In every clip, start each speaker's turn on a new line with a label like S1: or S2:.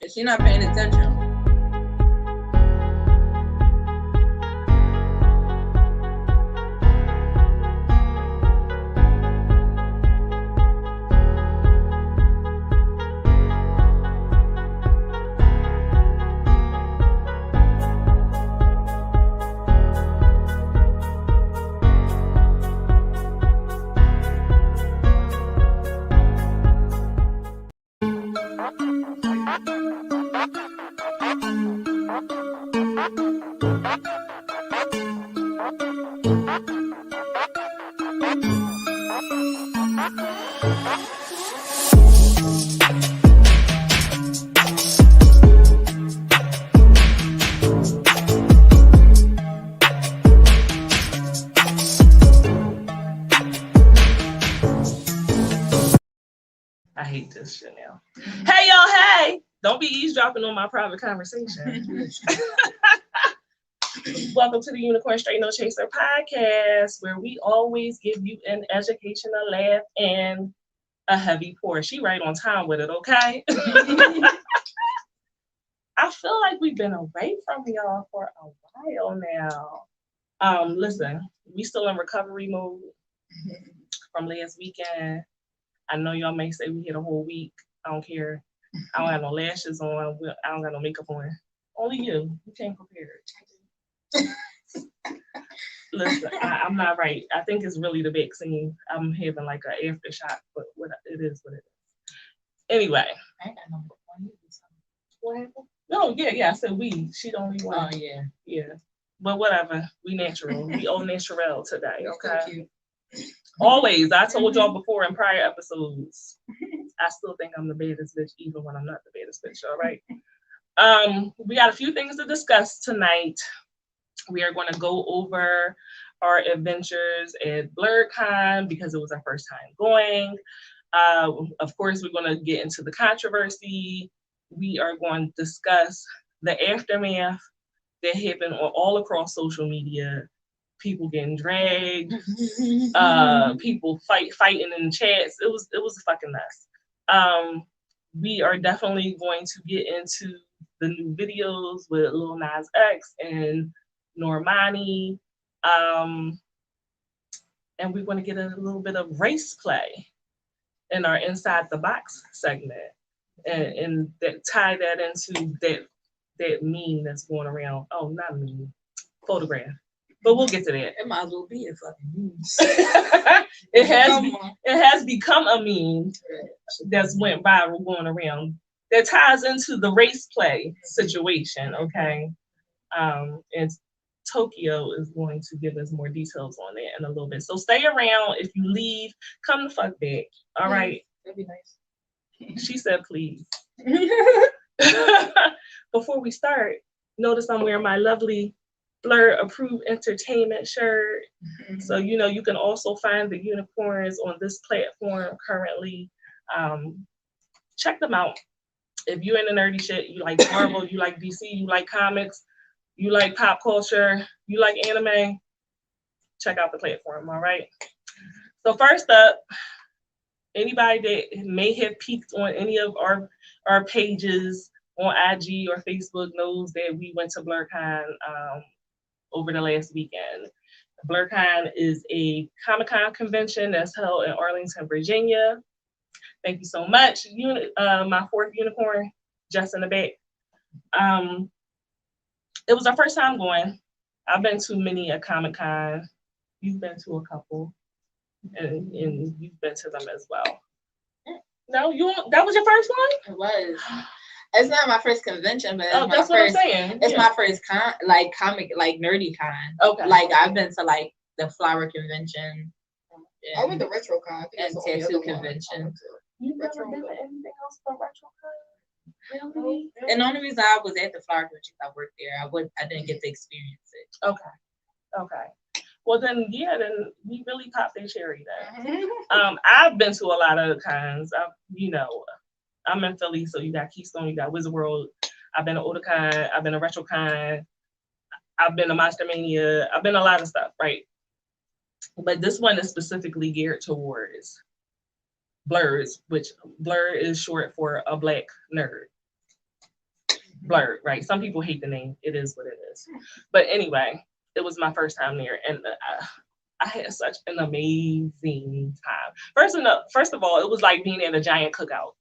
S1: Is she not paying attention?
S2: I hate this shit now. Hey, y'all, hey! Don't be eavesdropping on my private conversation. Welcome to the Unicorn Straight No Chaser podcast, where we always give you an educational laugh and a heavy pour. She right on time with it, okay? I feel like we've been away from y'all for a while now. Listen, we still in recovery mode from last weekend. I know y'all may say we hit a whole week. I don't care. I don't have no lashes on. I don't got no makeup on. Only you. You came prepared. Listen, I'm not right. I think it's really the vaccine. I'm having like an aftershock, but what it is, what it is. Anyway.
S1: I ain't got no one.
S2: What happened? No, yeah. I said we. She the only one.
S1: Oh, yeah.
S2: Yeah. But whatever. We natural. We all natural today, okay?
S1: So cute.
S2: Always. I told y'all before in prior episodes. I still think I'm the baddest bitch, even when I'm not the baddest bitch, all right? We got a few things to discuss tonight. We are going to go over our adventures at Blerdcon because it was our first time going. Of course, we're going to get into the controversy. We are going to discuss the aftermath that happened all across social media. People getting dragged, people fighting in chats. It was a fucking mess. We are definitely going to get into the new videos with Lil Nas X and Normani. And we're going to get a little bit of race play in our Inside the Box segment. And that tie that into that meme that's going around. Oh, not a meme, photograph. But we'll get to that.
S1: It might as well be a fucking meme.
S2: It has become a meme that's went viral going around. That ties into the race play situation, okay? And Tokyo is going to give us more details on that in a little bit. So stay around. If you leave, come the fuck back. All right?
S1: That'd be nice.
S2: She said, please. Before we start, notice I'm wearing my lovely Blerd Approved Entertainment shirt. So, you can also find the unicorns on this platform currently. Check them out. If you're into nerdy shit, you like Marvel, you like DC, you like comics, you like pop culture, you like anime, check out the platform, all right? So first up, anybody that may have peeked on any of our pages on IG or Facebook knows that we went to Blerdcon over the last weekend. Blerdcon is a Comic-Con convention that's held in Arlington, Virginia. Thank you so much. My fourth unicorn, just in the back. It was our first time going. I've been to many a Comic-Con. You've been to a couple, and you've been to them as well. No, that was your first one?
S1: It was. It's not my first convention, but
S2: that's what I'm saying.
S1: It's my first comic, nerdy con.
S2: Okay.
S1: Like I've been to like the flower convention.
S3: I went to RetroCon
S1: and tattoo convention.
S2: You've never been to anything else but RetroCon? Really?
S1: And the only reason I was at the flower convention, I worked there. I didn't get to experience it.
S2: Okay. Well then we really popped their cherry then. I've been to a lot of cons. I'm in Philly, so you got Keystone, you got Wizard World. I've been to Otakon, I've been to RetroCon, I've been to Monster Mania, I've been to a lot of stuff, right? But this one is specifically geared towards Blerds, which Blerd is short for a Black nerd. Blerd, right? Some people hate the name. It is what it is. But anyway, it was my first time there, and I had such an amazing time. First of all, it was like being at a giant cookout.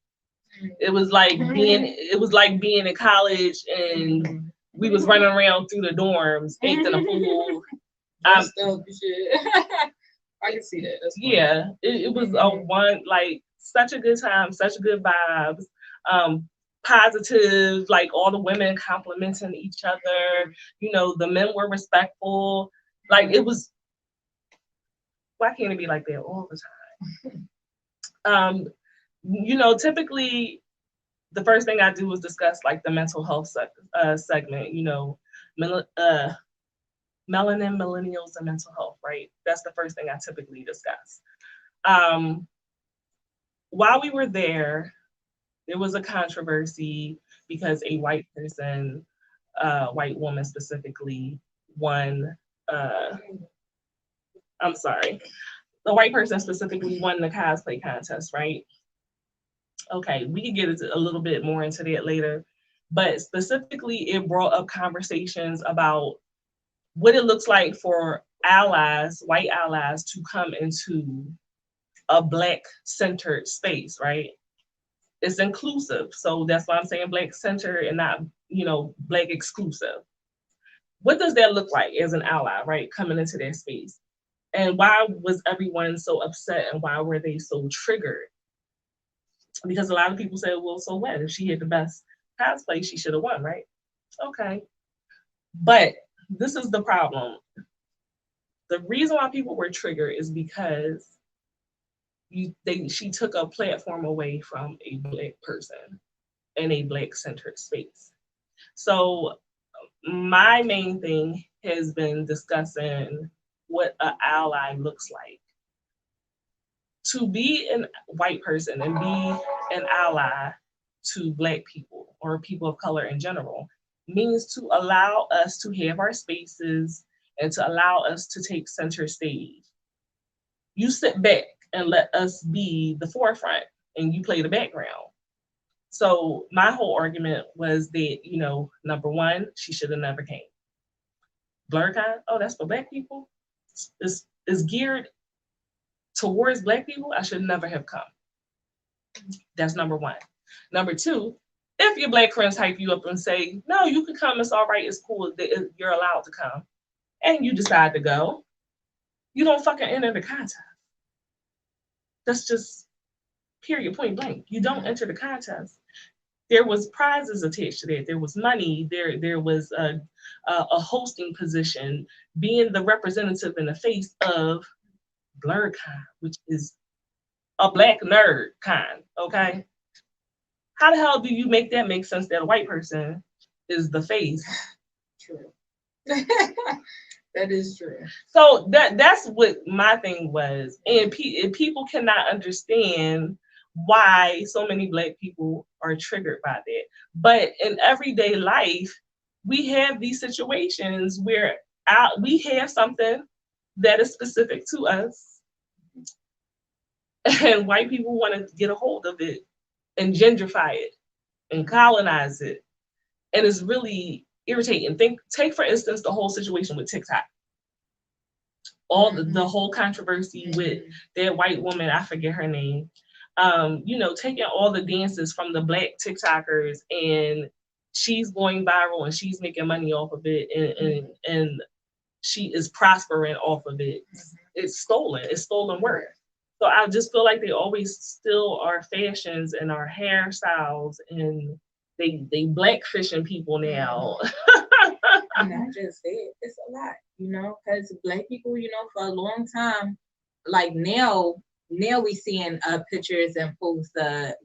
S2: It was like being in college, and we was running around through the dorms, ate in the pool.
S3: I can see that. That's funny.
S2: Yeah, it was such a good time, such good vibes. Positive, like all the women complimenting each other. You know, the men were respectful. Like it was. Why can't it be like that all the time? You know, typically the first thing I do is discuss like the mental health segment. You know, melanin, millennials, and mental health. Right. That's the first thing I typically discuss. While we were there was a controversy because a white person, white woman specifically, won. I'm sorry, the white person specifically won the cosplay contest, right? Okay, we can get a little bit more into that later, but specifically it brought up conversations about what it looks like for allies, white allies, to come into a Black-centered space, right? It's inclusive, so that's why I'm saying Black-centered and not, you know, Black exclusive. What does that look like as an ally, right, coming into that space? And why was everyone so upset, and why were they so triggered? Because a lot of people said, well, so what? If she had the best cosplay, she should have won, right? Okay. But this is the problem. The reason why people were triggered is because she took a platform away from a Black person in a Black-centered space. So my main thing has been discussing what an ally looks like. To be a white person and be an ally to Black people or people of color in general means to allow us to have our spaces and to allow us to take center stage. You sit back and let us be the forefront and you play the background. So my whole argument was that, you know, number one, she should have never came. Blerdcon, oh, that's for Black people? It's geared towards Black people. I should never have come. That's number one. Number two, if your Black friends hype you up and say, no, you can come, it's all right, it's cool, you're allowed to come, and you decide to go, you don't fucking enter the contest. That's just period, point blank. You don't enter the contest. There was prizes attached to that. There was money. There was a hosting position, being the representative in the face of Blerdcon, which is a Black nerd con. Okay, how the hell do you make that make sense that a white person is the face?
S3: True. That is true.
S2: So that's what my thing was, and people cannot understand why so many Black people are triggered by that. But in everyday life, we have these situations where we have something that is specific to us, and white people want to get a hold of it and gentrify it and colonize it. And it's really irritating. Take for instance the whole situation with TikTok. All the whole controversy with that white woman, I forget her name, you know, taking all the dances from the Black TikTokers, and she's going viral and she's making money off of it, and she is prospering off of it. It's stolen work. So I just feel like they always steal our fashions and our hairstyles, and they blackfishing people now.
S1: And I just said it's a lot, you know, because Black people, you know, for a long time, like now we seeing pictures and posts,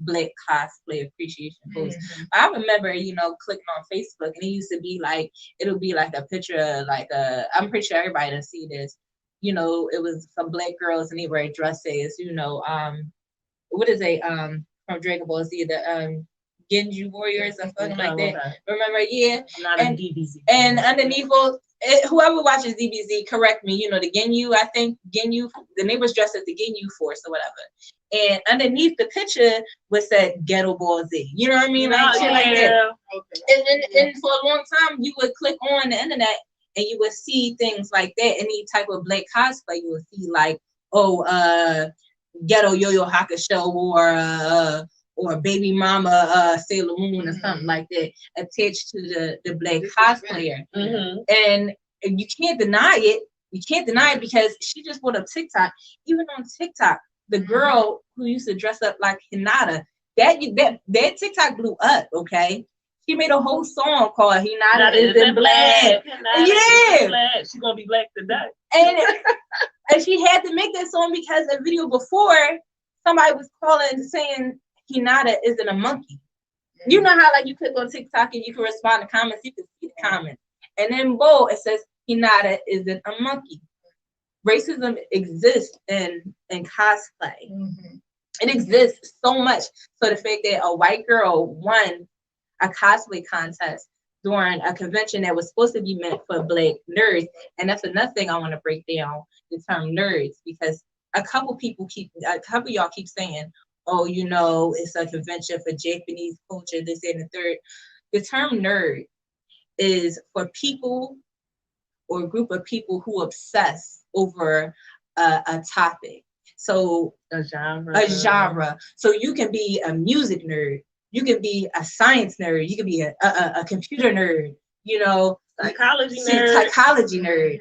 S1: Black cosplay appreciation posts. I remember, you know, clicking on Facebook, and it used to be like, it'll be like a picture, like I'm pretty sure everybody done see this. You know, it was some Black girls and they wear dresses, you know, what is it, from Dragon Ball Z, the Genju Warriors or something like that. Okay. Remember, yeah.
S2: Not DBZ.
S1: And underneath, whoever watches DBZ, correct me. You know, the Ginyu, I think Ginyu, the neighbors dressed as the Ginyu Force or whatever. And underneath the picture was that Ghetto Ball Z. You know what I mean? Like shit like that. And for a long time, you would click on the internet and you would see things like that. Any type of black cosplay, you would see like, Ghetto Yo-Yo Hakusho or Baby Mama Sailor Moon or something like that attached to the black cosplayer. And you can't deny it. You can't deny it because she just put up TikTok. Even on TikTok, the girl who used to dress up like Hinata, that TikTok blew up, okay? She made a whole song called Hinata is in Black.
S2: She's gonna be black today.
S1: And she had to make that song because a video before somebody was calling saying Hinata isn't a monkey. You know how like you click on TikTok and you can respond to comments, you can see the comments. And then bold, it says Hinata isn't a monkey. Racism exists in cosplay. It exists so much. So the fact that a white girl won a cosplay contest during a convention that was supposed to be meant for black nerds, and that's another thing I want to break down, the term nerds, because a couple of y'all keep saying, oh, you know, it's a convention for Japanese culture, this and the third. The term nerd is for people or a group of people who obsess over a topic. So
S2: a genre.
S1: So you can be a music nerd, you can be a science nerd, you can be a computer nerd, you know,
S2: psychology nerd.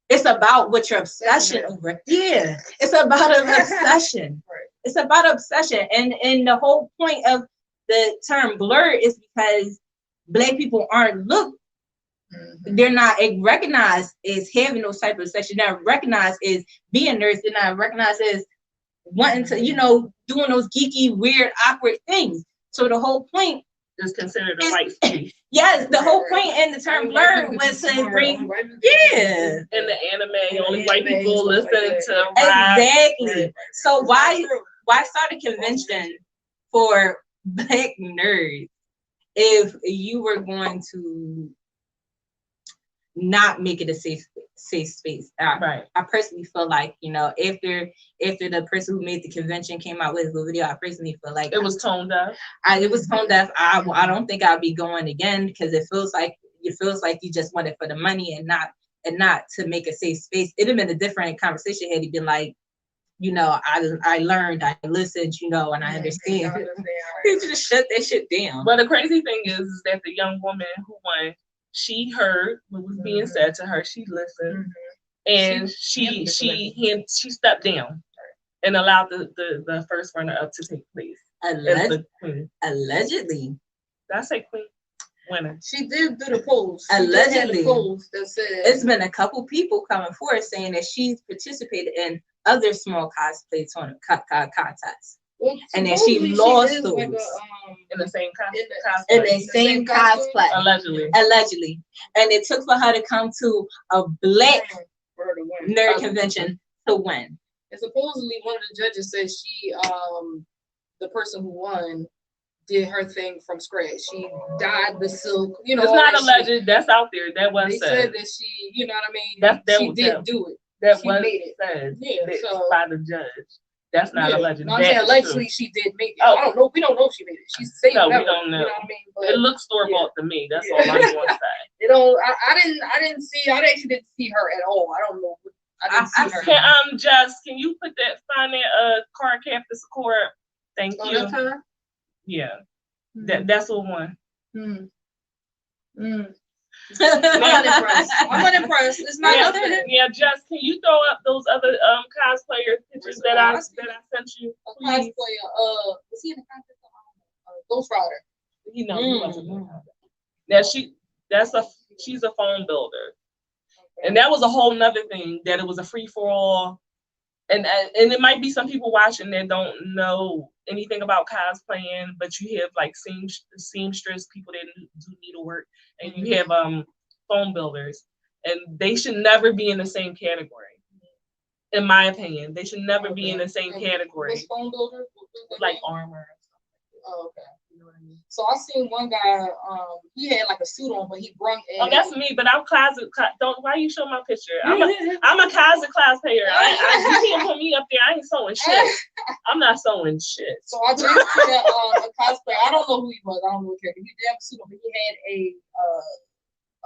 S1: It's about what your obsession over. Yeah, it's about an obsession. It's about obsession, and the whole point of the term blerd is because black people aren't looked. They're not recognized as having those type of obsession. They're not recognized as being nerds. They're not recognized as wanting to, you know, doing those geeky, weird, awkward things. So the whole point
S2: is considered a white space.
S1: Yes, the whole point in the term blerd was to bring,
S2: in the anime, only white people listen to rap.
S1: Exactly. So why start a convention for black nerds if you were going to not make it a safe space?
S2: Right.
S1: I personally feel like, you know, after the person who made the convention came out with the video, I personally feel like
S2: it was tone deaf.
S1: It was tone deaf. I don't think I'll be going again because it feels like you just want it for the money and not to make a safe space. It'd have been a different conversation had he been like, you know, I learned, I listened, you know, and I understand. He just shut that shit down.
S2: But the crazy thing is that the young woman who won, she heard what was being said to her. She listened, and she stepped down and allowed the first runner up to take place.
S1: Allegedly.
S2: Did I say queen? Winner.
S3: She did do the polls.
S1: Allegedly.
S3: Polls that said
S1: it's been a couple people coming forward saying that she's participated in other small cosplay contests.
S3: Well,
S1: and then she lost those
S3: like
S2: in the same cosplay.
S1: In the same cosplay.
S2: Allegedly.
S1: And it took for her to come to a black nerd convention to win.
S3: And supposedly one of the judges said she, the person who won, did her thing from scratch. She dyed the silk, you know.
S2: It's not alleged. That's out there. That was
S3: they said that she, you know what I mean?
S2: She
S3: did do it.
S2: That
S3: she
S2: was
S3: made it.
S2: Said
S3: so,
S2: by the judge. That's not alleged.
S3: No, I'm saying allegedly she did make it. I don't know. We don't know if she made it. She's saying
S2: no,
S3: whatever,
S2: we don't know.
S3: You know what I mean? But,
S2: it looks store bought to me. That's all I'm going to say.
S3: You know, I actually didn't see her at all. I don't know. I didn't see her.
S2: Jess, can you find that card cap to Sakura? Thank you.
S3: That's her?
S2: Yeah. That's the one.
S3: I'm unimpressed. It's not nothing.
S2: Yeah, Jess, can you throw up those other cosplayer pictures that I sent you?
S3: A cosplayer, was he in the contest? Ghost Rider.
S2: You know, he wasn't in the contest. Now she's a phone builder. Okay. And that was a whole nother thing, that it was a free for all. And it might be some people watching that don't know anything about cosplaying, but you have like seamstress, people that do needlework, and you have phone builders, and they should never be in the same category. In my opinion, they should never be in the same category.
S3: What's phone builder?
S2: Like armor.
S3: Oh, okay.
S2: You know what I mean?
S3: So I seen one guy, he had like a suit on, but he brung in.
S2: Oh, that's me, but I'm closet. Don't. Why you show my picture? I'm a closet cosplayer. You can't put me up there. I ain't sewing shit. I'm not sewing shit.
S3: So I just seen a cosplayer. I don't know who he was. I don't know what character. He did have a suit on, but he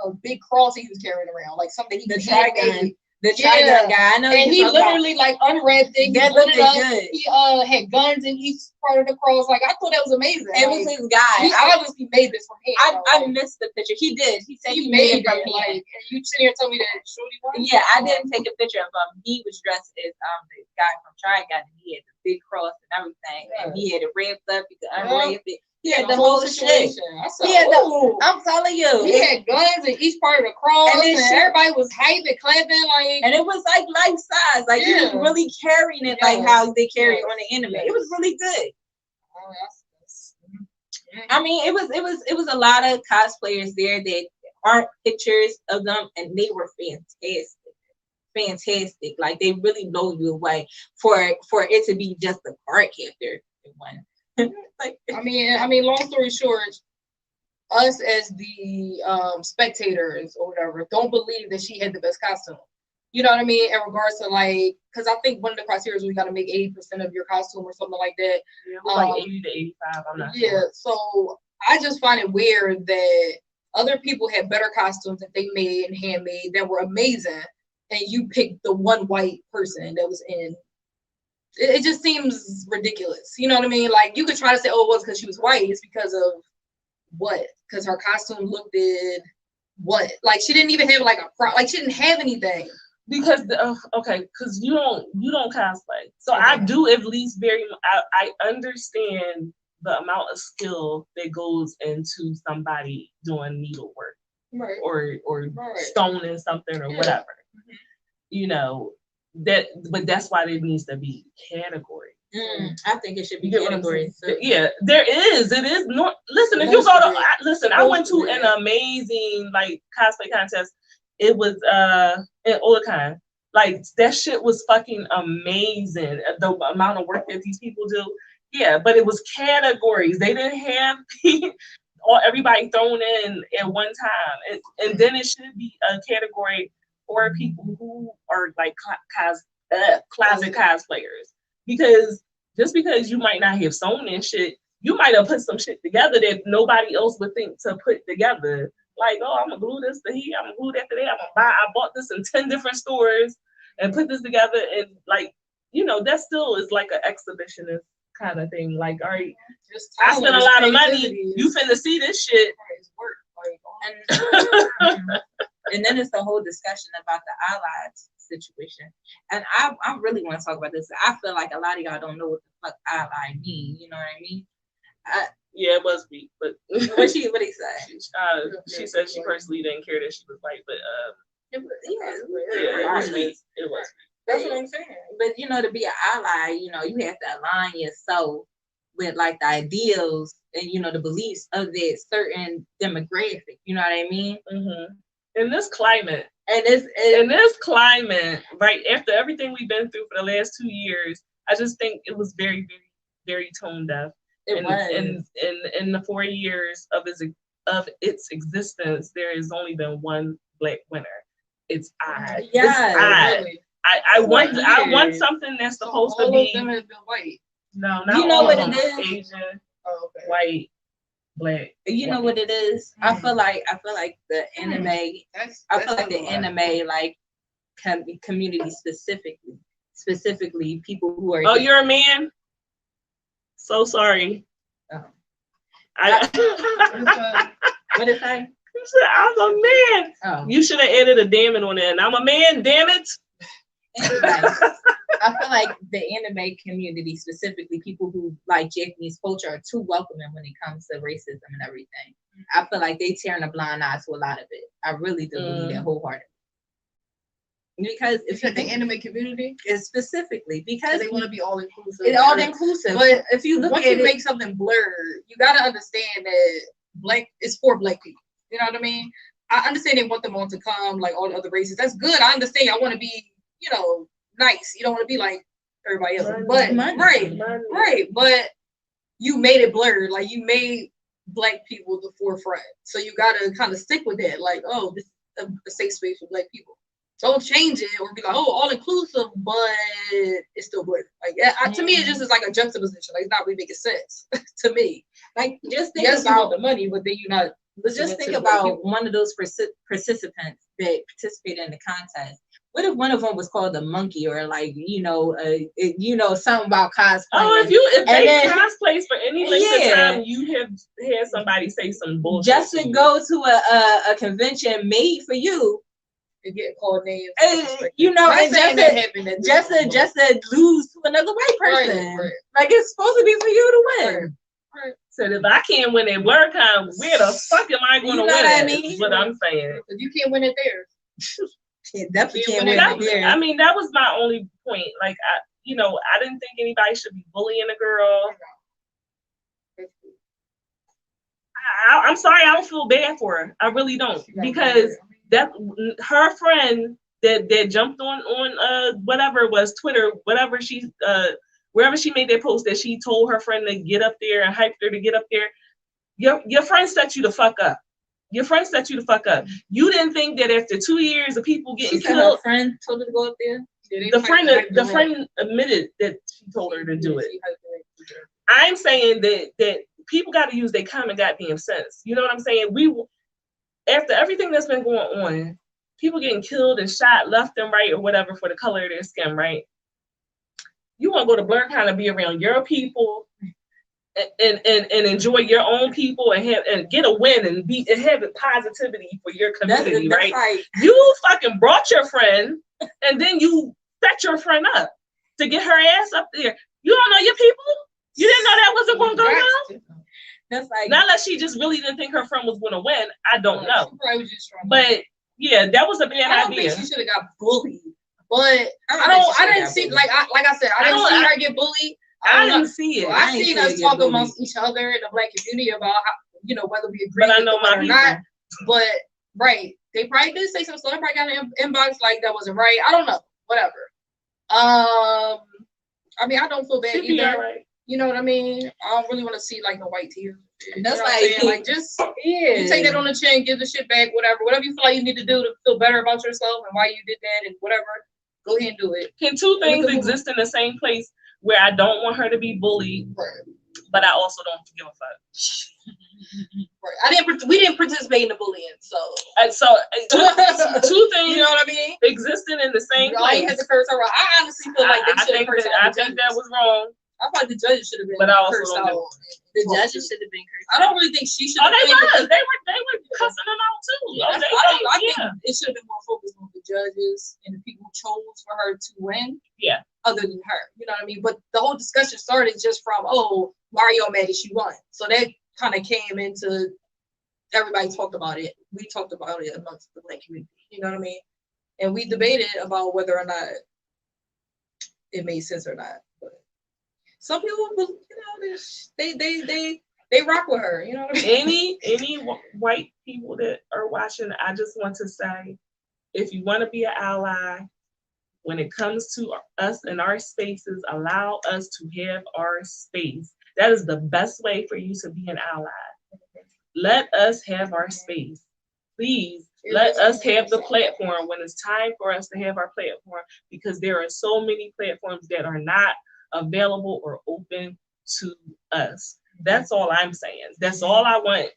S3: had a big cross he was carrying around, like something he
S1: The
S3: was
S1: Trigun. The Trigun guy. I know.
S3: And he literally like unwrapped it.
S1: That looked good.
S3: He had guns in each part of the cross. Like I thought that was amazing.
S1: It was his guy.
S3: He obviously made this from him.
S1: I missed the picture. He did. He said he made it from him.
S3: Like, and you sit here and tell me that shorty was?
S1: Yeah, I didn't take a picture of him. He was dressed as the guy from Trigun. He had the big cross and everything, and he had it wrapped up. You could unwrap it. He had the whole shit. I'm telling you,
S3: he had guns in each part of the cross, and everybody was hyping, clapping, like.
S1: And it was like life size, like he was really carrying it like how they carry on the anime. It was really good. I mean, it was a lot of cosplayers there that aren't pictures of them, and they were fantastic. Like they really blow you away for it to be just a card character in one. Like,
S3: I mean, long story short, us as the spectators or whatever don't believe that she had the best costume. You know what I mean? In regards to like, because I think one of the criteria is we got to make 80% of your costume or something like that.
S2: Yeah, like 80 to 85. I'm not sure.
S3: So I just find it weird that other people had better costumes that they made and handmade that were amazing, and you picked the one white person that was in. It just seems ridiculous. You know what I mean? Like you could try to say, oh, it was because she was white. It's because of what? Because her costume looked good. What? Like she didn't even have like like she didn't have anything.
S2: Because because you don't cosplay. So I do at least I understand the amount of skill that goes into somebody doing needlework,
S3: right,
S2: or stoning something or whatever. Mm-hmm. You know. But that's why there needs to be categories.
S1: I think it should be categories.
S2: Yeah, there is. It is. Listen, if you go to I went to an amazing like cosplay contest. It was in Olicon. Like that shit was fucking amazing. The amount of work that these people do. Yeah, but it was categories. They didn't have everybody thrown in at one time, and then it should be a category for people who are like closet cosplayers, because just because you might not have sewn in shit, you might have put some shit together that nobody else would think to put together. Like, oh, I'm gonna glue this to here, I'm gonna glue that to there, I bought this in 10 different stores and put this together, and like, you know, that still is like an exhibitionist kind of thing. Like, all right, I spent a lot of money, you finna see this shit.
S1: And then it's the whole discussion about the allies situation. And I really want to talk about this. I feel like a lot of y'all don't know what the fuck ally mean. You know what I mean?
S2: Yeah, it must be. But
S1: what he say?
S2: She said she personally didn't care that she was white, but
S1: it
S2: was.
S1: That's what I'm saying. But you know, to be an ally, you know, you have to align yourself with like the ideals and you know the beliefs of that certain demographic. You know what I mean?
S2: Mm-hmm. In this climate, right after everything we've been through for the last 2 years, I just think it was very, very, very tone deaf. In the 4 years of its existence, there has only been one black winner. It's I.
S1: Yeah.
S2: Really. I want something that's supposed to be.
S3: All of them have been white.
S2: No, not
S1: you know
S2: all
S1: what
S2: of them.
S1: it is?
S2: Asian, white, black.
S1: You know what it is? I feel like the anime. I feel like the anime like community specifically people who are.
S2: Oh, you're a man. So sorry.
S1: Oh.
S2: What did I? You said I'm a man. Oh. You should have added a damn it on it. I'm a man. Damn it.
S1: Anyway, I feel like the anime community, specifically people who like Japanese culture, are too welcoming when it comes to racism and everything. I feel like they tearing a blind eye to a lot of it. I really do believe that wholeheartedly. Because if you
S3: the anime community
S1: is specifically because
S3: they want to be all inclusive.
S1: It's all inclusive. But if you look
S3: once
S1: at
S3: you make something blurred, you gotta understand that black is for black people. You know what I mean? I understand they want them all to come like all the other races. That's good. I understand. I want to be, you know, nice. You don't want to be like everybody else. But right. But you made it blurred. Like you made Black people the forefront. So you gotta kind of stick with that. Like, oh, this is a safe space for Black people. Don't change it or be like, oh, all inclusive, but it's still blurred. Like to me, it just is like a juxtaposition. Like it's not really making sense to me.
S1: Like just think
S3: Yes, you want
S1: about
S3: the money, but then you're not.
S1: just think about one of those participants that participated in the contest. What if one of them was called a monkey or like something about cosplay?
S2: Oh, if they
S1: then,
S2: cosplays for any length of time, you have had somebody say some bullshit.
S1: Just to go to a convention made for you.
S3: To get called names,
S1: and just to lose to another white person. Right. Like it's supposed to be for you to win.
S3: Right.
S2: So if I can't win at Blerdcon, where the fuck am I going to win?
S1: What I mean?
S2: What I'm saying.
S3: If you can't win it there.
S1: Definitely can't win it there.
S2: I mean, that was my only point. Like I didn't think anybody should be bullying a girl. I'm sorry, I don't feel bad for her. I really don't, because that her friend that jumped on whatever it was, Twitter, whatever she wherever she made that post that she told her friend to get up there and hyped her to get up there. Your friend set you the fuck up. Your friend set you the fuck up. You didn't think that after 2 years of people getting killed,
S3: her friend told her to go up there.
S2: The friend admitted that she told her to do it. I'm saying that people got to use their common goddamn sense. You know what I'm saying? After everything that's been going on, people getting killed and shot left and right or whatever for the color of their skin, right? You want to go to Blerdcon and be around your people and enjoy your own people and get a win and have positivity for your community, right? You fucking brought your friend and then you set your friend up to get her ass up there. You don't know your people? You didn't know that wasn't going to go down?
S1: That's like,
S2: not unless she just really didn't think her friend was going to win. I don't know. But yeah, that was a bad idea.
S3: I don't think she should have got bullied. But I didn't see, like I said, I didn't see her get bullied.
S2: I didn't see it.
S3: I seen us talk amongst each other in the Black community about how, whether we agree
S2: with it or not.
S3: But right, they probably did say something. So they probably got an inbox like that wasn't right. I don't know. Whatever. I mean, I don't feel bad either. Right. You know what I mean? I don't really want to see like no white tears.
S1: That's
S3: like just you take that on the chin, give the shit back, whatever you feel like you need to do to feel better about yourself and why you did that and whatever. Go ahead and do it.
S2: Can two things exist in the same place where I don't want her to be bullied, but I also don't give a fuck?
S3: Right. We didn't participate in the bullying, so
S2: two things.
S3: You know what I mean?
S2: Existing in the same place.
S3: Had to curse her out. I honestly feel like
S2: I think that was wrong.
S3: I thought the judges should have been cursed out.
S1: The judges should have been cursed
S3: out. I don't really think she should have
S2: been. They were cussing them out too.
S3: Yeah, I think it should have been more focused on the judges and the people who chose for her to win.
S2: Yeah.
S3: Other than her. You know what I mean? But the whole discussion started just from, why are y'all mad that she won? So that kind of came into everybody talked about it. We talked about it amongst the Black community. You know what I mean? And we debated about whether or not it made sense or not. Some people, they rock with her. You know what I mean?
S2: Any white people that are watching, I just want to say, if you want to be an ally, when it comes to us and our spaces, allow us to have our space. That is the best way for you to be an ally. Let us have our space. Please let us have the platform when it's time for us to have our platform, because there are so many platforms that are not available or open to us. That's all I'm saying. That's all I want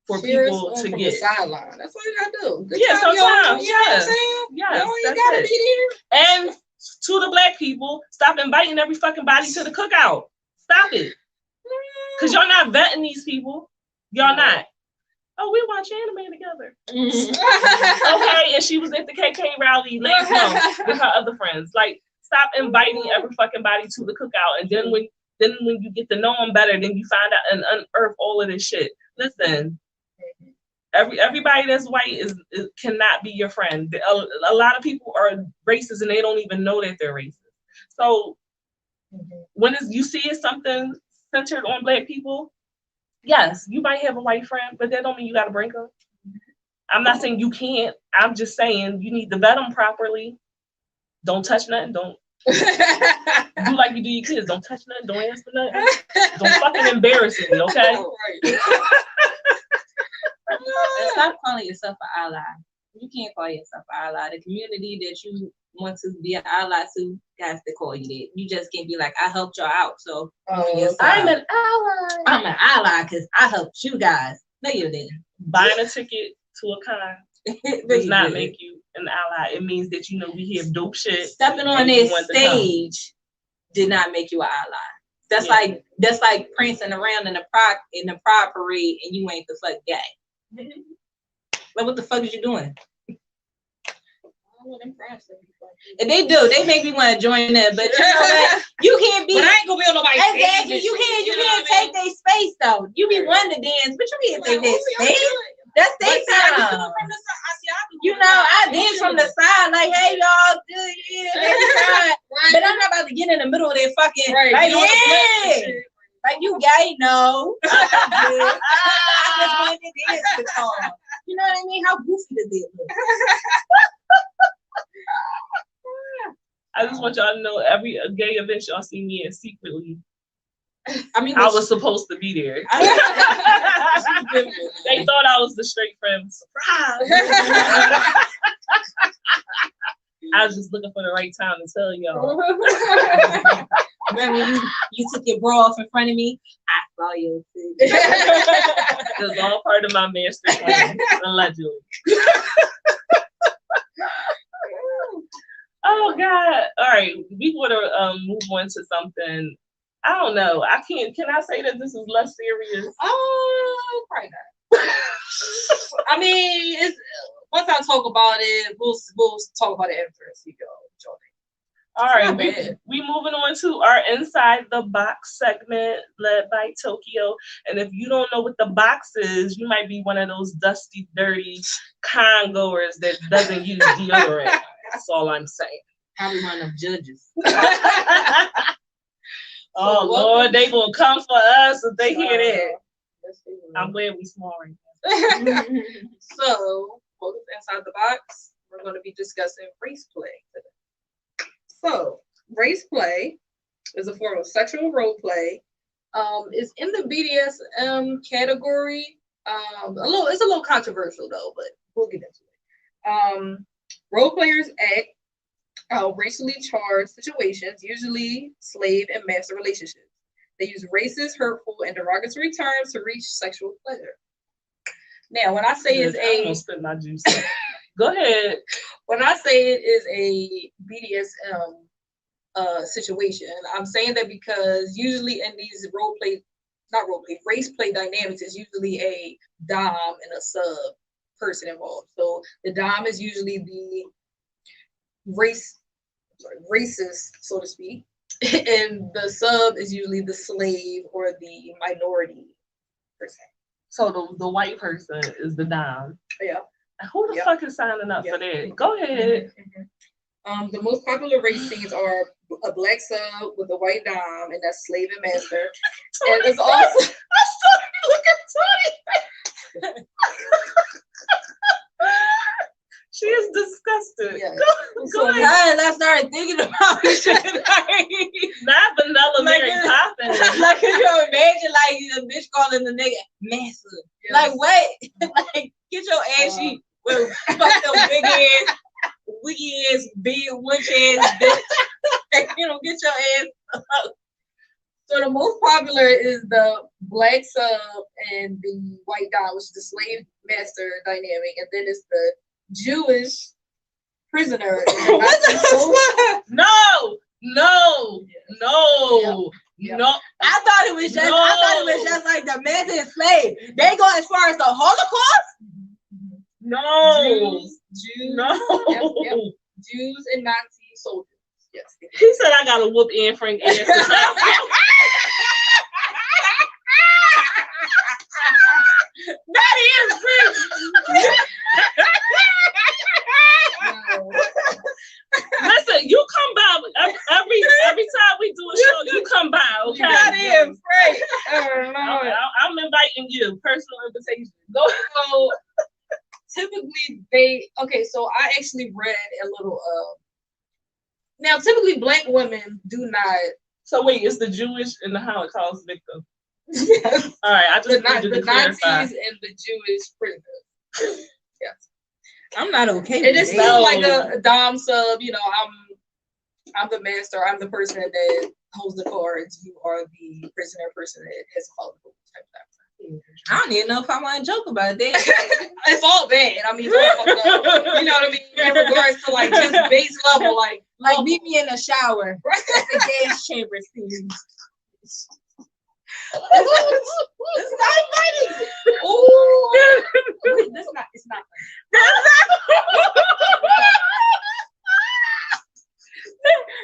S2: for people to get.
S3: The sideline. That's all you gotta do.
S2: Sometimes. Yes.
S3: You gotta be
S2: there. And to the Black people, stop inviting every fucking body to the cookout. Stop it. Because y'all not vetting these people. Y'all not. Oh, we watch anime together. Okay, and she was at the KK rally last month with her other friends. Like, stop inviting every fucking body to the cookout, and then when you get to know them better, then you find out and unearth all of this shit. Listen, everybody that's white cannot be your friend. A lot of people are racist and they don't even know that they're racist. So when you see something centered on Black people, yes, you might have a white friend, but that don't mean you got to bring them. I'm not saying you can't. I'm just saying you need to vet them properly. Don't touch nothing. Don't Do like you do your kids. Don't touch nothing. Don't ask for nothing. Don't fucking embarrass me, okay?
S3: Right.
S1: And stop calling yourself an ally. You can't call yourself an ally. The community that you want to be an ally to has to call you that. You just can't be like, I helped y'all out, so
S2: I'm an ally.
S1: I'm an ally because I helped you guys. No, you didn't.
S2: Buying a ticket to a con does not make you an ally. It means that you know we have dope shit.
S1: Stepping on this stage did not make you an ally. That's like prancing around in the pride parade and you ain't the fuck gay. Like what the fuck is you doing? And they do. They make me want to join them, but you know what? You can't be.
S3: But I ain't gonna be on nobody's stage.
S1: Exactly. You can't take their space though. You be wanting to dance, but you can't take their space. That's their time. You know, I dance from the side, like, hey y'all, good, yeah, but I'm not about to get in the middle of their fucking like, yeah. Like you gay, no. I'm good. I just wanted to dance with y'all. You know what I mean? How goofy does it look?
S2: I just want y'all to know every gay event y'all see me in secretly.
S1: I mean,
S2: I was supposed to be there. They thought I was the straight friend. Surprise! I was just looking for the right time to tell y'all.
S1: Remember you took your bra off in front of me? I saw you too.
S2: It was all part of my master plan, allegedly. Oh God! All right, we want to move on to something. I don't know. I can't. Can I say that this is less serious?
S3: Oh, probably not. I mean, it's once I talk about it, we'll talk about it after. So you go.
S2: All right, we moving on to our Inside the Box segment led by Tokyo. And if you don't know what the box is, you might be one of those dusty, dirty con goers that doesn't use deodorant. That's all I'm saying.
S1: Probably one of them judges.
S2: Oh Lord, they gonna come for us if they hear that. I'm glad we small right now.
S3: So, focus inside the box. We're going to be discussing race play today. So, race play is a form of sexual role play. It's in the BDSM category. It's a little controversial though, but we'll get into it. Role players act out racially charged situations, usually slave and master relationships. They use racist, hurtful, and derogatory terms to reach sexual pleasure. Now, when I say
S2: I almost spit my juice. Go ahead.
S3: When I say it is a BDSM situation, I'm saying that because usually in these race play dynamics is usually a dom and a sub person involved. So the dom is usually the racist, so to speak, and the sub is usually the slave or the minority person.
S2: So the white person is the dom.
S3: Yeah.
S2: Who the fuck is signing up for that? Go ahead.
S3: Mm-hmm. The most popular race scenes are a black sub with a white dom, and that's slave and master. And it's also
S2: I started to look at Tony. She is disgusted.
S3: Yeah.
S2: Go ahead.
S1: I started thinking about shit.
S2: Not vanilla Mary Poppins.
S1: Like, can you imagine, like, a bitch calling the nigga massive? Yes. Like, what? Like, get your ass sheet with fuck them big ass, wiggy ass, big winch ass bitch. You know, get your ass up.
S3: So the most popular is the black sub and the white dom, which is the slave master dynamic, and then it's the Jewish prisoner.
S2: What the fuck? No.
S3: Yep.
S2: No.
S1: I thought it was just like the master and slave. They go as far as the Holocaust?
S2: No.
S3: Jews.
S2: No.
S3: Yep. Jews and Nazi soldiers. Yes.
S2: He said I gotta whoop Anne Frank ass. That is crazy. Listen, you come by every time we do a show. You come by, okay?
S1: That is great.
S2: I'm inviting you. Personal invitation. Go.
S3: So typically so I actually read a little Now, typically, black women do not.
S2: So wait, it's the Jewish and the Holocaust victim.
S3: Yes.
S2: All right, I just
S3: The
S2: needed to
S3: Nazis
S2: clarify.
S3: and the Jewish prisoners. Yes.
S1: I'm not okay
S3: And
S1: with
S3: it's
S1: it.
S3: still like a dom sub. You know, I'm the master. I'm the person that holds the cards. You are the prisoner person that has to follow the rules type of thing.
S1: I don't even know if I want to joke about that.
S3: It's all bad. I mean, it's all fucked up. You know what I mean? In regards to like just base level, like
S1: meet me in the shower. The gas chamber scene.
S3: It's not funny. Ooh. It's not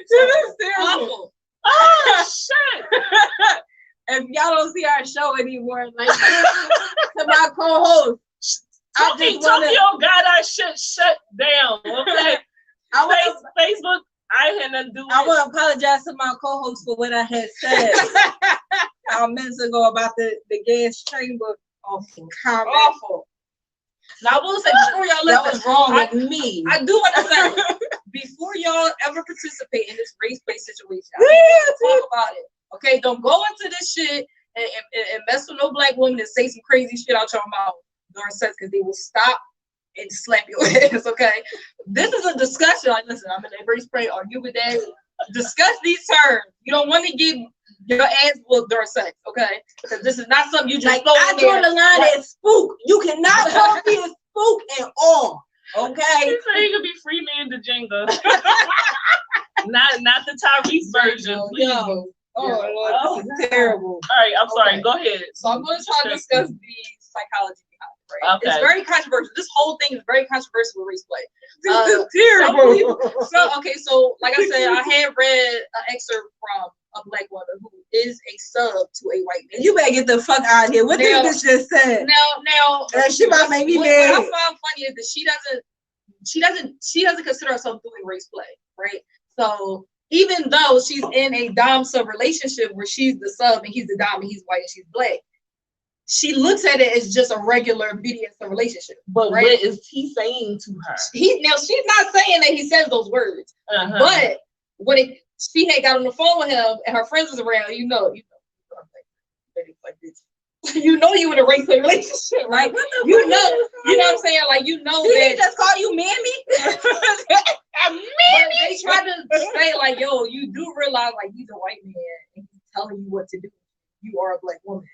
S1: This is terrible.
S3: awful.
S2: Oh shit!
S1: If y'all don't see our show anymore, like to my co-host, I just wanna,
S2: Tokyo got our shit shut down. Okay, Facebook. I had nothing to do with
S1: I want to apologize to my co-host for what I had said minutes ago about the gas chamber. Awful.
S3: Awful. Now I will say before y'all
S1: That
S3: listen,
S1: was wrong with me.
S3: I do want to say before y'all ever participate in this race-play situation, I need to talk about it. Okay, don't go into this shit and mess with no black woman and say some crazy shit out your mouth during sex because they will stop and slap your ass. Okay, this is a discussion. Like, listen, I'm in a race play. Are you with that? Discuss these terms. You don't want to get your ass whooped during sex. Okay, because this is not something you just
S1: Like
S3: throw
S1: I
S3: in
S1: draw
S3: there.
S1: the line
S3: Like,
S1: at spook. You cannot call me a spook at all. Okay.
S2: He said he could be free man to Jenga. not the Tyrese version. Please.
S3: No. Oh, Lord, this is terrible.
S2: All right, I'm sorry.
S3: Okay.
S2: Go ahead.
S3: So I'm going to try to discuss the psychology behind it, right?
S2: Okay.
S3: It's very controversial. This whole thing is very controversial with race play.
S1: This is
S3: Some
S1: terrible.
S3: people- so like I said, I had read an excerpt from a black woman who is a sub to a white man.
S1: You better get the fuck out of here. What
S3: Now-
S1: this bitch just said?
S3: Now,
S1: That shit might make me
S3: what
S1: mad.
S3: I found funny is that she doesn't consider herself doing race play, right? So even though she's in a dom sub relationship where she's the sub and he's the dom and he's white and she's black, she looks at it as just a regular BDSM relationship.
S2: But
S3: right?
S2: what is he saying to her?
S3: She's not saying that he says those words,
S2: Uh-huh.
S3: but when she had got on the phone with him and her friends was around, you know, like this. You know you in a race play relationship, right?
S1: What the
S3: You
S1: fuck
S3: know,
S1: is
S3: you know what I'm saying? Like, you know
S1: Did he
S3: that.
S1: just call you mammy?
S3: But they try to say like, yo, you do realize like he's a white man and he's telling you what to do. You are a black woman,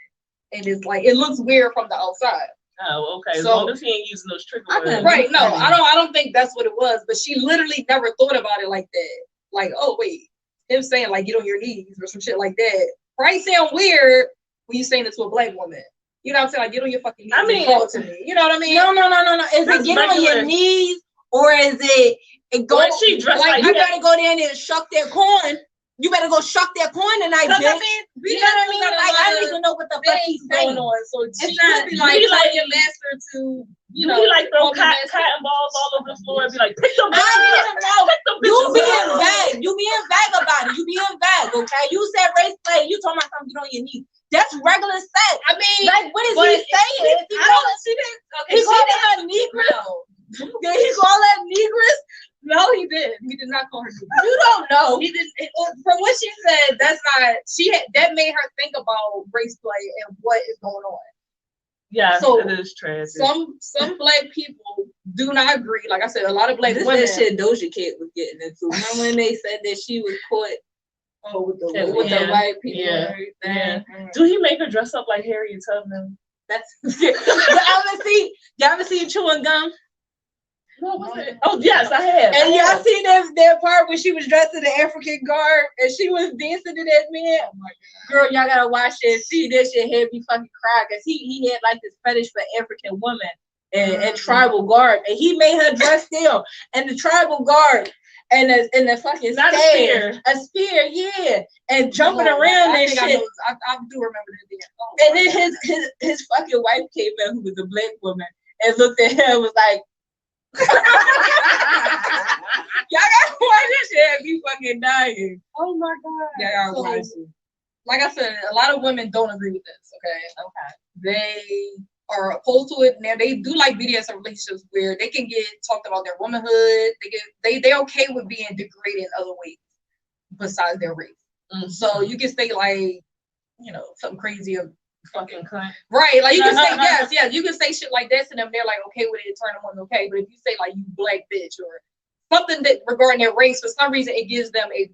S3: and it's like it looks weird from the outside.
S2: Oh, okay. As
S3: So-
S2: long as he ain't using those trigger
S1: I
S2: words.
S1: can-
S3: Right? No, I don't think that's what it was. But she literally never thought about it like that. Like, oh wait, him saying like get on your knees or some shit like that. Probably sound weird when you saying it to a black woman. You know what I'm saying? Like, get on your fucking knees
S2: I mean-
S3: and talk to me. You know what I mean?
S1: No. Is
S2: That's
S1: it get on your
S2: regular.
S1: knees or is it go?
S2: When she dressed like
S1: you
S2: that.
S1: better go down there and shuck that corn. You better go shuck that corn tonight, bitch.
S3: Because I mean,
S1: You know what I mean? Like I don't even know what the fuck he's
S3: going
S1: saying.
S3: on. So she
S1: not-
S3: could be like,
S2: he like-
S3: tell your master to, you
S2: Do
S3: know,
S2: he like throw
S3: call me master.
S2: cotton balls all over the floor and be like, pick them
S1: I
S2: bitches
S1: don't
S2: up.
S1: even know.
S2: Pick them
S1: You
S2: bitches
S1: being
S2: up.
S1: vague. You being vague about it. You being vague, okay? You said race play. You told my son get on your knees. That's regular sex.
S3: I mean,
S1: Like, what is
S3: but
S1: he saying?
S3: I don't. She didn't. Okay,
S1: He
S3: she
S1: called
S3: didn't.
S1: her negress?
S3: No.
S1: Did he call her negress?
S3: No, he didn't. He did not call her.
S1: You don't know.
S3: He didn't. From what she said, that's not. That made her think about race play and what is going on.
S2: Yeah,
S3: So,
S2: it is trash.
S3: Some black people do not agree. Like I said, a lot of black
S1: This
S3: women.
S1: is that shit Doja Cat was getting into. Remember when they said that she was caught
S3: with the
S2: Yeah.
S3: white people
S2: Yeah.
S3: and everything. Mm.
S2: Do he make her dress up like Harriet Tubman?
S1: That's y'all ever see chewing gum?
S2: What was it? Oh yes, I have.
S1: And
S2: I
S1: y'all
S2: have.
S1: see that part when she was dressed in the African garb and she was dancing to that man?
S3: Oh my
S1: Girl, y'all gotta watch it. See this shit had me fucking cry because he had like this fetish for African women and tribal garb, and he made her dress still and the tribal garb and the fucking
S2: Not a
S1: staff.
S2: spear.
S1: A spear, yeah, and jumping
S3: God.
S1: around
S3: I
S1: and
S3: think
S1: shit.
S3: I do remember that thing. Oh,
S1: And
S3: my
S1: then
S3: God.
S1: his fucking wife came in, who was a black woman, and looked at him and was like, y'all gotta watch this shit and be fucking dying.
S3: Oh my God.
S1: Y'all gotta
S3: So,
S1: watch it.
S3: like I said, a lot of women don't agree with this. Okay.
S1: Okay.
S3: They are opposed to it. Now they do like BDSM relationships where they can get talked about their womanhood. They're okay with being degraded in other ways besides their race.
S2: Mm-hmm.
S3: So you can say like, something crazy of
S2: fucking cunt.
S3: right. Like you can say yes, you can say shit like this and them they're like okay with it, turn them on okay. But if you say like you black bitch or something that regarding their race, for some reason it gives them a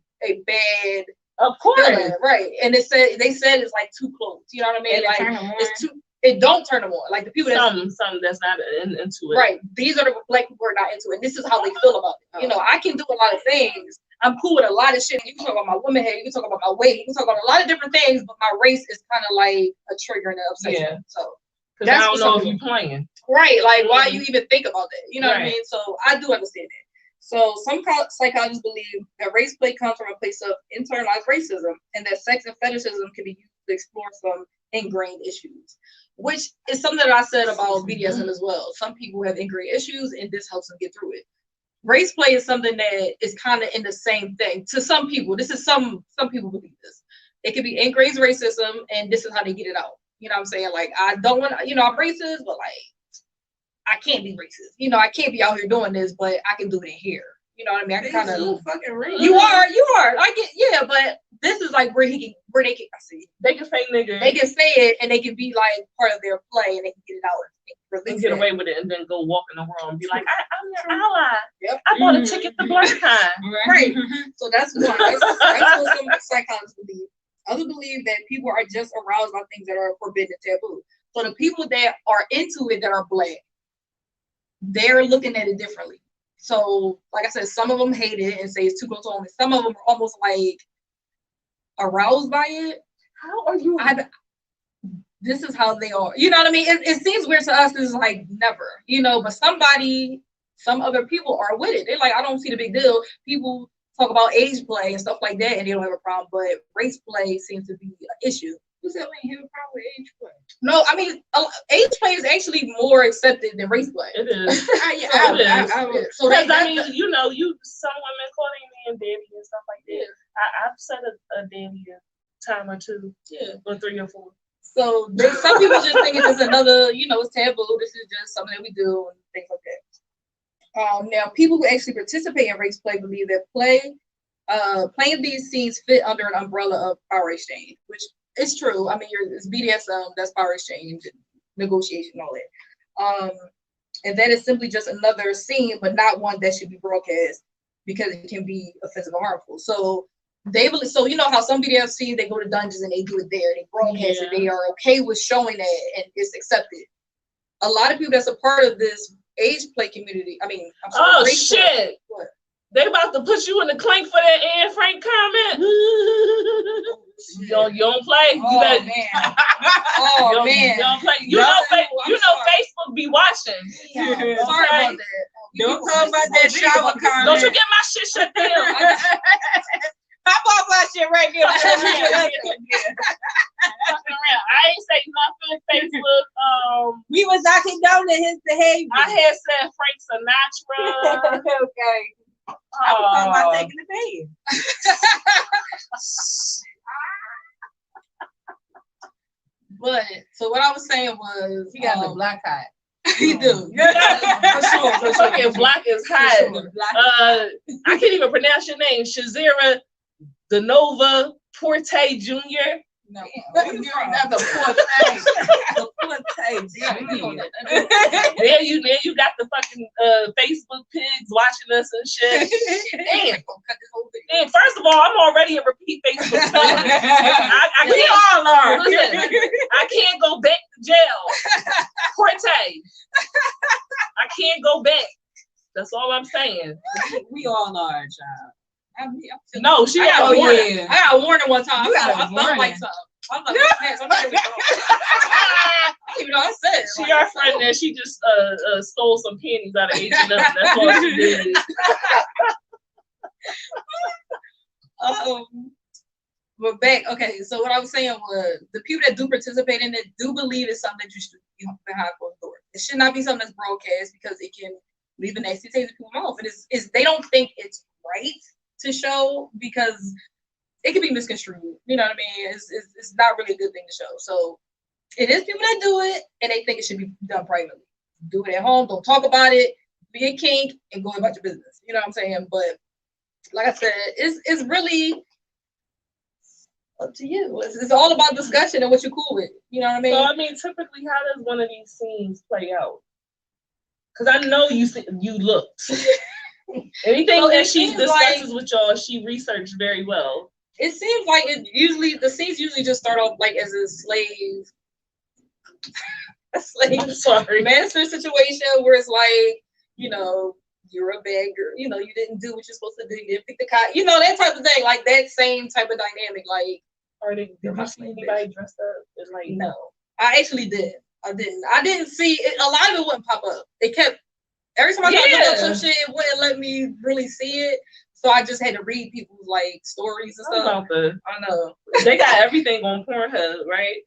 S3: bad
S2: of course
S3: feeling, right? And they said it's like too close. You know what I mean?
S1: It'll
S3: like
S1: turn them on.
S3: it's too. It don't turn them on. Like the people
S2: some that's not into it.
S3: Right. These are the black people who are not into it. And this is how they feel about it. You know, I can do a lot of things. I'm cool with a lot of shit. You can talk about my womanhood. You can talk about my weight. You can talk about a lot of different things. But my race is kind of like a trigger and an obsession.
S2: Yeah.
S3: So
S2: because I don't know if you're playing.
S3: Right. Like why you even think about that? You know what I
S2: Right.
S3: mean? So I do understand that. So some psychologists believe that race play comes from a place of internalized racism and that sex and fetishism can be used to explore some ingrained issues, which is something that I said about BDSM as well. Some people have ingrained issues and this helps them get through it. Race play is something that is kind of in the same thing to some people. This is some people believe this. It could be ingrained racism and this is how they get it out. You know what I'm saying? Like I don't want to, I'm racist, but like I can't be racist. I can't be out here doing this, but I can do it in here. You know what I mean? I can kind of
S1: fucking racist.
S3: You are. I get but this is like where they can I see.
S2: They can say nigga.
S3: They can say it and they can be like part of their play and they can get it out
S2: and get away with it and then go walk in the world and be like, I'm your ally. Yep. I bought a ticket to Blerdcon.
S3: Right. So that's one. That's what some psychologists believe. Others believe that people are just aroused by things that are forbidden and taboo. So the people that are into it that are black, they're looking at it differently. So, like I said, some of them hate it and say it's too close to home. Some of them are almost like aroused by it.
S2: How are you?
S3: This is how they are. You know what I mean? It seems weird to us. It's like never, but some other people are with it. They're like, I don't see the big deal. People talk about age play and stuff like that, and they don't have a problem. But race play seems to be an issue.
S1: Who said we have a problem with age play?
S3: No, I mean, age play is actually more accepted than race play.
S2: It is.
S3: It is.
S2: So because I mean, some women calling me and daddy and stuff like that. I've said a daddy a time or two, or 3 or 4.
S3: So some people just think it's just another, it's taboo. This is just something that we do and things like that. Now, people who actually participate in race play believe that playing these scenes fit under an umbrella of power exchange, which is true. I mean, it's BDSM, that's power exchange, negotiation, all that. And that is simply just another scene, but not one that should be broadcast because it can be offensive or harmful. So how some BDSM they go to dungeons and they do it there, they broadcast it, they are okay with showing that and it's accepted. A lot of people that's a part of this age play community,
S2: shit.
S3: What?
S2: They about to put you in the clink for that Anne Frank comment. You don't play.
S3: Oh, man.
S2: You don't play. You know Facebook be watching.
S3: Yeah, sorry about that.
S1: Don't talk about that shower comment.
S2: Don't you get my shit shut down.
S1: Pop off my shit right there.
S2: I ain't say nothing. Facebook.
S1: We was not condoning his behavior.
S2: I had said Frank Sinatra.
S1: Okay. I was talking about taking the bed.
S3: But so what I was saying was
S1: he got the black eye.
S3: He do.
S2: For sure. Fucking black is hot.
S3: Sure.
S2: I can't even pronounce your name. Shazira Denova Porte Jr.
S1: No,
S3: That's the poor thing.
S1: the poor taste.
S2: There you got the fucking Facebook pigs watching us and shit. And first of all, I'm already a repeat Facebook pig. I
S1: We all are.
S2: Listen, I can't go back to jail. Porte. I can't go back. That's all I'm saying.
S1: We all are, child.
S2: No, she
S3: I
S2: got
S3: got
S2: a warning.
S3: warning. I got a warning one time.
S1: You got a
S3: I felt
S1: warning.
S3: like something. I'm like, man, I don't even know what I said.
S2: She our friend there. She just stole some panties out of H&M. That's all she did.
S3: But back, okay. So what I was saying was the people that do participate in it do believe it's something that you should be behind closed doors. It should not be something that's broadcast because it can leave a nasty taste in people's mouth. And it's they don't think it's right to show because it can be misconstrued. You know what I mean? It's not really a good thing to show. So It is people that do it, and they think it should be done privately. Do it at home. Don't talk about it. Be a kink and go about your business. You know what I'm saying? But like I said, it's really up to you. It's all about discussion and what you're cool with. You know what I mean?
S2: So I mean, typically, how does one of these scenes play out? Because I know you looked. Anything
S3: So
S2: that she
S3: seems
S2: discusses with y'all, she researched very well.
S3: It seems like the scenes usually just start off like as a slave
S2: I'm sorry.
S3: master situation where it's like, you know, you're a bad girl, you know, you didn't do what you're supposed to do, you didn't pick the cotton, you know, that type of thing, like that same type of dynamic. Like,
S2: Did you see anybody dressed up? It's like,
S3: no, I actually did. I didn't see it. A lot of it wouldn't pop up. It kept every time I tried to look up some shit, it wouldn't let me really see it. So I just had to read people's like stories and stuff. I know.
S2: They got everything on Pornhub, right?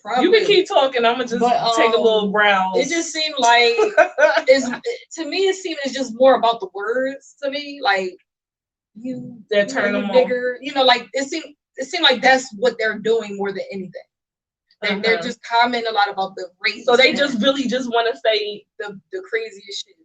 S3: Probably.
S2: You can keep talking. I'm gonna just take a little browse.
S3: It just seemed like to me. It seemed it's just more about the words to me. Like
S2: that turn them
S3: bigger. You know, like it seemed like that's what they're doing more than anything. They're just commenting a lot about the race.
S2: So they just really just want to say
S3: the craziest shit.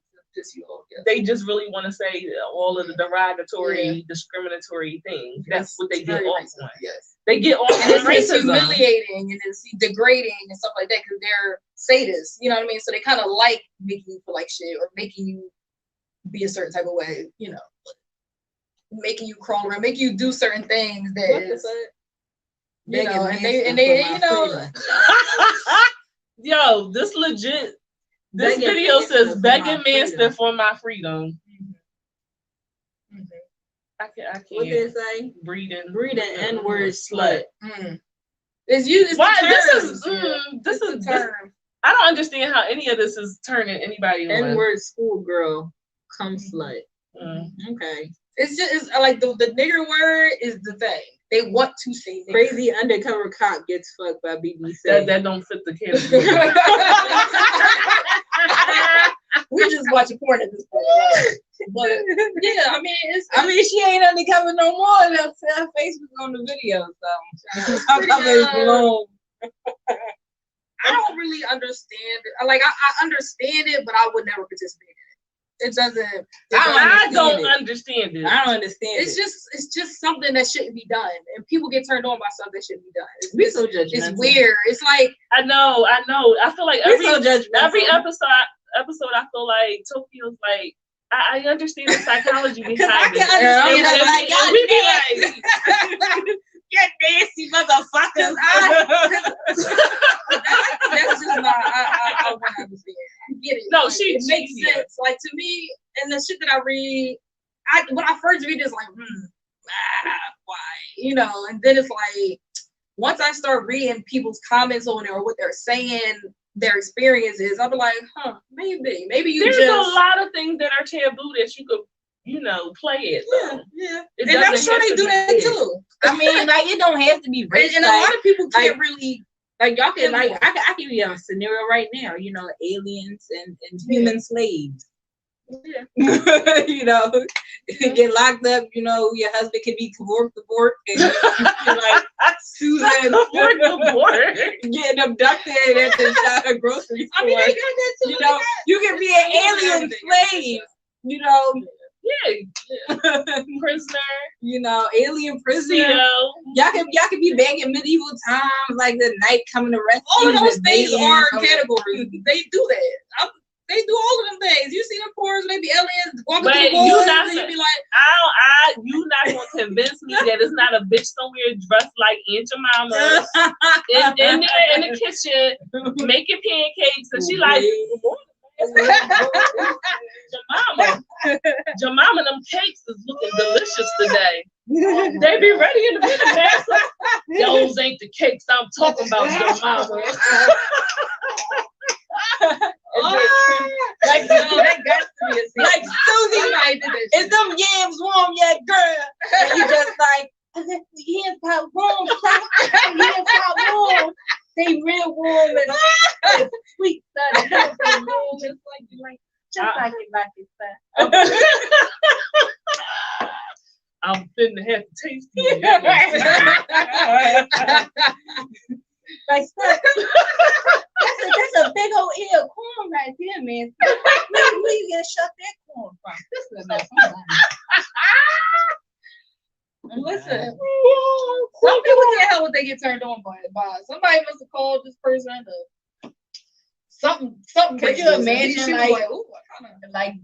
S2: They just really want to say all of the derogatory, discriminatory things. That's what they get off on.
S3: Yes.
S2: They get off on racism.
S3: It's humiliating and it's degrading and stuff like that because they're sadists. You know what I mean? So they kind of like making you feel like shit or making you be a certain type of way. You know, making you crawl around, making you do certain things that you know, and they you know.
S2: Yo, this legit. This video says begging Master for my freedom.
S3: Mm-hmm.
S2: I can't.
S1: What did it say?
S2: Breeding
S1: N-word slut.
S3: It's you.
S2: Why? This is term. I don't understand how any of this is turning anybody on.
S1: N-word schoolgirl, come slut. Okay.
S3: It's like the nigger word is the thing. They want to say nigger.
S1: Crazy undercover cop gets fucked by BBC.
S2: That don't fit the category.
S3: We just watching porn at this point. But yeah, I mean,
S1: she ain't undercover no more. That's her face was on the video, so
S3: I don't really understand it. Like I understand it, but I would never participate in it. It doesn't.
S2: I don't understand it.
S1: I don't understand
S3: it. It's just something that shouldn't be done, and people get turned on by stuff that shouldn't be done.
S1: It's so judgmental.
S3: It's weird. It's like
S2: I know. I feel like every
S1: so
S2: episode, I feel like Tokyo's like, I understand the psychology behind it.
S3: I can understand
S2: we be like,
S1: get nasty motherfuckers.
S3: That's just not. I want to understand. I get it.
S2: No,
S3: like, it makes sense. Like to me, and the shit that I read, when I first read it, it's like, why? You know, and then it's like, once I start reading people's comments on it or what they're saying, their experiences, I'll be like, maybe you
S2: There's a lot of things that are taboo that you could, you know, play it.
S3: Yeah. And I'm sure they do that too.
S1: I mean, like, it don't have to be racist.
S3: And a lot of people can't really,
S1: like, y'all can, like, I can give you a scenario right now, you know, aliens and human slaves.
S3: Yeah.
S1: You know, get locked up, you know, your husband can be abort, and you're like Susan getting abducted at the grocery store.
S3: I mean, they got that too.
S1: You know, you can be an alien slave, you know.
S2: Yeah. Prisoner.
S1: You know, alien prisoner. Y'all can be back in medieval times, like the night coming to rescue.
S3: All of those things are categories. They do that. They do all of them things. You see them porns, they be aliens walking through the woods, and you be like,
S2: you not gonna convince me that it's not a bitch somewhere dressed like Aunt Jemima in there in the kitchen making pancakes, and she like, Jemima, them cakes is looking delicious today. They be ready in a minute, man. Those ain't the cakes I'm talking about, Jemima.
S3: That got to be a scene.
S1: Like Susie, is them yams warm yet, girl? And you just like, the yams got warm, the yams got warm. They real warm and sweet stuff. Just like you like, it.
S2: I'm finna have to taste these.
S1: Like, stop. That's a big old ear of corn right there, man. Where you gonna shut that corn from?
S3: Listen, some people can't help what they get turned on by. Somebody must have called this person something.
S1: Could you imagine,
S3: she was
S1: like,
S3: like, ooh,
S1: like the black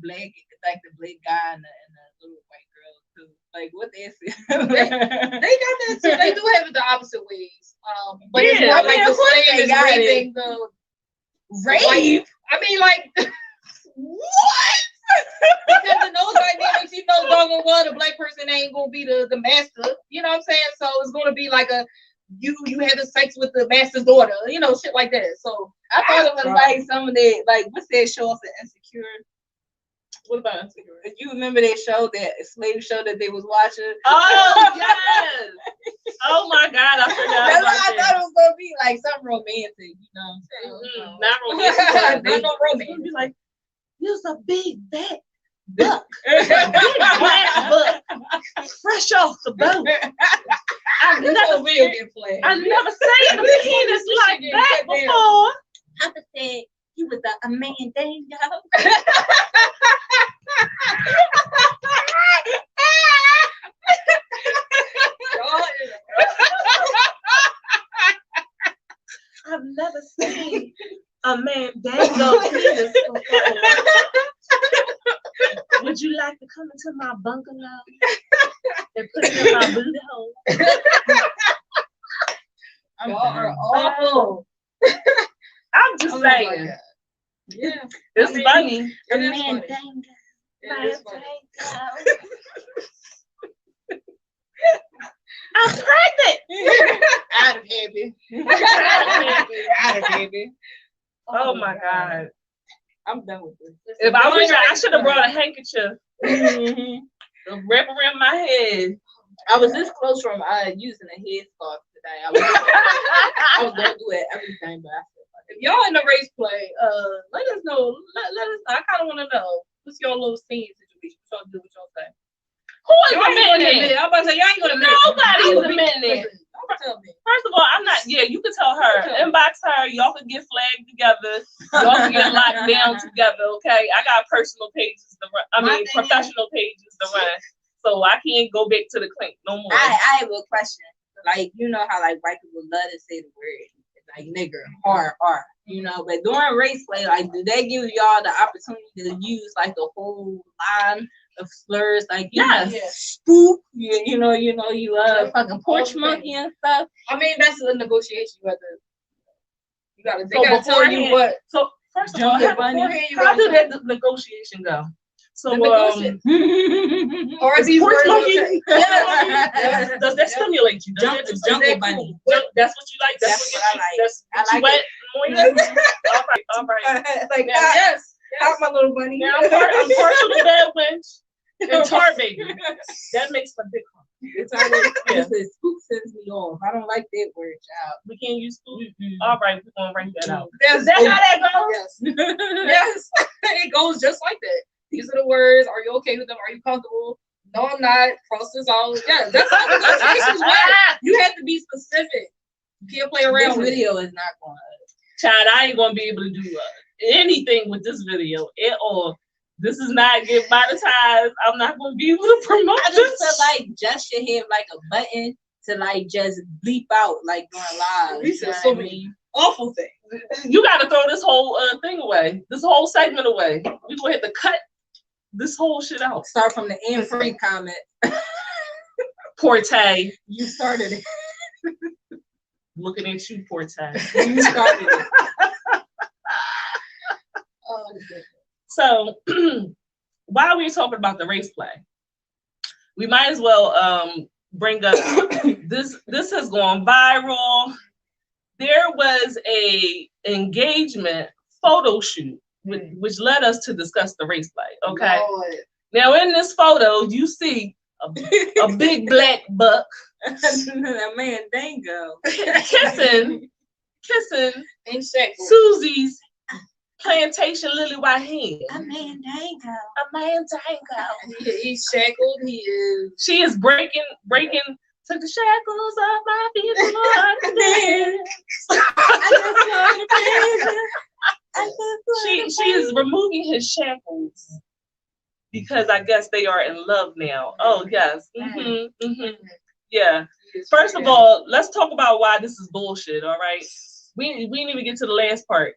S1: guy and the little white girl too? Like, what they say?
S3: they got that too. They do have it the opposite ways. But it's
S2: Yeah,
S3: more like the
S1: course
S3: slave
S1: they
S3: is
S1: got it.
S3: raping the
S1: Rape?
S3: white. I mean, like, what? Because in those dynamics, you know, doggone well, the black person ain't gonna be the master. You know what I'm saying? So it's gonna be like you having sex with the master's daughter. You know, shit like that. So
S1: I thought it was like some of that, like, what's that show off of Insecure?
S2: What about Insecure?
S1: You remember that show, that slave show that they was watching?
S2: Oh yes! Oh my God, I forgot
S1: That's
S2: about
S1: what I
S2: that.
S1: thought it was gonna be, like something romantic, you know?
S2: Not romantic.
S3: Not no romance.
S2: It's gonna be like, you're a big fat
S1: Duck.
S2: big black buck, fresh off the boat. I've
S3: This
S2: never
S3: whole video get flagged.
S2: seen a penis like that before.
S1: Papa said he was a man dango.
S2: I've never seen a man dango penis before. Would you like to come into my bungalow and put it in my booty hole?
S3: Y'all are awful.
S2: I'm just
S3: Oh my
S2: saying.
S3: God. Yeah,
S2: It's funny.
S3: it is funny.
S1: dango.
S3: It is funny.
S2: I'm pregnant.
S3: Out of here, baby. Out of here, baby.
S2: Oh my God.
S1: I'm done with this.
S2: If I wish I should have brought a handkerchief to wrap around my head.
S1: I was this close from using a headscarf today. I was gonna do it everything, but I said,
S3: If y'all in the race play, let us know. Let us know. I kind of want to know what's your little scene situation. What y'all do? What y'all say?
S2: Who is
S3: Y'all ain't gonna
S2: admitting
S3: admit
S2: it?
S3: it. I'm about to say y'all ain't gonna admit it.
S2: Nobody's admitting it.
S3: Don't tell me.
S2: First of all, I'm not. Yeah, you can tell her. Inbox her. Y'all can get flagged together. Y'all can get locked down together. Okay. I got personal pages to run. I mean, professional pages to run. So I can't go back to the clink no more.
S1: I have a question. Like, you know how like white people love to say the word like nigger, hard, you know, but during race play, like, do they give y'all the opportunity to use like the whole line of slurs? Like,
S2: Yes.
S1: spook, you know, you love fucking porch monkey and stuff.
S3: I mean, that's a negotiation. They
S2: So
S3: gotta tell you
S2: beforehand-
S3: what.
S2: So first of all,
S1: Jungle
S2: how,
S1: bunny.
S2: how did that negotiation go? So
S3: Or
S2: is
S3: these
S2: porch
S3: words
S2: monkey?
S3: okay.
S2: Does that stimulate you? Does
S1: Jungle-
S2: that-
S1: jungle
S2: is that
S1: bunny.
S2: cool? That's what you like.
S1: That's
S2: what
S1: what I like.
S2: That's
S1: I
S2: what you
S1: like
S2: wet. All right.
S1: Like,
S3: Yes.
S1: out my little bunny.
S2: Now I'm partial to bad wench and tar baby. That makes my dick hard.
S1: It's always, listen, spook sends me off. I don't like that word, child.
S2: We can't use food. All right, we're gonna write that out.
S3: Yes.
S2: Is that how that goes?
S3: Yes. Yes. It goes just like that. These are the words. Are you okay with them? Are you comfortable? No, I'm not. Cross this out. Yeah, that's how negotiations work. You have to be specific. You can't play around
S1: This
S3: with
S1: video is not going to.
S2: Child, I ain't gonna be able to do anything with this video at all. This is not get monetized. I'm not gonna be able to promote
S1: I just
S2: this.
S1: feel like just should have like a button to like just bleep out like during live.
S3: We said so many awful things.
S2: You gotta throw this whole thing away. This whole segment away. We gonna have to cut this whole shit out.
S1: Start from the end free comment.
S2: Porte.
S1: You started it.
S2: Looking at you, Porte.
S1: You started it.
S3: Oh, goodness.
S2: So while we're talking about the race play, we might as well bring up this has gone viral. There was a engagement photo shoot which led us to discuss the race play. Okay.
S3: Lord.
S2: Now in this photo, you see a big black buck
S1: That man dango.
S2: kissing
S3: In shackled.
S2: Susie's plantation lily white hand.
S1: A man dango.
S2: A man dango.
S3: He's shackled. He is.
S2: She is breaking Took the shackles off my feet for She is removing his shackles because I guess they are in love now. Oh yes. Yeah. First of all, let's talk about why this is bullshit. All right. We didn't even get to the last part.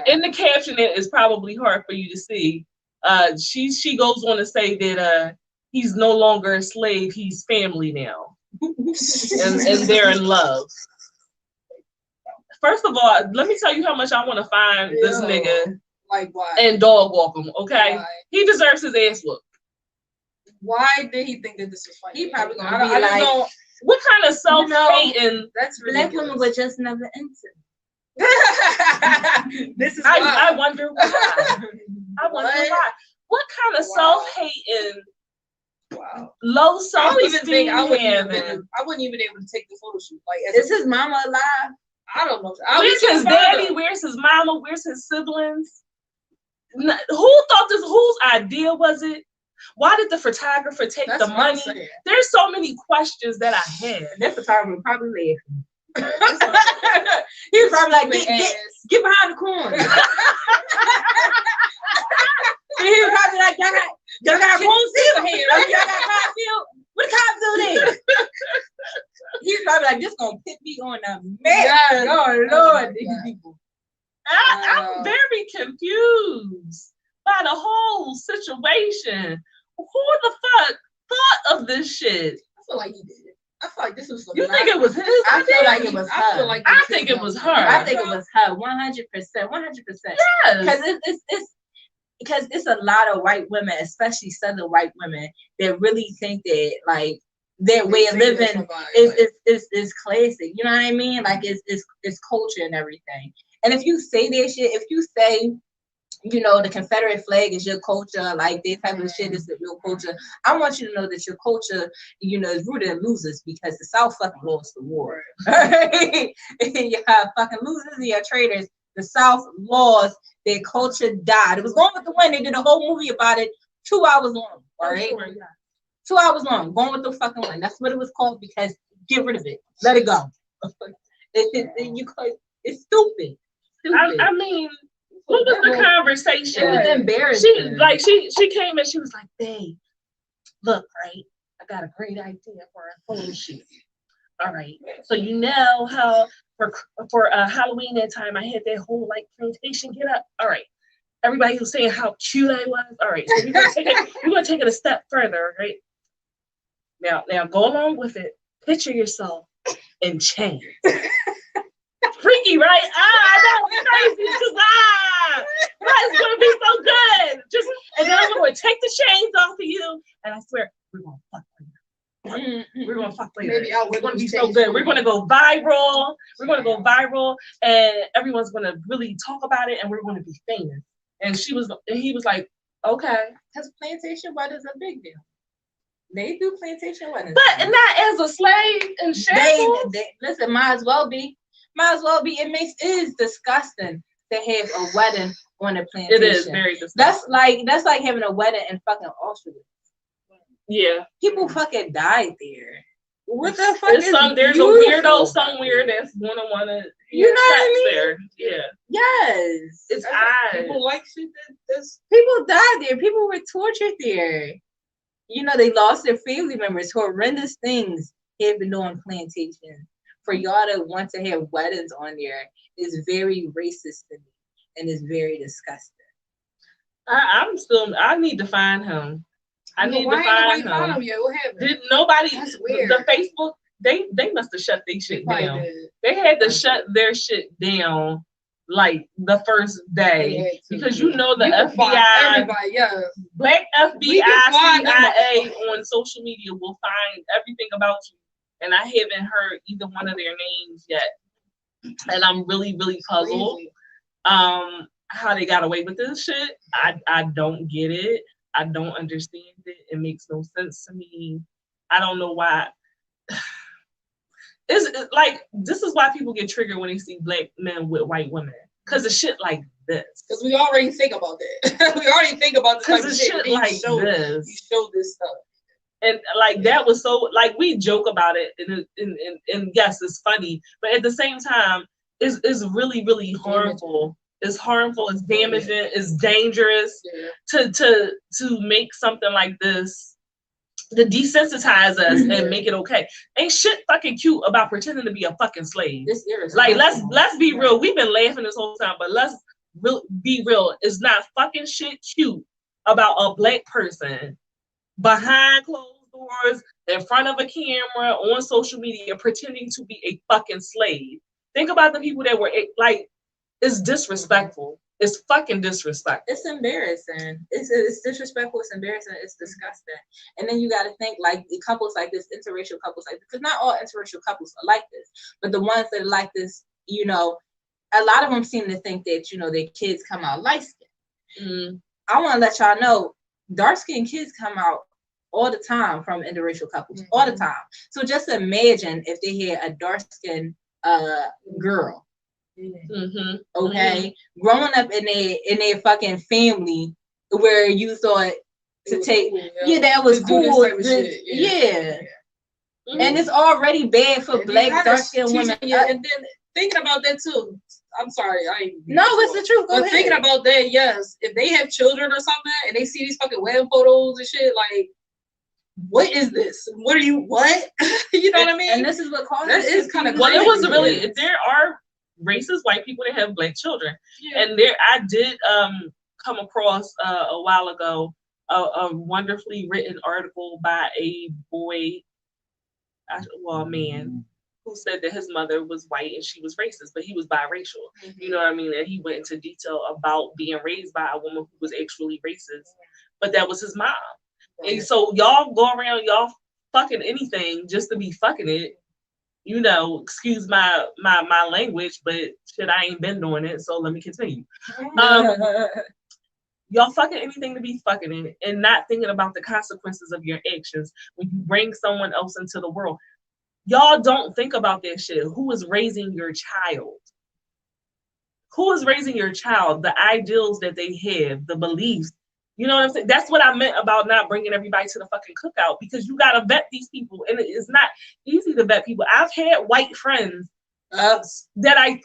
S2: In the caption, it is probably hard for you to see. She goes on to say that he's no longer a slave, he's family now. and they're in love. First of all, let me tell you how much I want to find this nigga
S3: like why?
S2: And dog walk him, okay? Why? He deserves his ass whooped.
S3: Why did he think that this was funny?
S1: He probably gonna be like,
S2: what kind of self-hating?
S3: That's
S1: black women were just never into.
S3: This is
S2: I wonder why. I wonder why. What kind of self-hating?
S3: Wow.
S2: Low self-esteem.
S3: I wouldn't even be able to take the photo shoot. Like,
S1: is his mama alive?
S3: I don't know.
S2: Where's his daddy? Where's his mama? Where's his siblings? Who thought this? Whose idea was it? Why did the photographer take the money? There's so many questions that I had.
S1: That photographer probably laughing. He was probably like, get behind the corner. He was probably like, y'all got room seal here. Y'all got car seal. What the cops do there? He's probably like, this gonna put me on a mess.
S3: Yes.
S1: Oh Lord, these people.
S2: I'm very confused by the whole situation. Who the fuck thought of this shit?
S3: I feel like he did it. I feel like this was.
S2: You think it was his?
S1: I feel like it was her.
S2: I think it was her.
S1: I think it was her. 100%. 100%.
S2: Yes.
S1: Because it's a lot of white women, especially Southern white women, that really think that like their way of living is classic. You know what I mean? Like it's culture and everything. And if you say that shit, if you say, you know, the Confederate flag is your culture, like this type of shit is your culture, I want you to know that your culture, you know, is rooted in losers because the South fucking lost the war. Right? You have fucking losers and your traitors. The South lost, their culture died. It was Going with the Wind. They did a whole movie about it, 2 hours long. All right, 2 hours long. Going with the fucking Wind. That's what it was called because get rid of it. Let it go. It's stupid.
S2: I mean, what was the conversation?
S1: It was embarrassing.
S2: She came and she was like, babe, look, right? I got a great idea for a photo shoot. All right. So you know how for Halloween that time I had that whole like plantation get up. All right. Everybody was saying how cute I was. All right. So we're gonna take it a step further, right? Now go along with it. Picture yourself in chains. Freaky, right? That was crazy. That's gonna be so good. And then I'm gonna take the chains off of you, and I swear we're gonna fuck later. We're gonna fuck later. We're gonna be so good. We're gonna go viral. And everyone's gonna really talk about it, and we're gonna be famous. And he was like, okay.
S1: Because plantation weddings are a big deal. They do plantation weddings,
S2: but not as a slave and shackles.
S1: They listen. Might as well be. It is disgusting to have a wedding on a plantation.
S2: It is very disgusting.
S1: That's like having a wedding in fucking Auschwitz.
S2: Yeah.
S1: People fucking died there. What the fuck
S2: there's a weirdo somewhere that's gonna wanna
S1: you know what I mean?
S2: There. Yeah.
S1: Yes.
S2: It's odd.
S3: People like shit this.
S1: People died there. People were tortured there. You know, they lost their family members. Horrendous things happened on plantations. For y'all to want to have weddings on there is very racist to me and is very disgusting.
S2: I need to find him. I need to find him.
S3: Yet? What happened?
S2: Did nobody?
S3: That's weird.
S2: The Facebook, they must have shut their shit down. They had to shut their shit down like the first day because you know the FBI, black FBI, CIA on social media will find everything about you. And I haven't heard either one of their names yet. And I'm really, really puzzled how they got away with this shit. I don't get it. I don't understand it. It makes no sense to me. I don't know why. It's like, this is why people get triggered when they see black men with white women. Because of shit like this.
S3: Because we already think about that. We already think about this type of shit
S2: like this.
S3: You show this stuff.
S2: And like that was so like we joke about it and yes, it's funny, but at the same time, it's really, really harmful. It's harmful, it's damaging, it's dangerous to make something like this to desensitize us and make it okay. Ain't shit fucking cute about pretending to be a fucking slave. Like let's be real. We've been laughing this whole time, but let's be real. It's not fucking shit cute about a black person behind closed doors, in front of a camera, on social media, pretending to be a fucking slave. Think about the people that were like, it's disrespectful. It's fucking disrespectful.
S1: It's embarrassing. It's disrespectful. It's embarrassing. It's disgusting. And then you got to think like the couples like this, interracial couples like this, because not all interracial couples are like this, but the ones that are like this, you know, a lot of them seem to think that, you know, their kids come out light skinned. I want to let y'all know, dark skinned kids come out all the time from interracial couples, all the time. So just imagine if they had a dark skinned girl. Okay, growing up in a fucking family where you thought to take, that was cool. And it's already bad for black dark skinned women.
S3: And then thinking about that too. I'm sorry,
S1: it's the truth. Go ahead.
S3: Thinking about that, yes, if they have children or something and they see these fucking wedding photos and shit, like, what is this? What are you? What? You know what I mean?
S1: And this is what causes
S3: that is kind of.
S2: Well, it was really. There are racist white people that have black children, and I did come across a while ago a wonderfully written article by a boy, a man, who said that his mother was white and she was racist, but he was biracial. You know what I mean? And he went into detail about being raised by a woman who was actually racist, but that was his mom. And so y'all go around, y'all fucking anything just to be fucking it. You know, excuse my language, but shit, I ain't been doing it, so let me continue. Y'all fucking anything to be fucking it and not thinking about the consequences of your actions when you bring someone else into the world. Y'all don't think about that shit. Who is raising your child? Who is raising your child? The ideals that they have, the beliefs. You know what I'm saying? That's what I meant about not bringing everybody to the fucking cookout, because you gotta vet these people, and it's not easy to vet people. I've had white friends that I,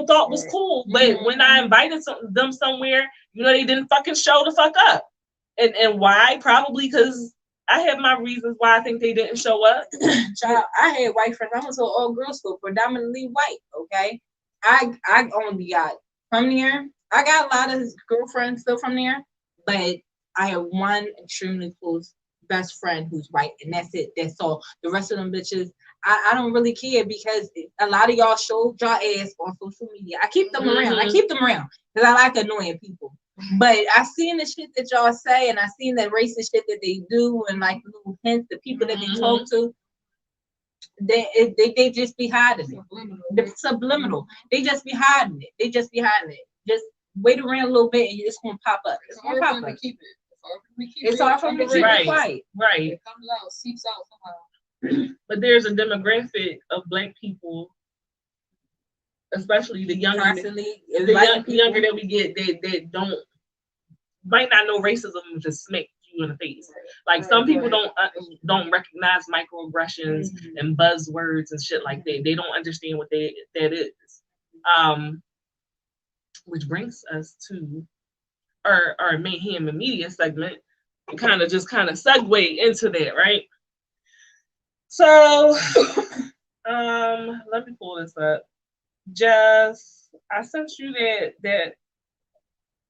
S2: thought was cool, but when I invited them somewhere, they didn't fucking show the fuck up. And why? Probably because I have my reasons why I think they didn't show up.
S1: Child, I had white friends. I went to an all-girls school, predominantly white. Okay, I only got from there. I got a lot of girlfriends still from there. But I have one extremely close best friend who's white, and that's it. That's all. The rest of them bitches, I don't really care, because a lot of y'all show y'all ass on social media. I keep them around. I keep them around because I like annoying people. But I seen the shit that y'all say, and I seen that racist shit that they do, and like little hints, the people that they talk to, they just be hiding it. The subliminal. They just be hiding it. Just wait around a little bit and it's gonna pop up. It's hard for them to keep it. It's hard for them to keep it quiet.
S2: Right.
S3: It comes out, seeps out somehow.
S2: But there's a demographic of black people, especially the younger, younger that we get, that might not know racism and just smack you in the face. Like some people don't recognize microaggressions and buzzwords and shit like that. They don't understand what that is. Which brings us to our mayhem and media segment, and kind of segue into that, right? So, let me pull this up. I sent you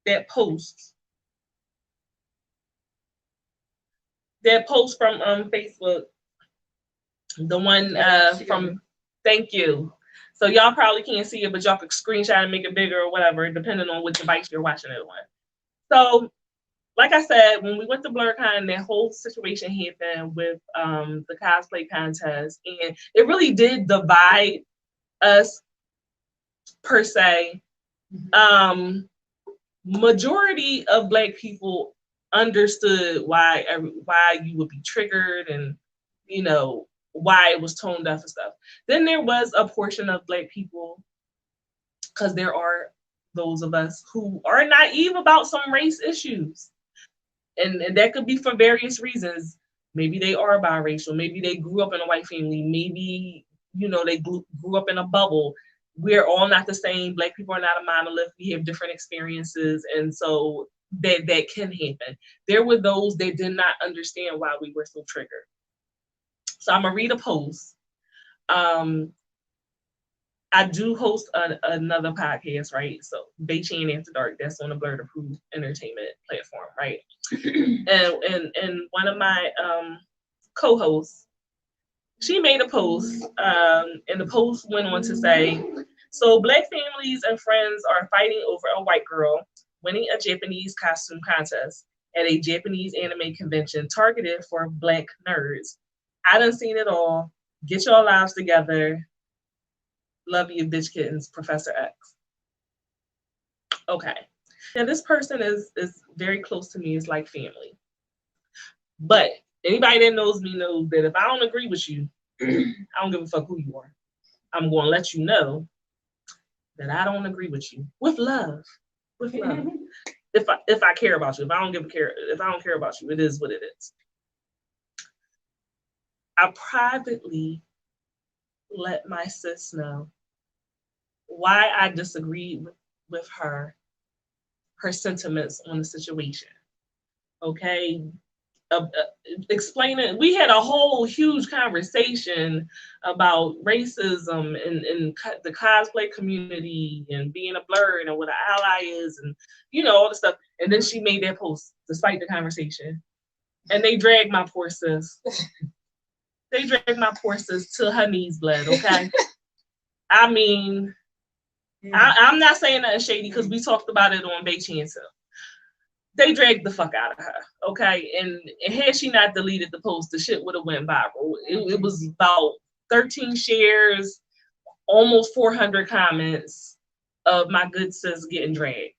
S2: that post. That post from Facebook. The one from Thank You. So y'all probably can't see it, but y'all could screenshot and make it bigger or whatever, depending on which device you're watching it on. So, like I said, when we went to Blerdcon, that whole situation happened with the cosplay contest, and it really did divide us per se. Majority of Black people understood why you would be triggered, and why it was toned up and stuff. Then there was a portion of Black people, because there are those of us who are naive about some race issues. And that could be for various reasons. Maybe they are biracial. Maybe they grew up in a white family. Maybe, you know, they grew up in a bubble. We're all not the same. Black people are not a monolith. We have different experiences. And so that can happen. There were those that did not understand why we were so triggered. So I'm gonna read a post. I do host another podcast, right? So Baychan After Dark, that's on the Blerd Approved Entertainment platform, right? and one of my co-hosts, she made a post, and the post went on to say, so Black families and friends are fighting over a white girl winning a Japanese costume contest at a Japanese anime convention targeted for Black nerds. I done seen it all. Get your lives together. Love you, bitch kittens, Professor X. Okay. Now this person is very close to me. It's like family. But anybody that knows me knows that if I don't agree with you, I don't give a fuck who you are. I'm going to let you know that I don't agree with you. With love. With love. If I care about you, if I don't care about you, it is what it is. I privately let my sis know why I disagreed with her sentiments on the situation. Okay, explaining. We had a whole huge conversation about racism and the cosplay community and being a Blerd and what an ally is, and you know all the stuff. And then she made that post despite the conversation, and they dragged my poor sis. They dragged my poor sis till her knees bled. Okay, I mean. I'm not saying nothing shady because we talked about it on Baychan too. They dragged the fuck out of her, okay? And had she not deleted the post, the shit would have went viral. It was about 13 shares, almost 400 comments of my good sis getting dragged.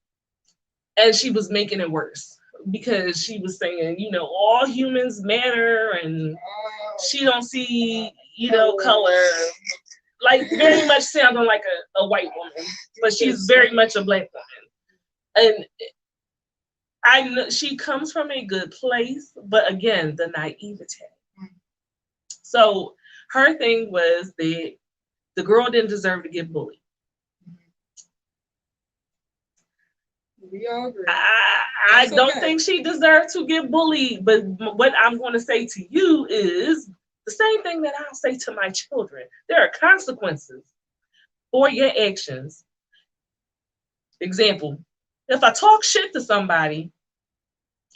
S2: And she was making it worse because she was saying, you know, all humans matter and she don't see, you know, color. Like very much sounding like a white woman, but she's very much a Black woman. And I know she comes from a good place, but again, the naivete. So her thing was that the girl didn't deserve to get bullied.
S3: We all agree.
S2: I don't think she deserved to get bullied, but what I'm going to say to you is the same thing that I'll say to my children. There are consequences for your actions. Example, if I talk shit to somebody,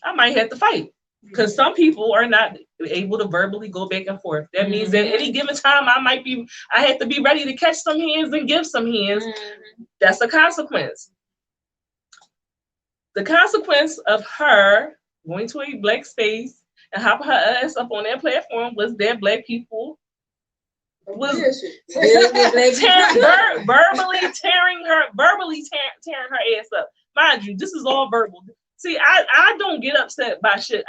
S2: I might have to fight because some people are not able to verbally go back and forth. That means that any given time I have to be ready to catch some hands and give some hands. That's a consequence. The consequence of her going to a Black space and hopping her ass up on that platform was that Black people was verbally tearing her ass up. Mind you, this is all verbal. See, I don't get upset by shit.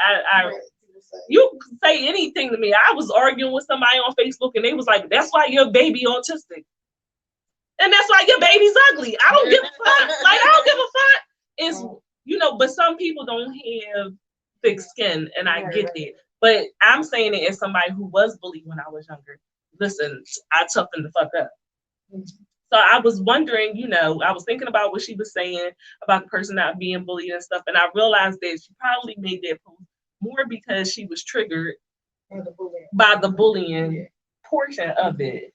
S2: You can say anything to me. I was arguing with somebody on Facebook and they was like, that's why your baby autistic. And that's why your baby's ugly. I don't give a fuck. Like, I don't give a fuck. It's, you know, but some people don't have thick skin, and I get that. But I'm saying it as somebody who was bullied when I was younger. Listen, I toughened the fuck up. So I was wondering, you know, I was thinking about what she was saying about the person not being bullied and stuff, and I realized that she probably made that post more because she was triggered by the bullying portion of it.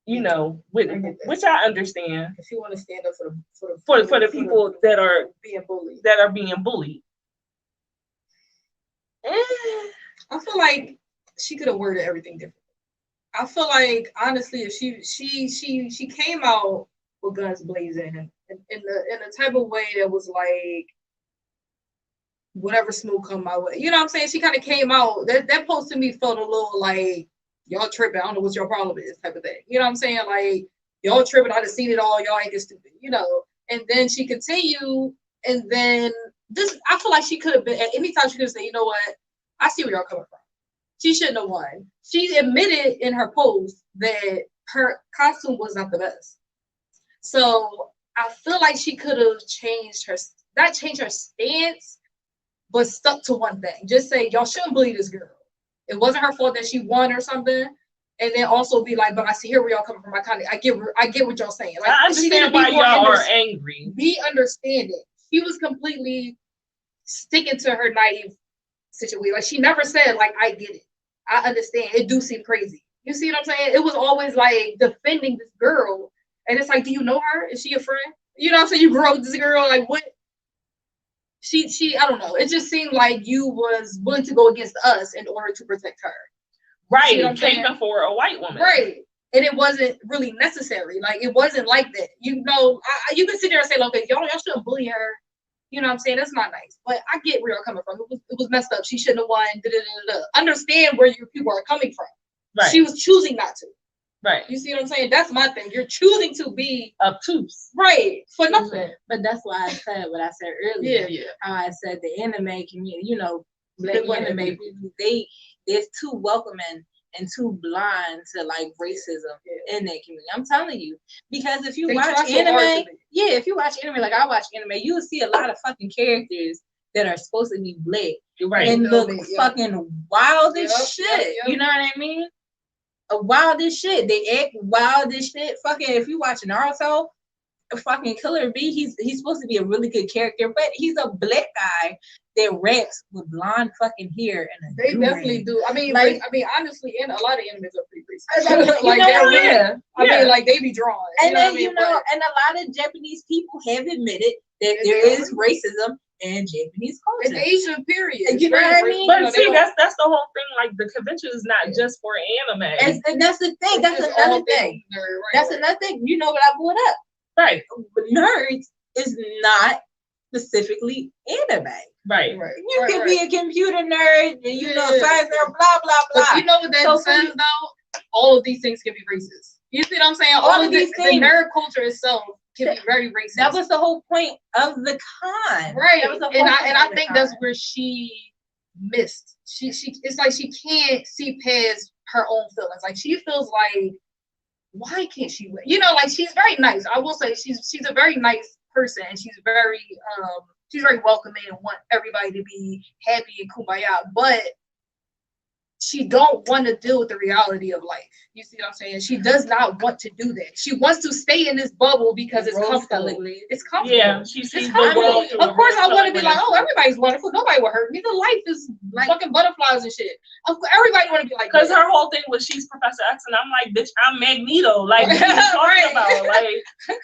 S2: You know, which I understand.
S3: If you want to stand up
S2: for the people that are being bullied.
S3: I feel like she could have worded everything differently. I feel like honestly, if she came out with guns blazing and in the type of way that was like whatever smoke come my way, you know what I'm saying? She kind of came out. That post to me felt a little like y'all tripping. I don't know what your problem is, type of thing. You know what I'm saying? Like y'all tripping. I just seen it all. Y'all ain't get stupid. You know. And then she continued, and then this. I feel like she could have been at any time. She could have said, you know what? I see where y'all coming from. She shouldn't have won. She admitted in her post that her costume was not the best. So I feel like she could have not changed her stance, but stuck to one thing. Just say, y'all shouldn't bully this girl. it wasn't her fault that she won or something. And then also be like, but I see here where y'all coming from. I get what y'all saying. Like,
S2: I understand why y'all are angry.
S3: Be understanding. She was completely sticking to her naive situation. Like, she never said, like, I get it. I understand. It do seem crazy. You see what I'm saying? It was always like defending this girl. And it's like, do you know her? Is she a friend? You know what I'm saying? You grew up with this girl, like what? She I don't know. It just seemed like you was willing to go against us in order to protect her.
S2: Right, caping for a white woman.
S3: Right. And it wasn't really necessary. Like, it wasn't like that. You know, you can sit there and say, okay, y'all shouldn't bully her. You know what I'm saying? That's not nice. But I get where you're coming from. It was messed up. She shouldn't have won. Understand where your people are coming from. Right. She was choosing not to.
S2: Right.
S3: You see what I'm saying? That's my thing. You're choosing to be
S2: obtuse.
S3: Right. For nothing.
S1: But that's why I said what I said earlier. Yeah. How I said the anime community, you know, black anime people, they're too welcoming and too blind to like racism in that community. I'm telling you. Because if you watch anime, if you watch anime, like I watch anime, you will see a lot of fucking characters that are supposed to be black.
S2: Right.
S1: And look fucking wild as shit. You know what I mean? Wild as shit. They act wild as shit. Fucking, if you watch Naruto, fucking Killer B, he's supposed to be a really good character, but he's a black guy that raps with blonde fucking hair and
S3: they definitely do. I mean, honestly, and a lot of animes are pretty racist. Like, I mean, like they be drawn.
S1: And then and a lot of Japanese people have admitted that there is racism in Japanese culture.
S3: In Asian period.
S1: You know what I mean?
S2: But see, that's the whole thing. Like, the convention is not just for anime.
S1: And that's the thing. That's another thing. That's another thing. You know what I brought up?
S2: Right.
S1: Nerds is not specifically anime.
S2: Right.
S1: You can be a computer nerd, and you know, science nerd, blah, blah, blah.
S3: But you know what that says, though? All of these things can be racist. You see what I'm saying? All of these things. The nerd culture itself can be very racist.
S1: That was the whole point of the con.
S3: Right. And I think that's where she missed. She it's like she can't see past her own feelings. Like, she feels like, why can't she win? You know, like, she's very nice. I will say she's a very nice person, and she's very welcoming and want everybody to be happy and kumbaya, but she don't want to deal with the reality of life. You see what I'm saying? She does not want to do that. She wants to stay in this bubble because it's comfortable. It's comfortable.
S2: Yeah, she sees the world.
S3: Of course, I want to be like, oh, everybody's wonderful. Nobody will hurt me. The life is like fucking butterflies and shit. Everybody want to be like,
S2: because her whole thing was she's Professor X, and I'm like, bitch, I'm Magneto. Like, what are you talking about?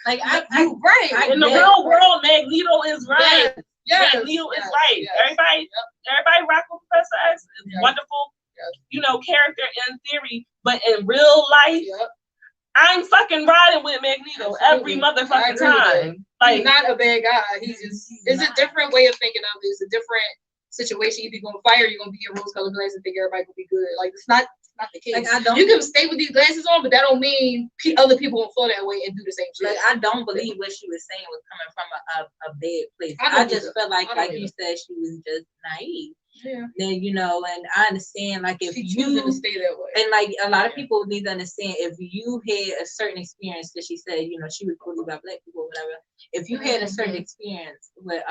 S2: Like
S3: right.
S2: In the real world, Magneto is right.
S3: Yes.
S2: Magneto is right. Yes. Everybody rock with Professor X. It's wonderful. You know, character in theory, but in real life, I'm fucking riding with Magneto every motherfucking time.
S3: Like, he's not a bad guy. It's a different way of thinking of it. It's a different situation. You're gonna fire, you're gonna be in rose-colored glasses and think everybody will be good. Like, it's not the case. Like, you can stay with these glasses on, but that don't mean other people won't feel that way and do the same shit.
S1: Like, I don't believe what she was saying was coming from a bad place. I just felt like you said, she was just naive.
S3: Yeah.
S1: Then, you know, and I understand, like, if
S3: she's
S1: you
S3: to stay that way,
S1: and like a lot of people need to understand, if you had a certain experience, because she said, you know, she was bullied by black people or whatever. If you had a certain experience with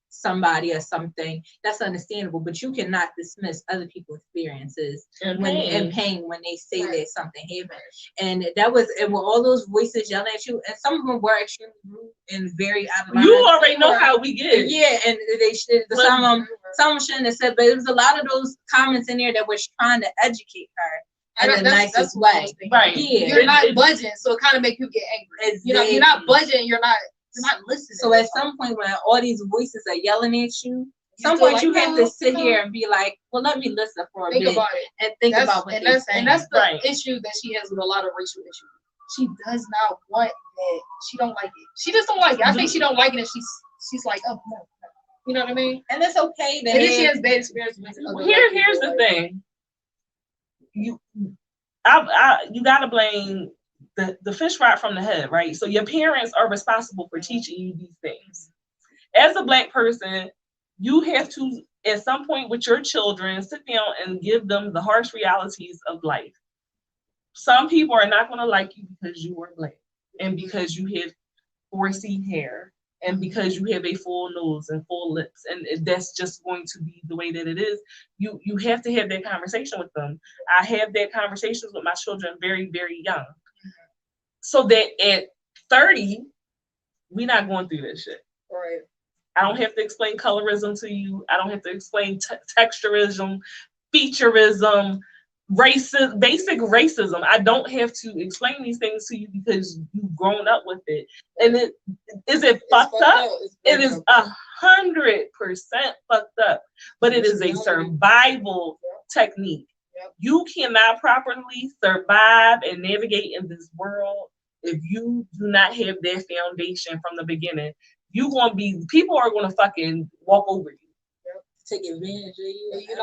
S1: somebody or something, that's understandable, but you cannot dismiss other people's experiences and pain when they say that something happened. And that was, and with all those voices yelling at you, and some of them were extremely rude and very out of line.
S2: You already know how we get.
S1: Yeah, and they should. Some shouldn't have said, but there was a lot of those comments in there that was trying to educate her in the nicest way.
S2: Right.
S1: Yeah.
S3: You're not budging, so it kind of makes you get angry.
S1: Exactly.
S3: You know, you're not budging. You're not listening.
S1: So at some point, when all these voices are yelling at you, some point you have to sit here and be like, well, let me listen for a bit.
S3: Think about it.
S1: And think about what they're saying.
S3: And that's the issue that she has with a lot of racial issues. She does not want that. She don't like it. She just don't like it. I think she don't like it, and she's like, oh, no. You know what I mean?
S1: And it's okay that
S3: she has bad experiences with other
S2: Here's the thing. You gotta blame the fish right from the head, right? So your parents are responsible for teaching you these things. As a black person, you have to, at some point with your children, sit down and give them the harsh realities of life. Some people are not going to like you because you are black and because you have 4C hair And because you have a full nose and full lips, and that's just going to be the way that it is, you have to have that conversation with them. I have that conversations with my children very, very young. So that at 30, we're not going through this shit.
S3: Right.
S2: I don't have to explain colorism to you. I don't have to explain texturism, featureism, racism, basic racism. I don't have to explain these things to you because you've grown up with it. And is it fucked up? It is 100% fucked up. But it is a survival technique. You cannot properly survive and navigate in this world if you do not have that foundation from the beginning. People are gonna fucking walk over you.
S1: Take advantage of you.
S2: And you're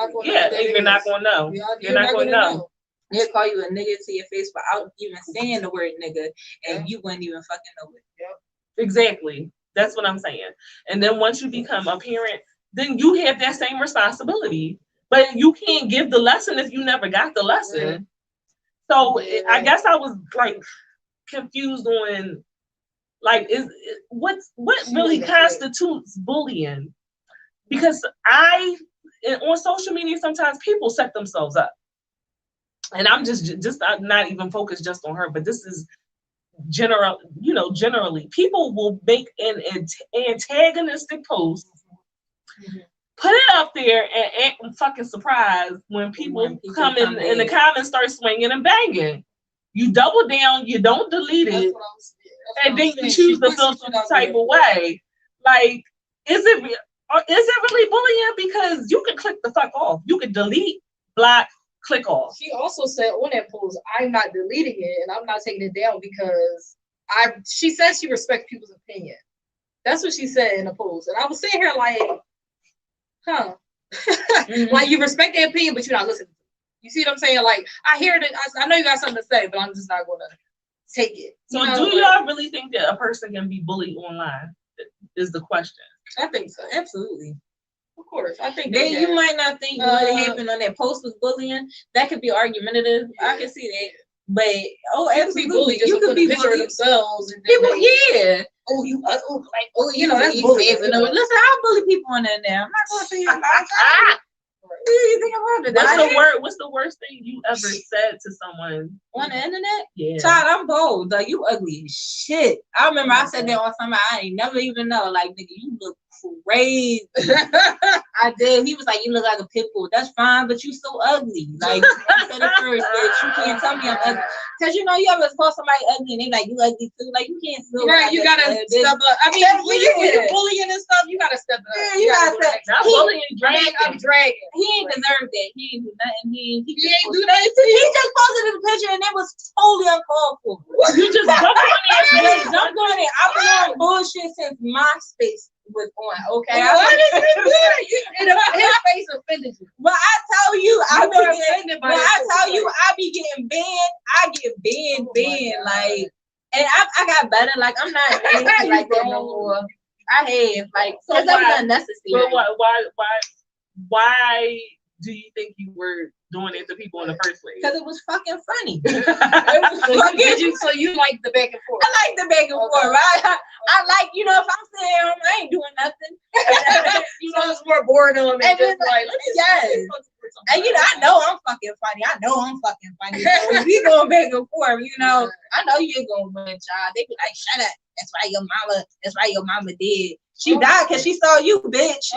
S2: not gonna know. You're not gonna know.
S1: They'll call you a nigga to your face without even saying the word nigga, and you wouldn't even fucking know it.
S2: Exactly. That's what I'm saying. And then once you become a parent, then you have that same responsibility. But you can't give the lesson if you never got the lesson. So I guess I was like confused on like what really constitutes bullying, because on social media sometimes people set themselves up, and I'm just not even focused just on her, but this is generally people will make an antagonistic post, put it up there, and act fucking surprised when people come in the comments, start swinging and banging. You double down, you don't delete it, and then you choose to feel some type of way. Like, is it really bullying? Because you can click the fuck off. You can delete, block, click off.
S3: She also said on that post, I'm not deleting it and I'm not taking it down because she says she respects people's opinion. That's what she said in the post. And I was sitting here like, huh. Like, you respect their opinion, but you're not listening. You see what I'm saying? Like, I hear that. I know you got something to say, but I'm just not going to take it.
S2: So do y'all really think that a person can be bullied online? Is the question.
S1: I think so. Absolutely.
S3: Of course. I think
S1: then you might not think what happened on that post was bullying. That could be argumentative. Yeah. I can see that. But absolutely, you could be bullied
S3: themselves. And
S1: people,
S3: you
S1: that's bullying. Listen, I bully people on that now. I'm not going to say it. What do you think about it?
S2: What's the worst thing you ever said to someone
S1: on the internet?
S2: Yeah,
S1: child, I'm bold. Like, you ugly as shit. I remember I said that on somebody I ain't never even know. Like, nigga, you look crazy. I did. He was like, you look like a pit bull. That's fine, but you so ugly. Like, I said it first, bitch. You can't tell me I'm ugly. Cause you ever call somebody ugly and they like, you ugly too. Like, you can't still.
S3: Right, you gotta step up. I mean, when you're bullying and stuff, you gotta step up.
S1: Yeah, you gotta step up.
S2: Not bullying, dragging.
S3: I'm dragging.
S1: He ain't deserve that. He ain't do nothing. He
S3: ain't do that.
S1: He just posted the picture and it was totally uncalled for.
S2: You just jumped on it.
S1: Jumped on it. I've been on bullshit since MySpace was on. Okay.
S3: Why did you do that? His face offended you.
S1: But I tell you, I be getting banned. I get banned. Like, and I got better. Like, I'm not angry like that no more. I have, like, because that was unnecessary.
S2: But why do you think you were doing it to people in the first place?
S1: Because it was fucking funny.
S3: So you like the back and forth?
S1: I like the back and forth, right? I like, if I'm sitting home, I ain't doing nothing.
S3: So it's more boredom and just like,
S1: yes. And I know I'm fucking funny. So we going back and forth, I know you ain't gonna win, child. They be like, shut up. That's why your mama did. She died because she saw you, bitch.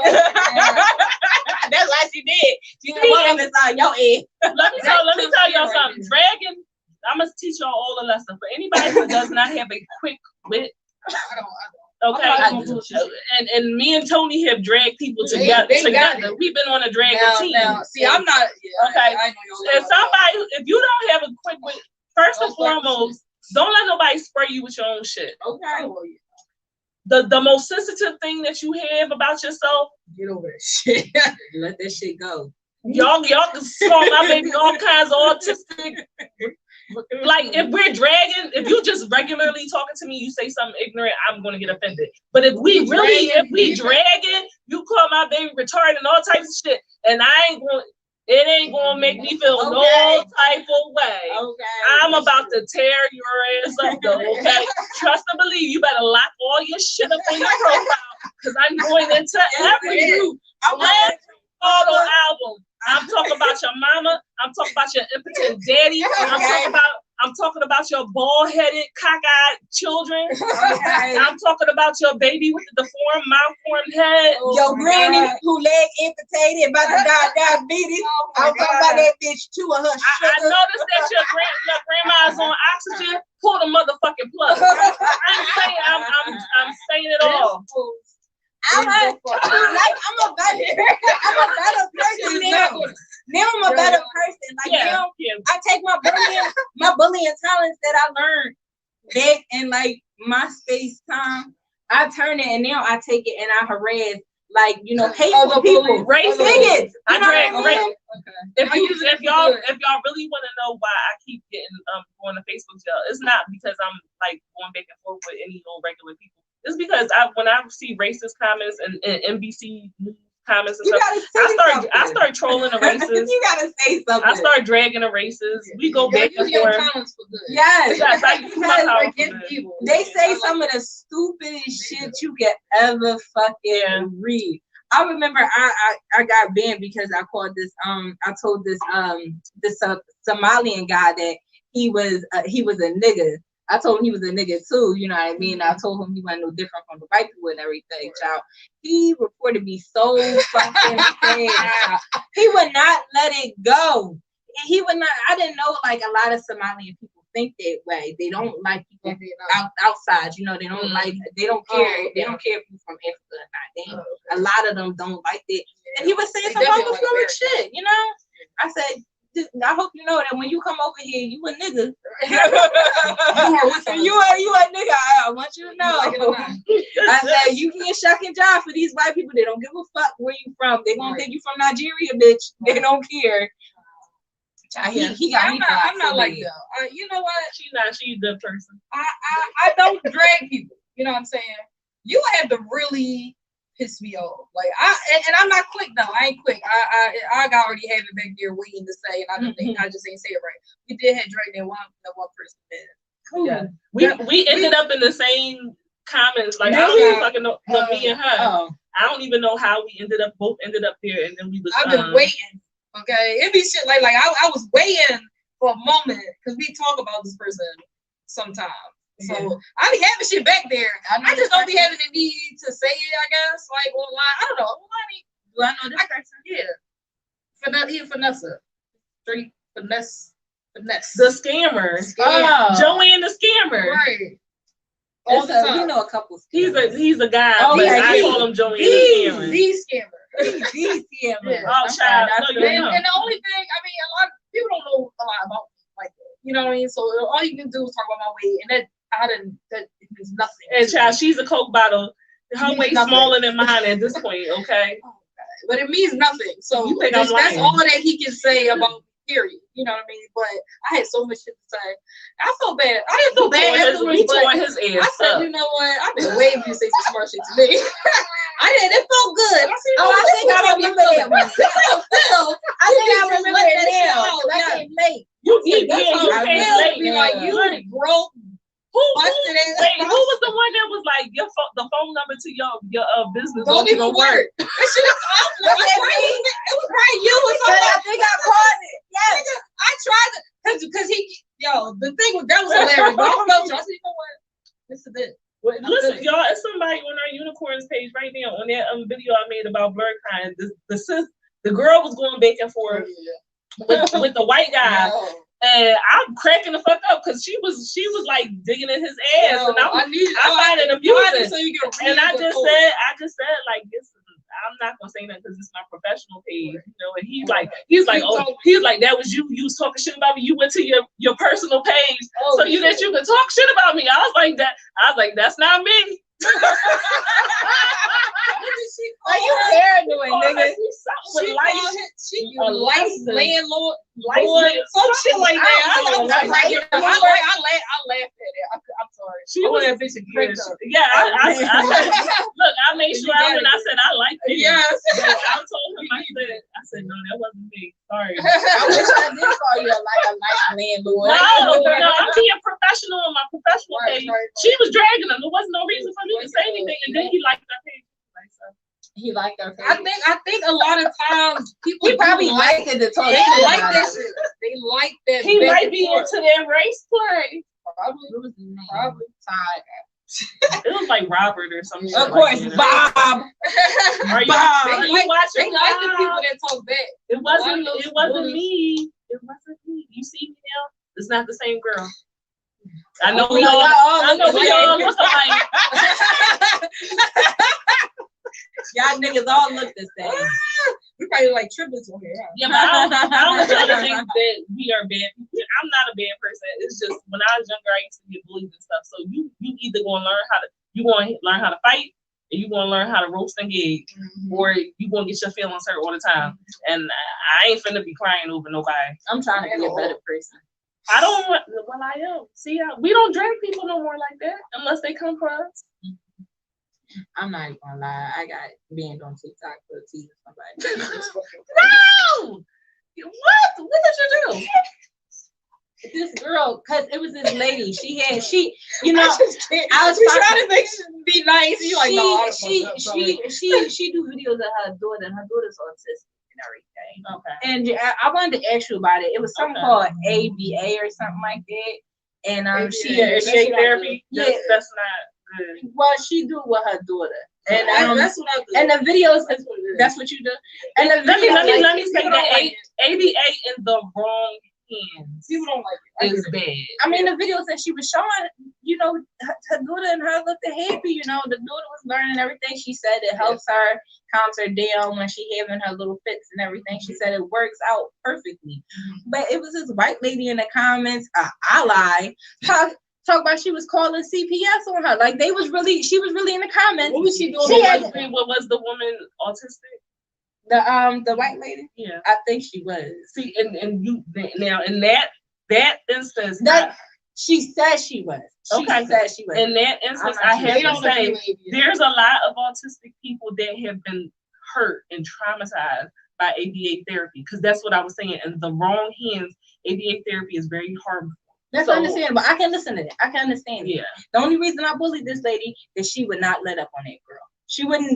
S1: That's why she did. She wanted to saw your ass.
S2: Let me tell y'all something. Dragging, I'm gonna teach y'all all a lesson. For anybody who does not have a quick wit, okay. And me and Tony have dragged people together. We've been on a dragging team.
S3: See, I'm not.
S2: Okay. If you don't have a quick wit, first and foremost, don't let nobody spray you with your own shit.
S1: Okay.
S2: The most sensitive thing that you have about yourself,
S3: get over that shit.
S1: Let that shit go.
S2: Y'all can call my baby all kinds of autistic. Like, if we're dragging, if you just regularly talking to me, you say something ignorant, I'm gonna get offended. But if we dragging, you call my baby retarded and all types of shit, and I ain't going. It ain't gonna make me feel no type of way.
S1: Okay.
S2: I'm about to tear your ass up though, okay? Trust and believe, you better lock all your shit up on your profile, because I'm going into every group. Photo album. I'm talking about your mama. I'm talking about your impotent daddy. I'm talking about your bald-headed, cockeyed children. I'm talking about your baby with the deformed, malformed head.
S4: Your granny who leg amputated by the diabetes. I'm talking about that bitch too and her
S2: I noticed that your grandma's on oxygen. Pull the motherfucking plug. I'm saying it all.
S4: I'm a better person now. Now I'm a better person. Like now, I take my bullying talents that I learned back in like MySpace time. I turn it and now I take it and I harass hateful people, bigots.
S2: If y'all really want to know why I keep getting going to Facebook jail, it's not because I'm like going back and forth with any old regular people. It's because when I see racist comments and NBC News comments and stuff, I start trolling the racists.
S4: You gotta say something.
S2: I start dragging the racists. We go back and forth.
S4: Yes,
S2: I use my talents for good.
S4: They say some of the stupidest shit you can ever fucking read. I remember I got banned because I called this I told this Somalian guy that he was a nigga. I told him he was a nigga too, you know what I mean? I told him he wasn't no different from the white people and everything, child. He reported me so fucking fast. He would not let it go. He would not. I didn't know like a lot of Somalian people think that way. They don't like people outside, you know. They don't like. They don't care. They don't care if you're from Africa or not. A lot of them don't like that. And he was saying some homophobic shit, you know. I said, I hope you know that when you come over here, you a nigga. you a nigga. I want you to know. I said you can shuck and jive for these white people. They don't give a fuck where you from. They gonna think you from Nigeria, bitch. They don't care. He got me.
S3: I'm not like that. You know what?
S2: She's not. She's the person.
S3: I don't drag people. You know what I'm saying? You have to really piss me off. Like and I'm not quick though. I ain't quick. I already have it back there waiting to say, and I just ain't say it right. We did have drag that one person did.
S2: Cool. Yeah. We ended up in the same comments. Like I don't even fucking know me and her. I don't even know how we ended up there, and then we was.
S3: I've been waiting. Okay, it be shit like I was waiting for a moment because we talk about this person sometimes. So I be having shit back there. I just don't be having the need to say it. I guess like online. I don't know. Do I know this person? Yeah. Vanessa. Straight finesse.
S2: The scammer. Joanne the scammer.
S3: Right.
S4: All the time. We know a couple.
S2: He's a guy. I call him Joanne the scammer.
S3: The scammer.
S4: The scammer.
S2: Oh, child.
S3: And the only thing, I mean, a lot of people don't know a lot about me like that. You know what I mean? So all you can do is talk about my weight, and that means nothing.
S2: And child, she's a Coke bottle. Her weight's smaller than mine at this point. Okay.
S3: But it means nothing. So that's all that he can say about. Period. You know what I mean? But I had so much shit to say. I felt bad. I didn't feel bad afterwards.
S2: He tore his ass
S3: I said, you know what? I've been waiting for you to say some smart shit to me. I did. It felt good.
S4: I think I remember that one. I think I remember it now. I came late.
S2: You came late.
S3: Like you broke.
S2: Who was the one that was like the phone number to your business
S3: don't even work? That shit is awful. It was probably you or something.
S4: I think I called it. Yes.
S3: I tried to because the thing was that was hilarious. But I felt I said, you know what? This is it.
S2: Well, listen, y'all, it's somebody on our unicorns page right now on that video I made about Blerdcon. The girl was going back and forth with the white guy. And I'm cracking the fuck up because she was like digging in his ass, and I find it amusing. And I just said like this. I'm not gonna say that because it's my professional page, you know. And he's like, that was you. You was talking shit about me. You went to your personal page, so you could talk shit about me. I was like, that's not me.
S4: Are you paranoid, nigga?
S3: She landlord, some shit like that. I laughed at it. I'm sorry.
S2: She was that bitch again. Yeah, I made sure when I said I liked it.
S3: Yes.
S2: I told him I said, no, that wasn't me. Sorry.
S4: I wish I did call you like a nice landlord.
S2: No, I'm being professional on my professional
S3: Right,
S2: page.
S3: right.
S2: She was dragging him. There wasn't no reason for me to say anything. And then he liked her page.
S4: He liked her.
S3: I think a lot of times people
S4: He probably
S3: like
S4: liked it to talk
S3: they
S4: shit
S3: like
S4: about
S3: that
S4: it.
S3: shit. They like that.
S2: He
S3: back
S2: might
S3: and
S2: be
S3: forth.
S2: into that race play.
S3: Probably.
S4: What was his name?
S3: Probably.
S4: Todd.
S2: It was like Robert or something.
S4: Of course, Bob.
S2: Are you,
S4: Bob.
S2: are
S3: They
S2: you
S3: like
S2: watching
S3: the
S2: Bob?
S3: people that talk back.
S2: It wasn't
S3: those
S2: me. It wasn't me. You see me now? It's not the same girl. I know we all look alike.
S4: Y'all niggas all look the same.
S3: We probably like triplets on here. Huh?
S2: Yeah, but I don't want y'all to think that we are bad people. I'm not a bad person. It's just when I was younger, I used to get bullied and stuff. So you either gonna learn how to fight, and you gonna learn how to roast and gig, or you gonna get your feelings hurt all the time. And I ain't finna be crying over nobody.
S4: I'm trying to be a better person.
S2: I don't want. Well, I am. See, we don't drag people no more like that unless they come for us.
S4: I'm not even gonna lie. I got banned on TikTok for teasing somebody.
S2: No! What? What did you do?
S4: This girl, cause it was this lady. You know,
S3: I was trying to make it be nice. You like, no,
S4: she do videos of her daughter, and her daughter's autistic and everything.
S2: Okay.
S4: And I wanted to ask you about it. It was something called ABA or something like that. And she
S2: ABA therapy.
S4: Yeah.
S2: That's not good.
S4: Well, she do it with her daughter. And
S3: that's what I do.
S4: and the videos,
S3: That's what it is.
S4: that's what you do. And the
S2: Let
S4: videos,
S2: me say that ABA in the wrong hands
S3: People don't like it.
S2: is bad.
S4: I mean, the videos that she was showing, you know, her daughter and her looked happy. You know, the daughter was learning everything. She said it helps her, calms her down when she having her little fits and everything. She said it works out perfectly. But it was this white lady in the comments, ally, talk about she was calling CPS on her. Like she was really in the comments.
S3: What was she doing?
S2: What was the woman autistic?
S4: The white lady?
S2: Yeah.
S4: I think she was.
S2: See, and you now in that instance,
S4: She said she was. She said she was.
S2: In that instance, I have to say there's a lot of autistic people that have been hurt and traumatized by ABA therapy, because that's what I was saying. In the wrong hands, ABA therapy is very harmful.
S4: That's understandable. I can listen to that. I can understand it.
S2: Yeah.
S4: The only reason I bullied this lady is she would not let up on that girl.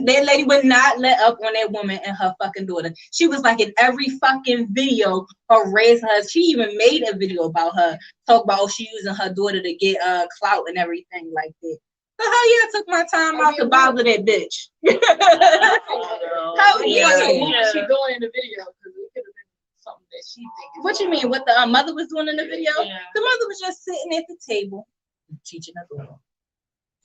S4: That lady would not let up on that woman and her fucking daughter. She was like in every fucking video harassing her. She even made a video about her, talk about she using her daughter to get clout and everything like that. So how I took my time out to bother that bitch.
S3: What was she doing in the video? Because it could have been something that she thinks.
S4: What you mean? What the mother was doing in the video?
S2: Yeah.
S4: The mother was just sitting at the table, teaching her daughter.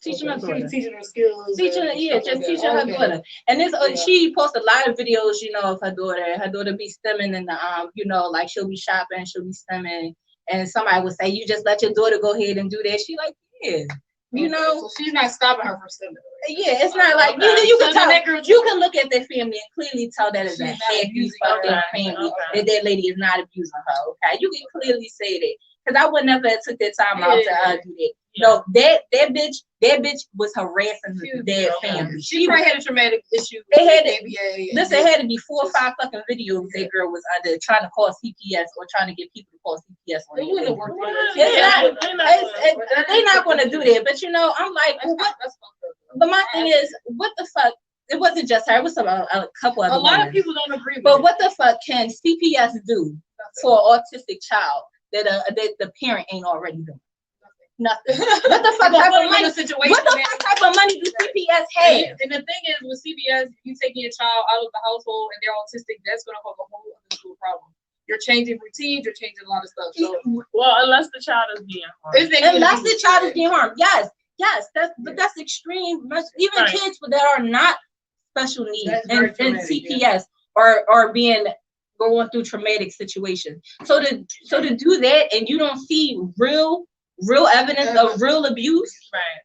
S4: Teaching her daughter.
S3: Teaching her skills.
S4: Teaching her daughter. And this she posts a lot of videos, you know, of her daughter. Her daughter be stemming in the you know, like she'll be shopping, she'll be stemming, and somebody would say, "You just let your daughter go ahead and do that." She like, yeah. You know,
S3: so she's not stopping her from stemming.
S4: Yeah, it's not like you can tell. You can look at their family and clearly tell that is a happy fucking family. That lady is not abusing her. Okay, you can clearly say that. Because I would never have took that time out to do that. No, that bitch was harassing their family.
S3: She probably had a traumatic issue.
S4: It had to be 4 or 5 fucking videos that girl was under trying to call CPS or trying to get people to call CPS on it. Wouldn't work. They're not going to do that. But you know, I'm like, well, what? But my thing is, what the fuck? It wasn't just her. It was a couple other.
S3: A lot of people don't agree.
S4: But what the fuck can CPS do for an autistic child that the parent ain't already doing? Nothing. What the fuck type of money? What the fuck type of money do CPS have?
S3: And the thing is, with CPS, you taking your child out of the household and they're autistic, that's going to cause a whole other problem. You're changing routines. You're changing a lot of stuff. So,
S2: well, unless the child is being harmed.
S4: Unless the child is being harmed, yes. That's extreme. Even kids that are not special needs and CPS are being going through traumatic situations. So to do that and you don't see real evidence of real abuse, right?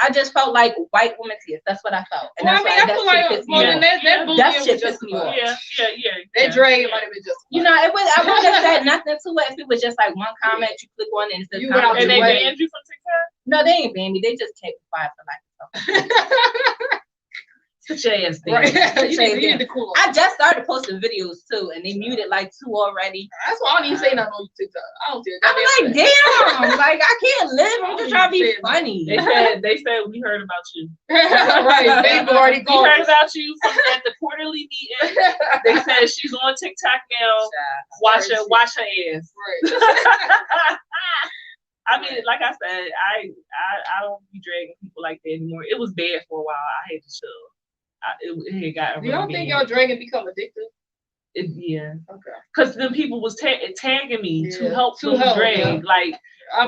S4: I just felt like white woman tears. That's what I felt, and that's why that shit pissed me off.
S2: Yeah.
S3: That Dre might have been just.
S4: You know, I wouldn't have said nothing to it if it was just like one comment you click on and it says comment.
S2: And they banned you from TikTok?
S4: No, they ain't banned me. They just kept quiet for like.
S2: Sit your ass down.
S3: Right. you
S4: Say
S3: need to cool off.
S4: I just started posting videos too, and they muted like 2 already.
S3: That's why I don't even say nothing on TikTok. I don't care.
S4: I'm like, damn, like I can't live. I'm just trying to be funny.
S2: They said we heard about you.
S3: Right. They've already
S2: We
S3: called
S2: heard
S3: us.
S2: about you at the quarterly meeting. They said she's on TikTok now. Watch her ass.
S3: Right.
S2: I mean, like I said, I don't be dragging people like that anymore. It was bad for a while. I had to chill. It had gotten
S3: You
S2: really
S3: don't think
S2: bad.
S3: y'all dragging become addictive?
S2: Yeah.
S3: Okay.
S2: Because then people was tagging me to
S3: Yeah.
S2: help
S3: To
S2: them
S3: help,
S2: drag.
S3: yeah.
S2: Like,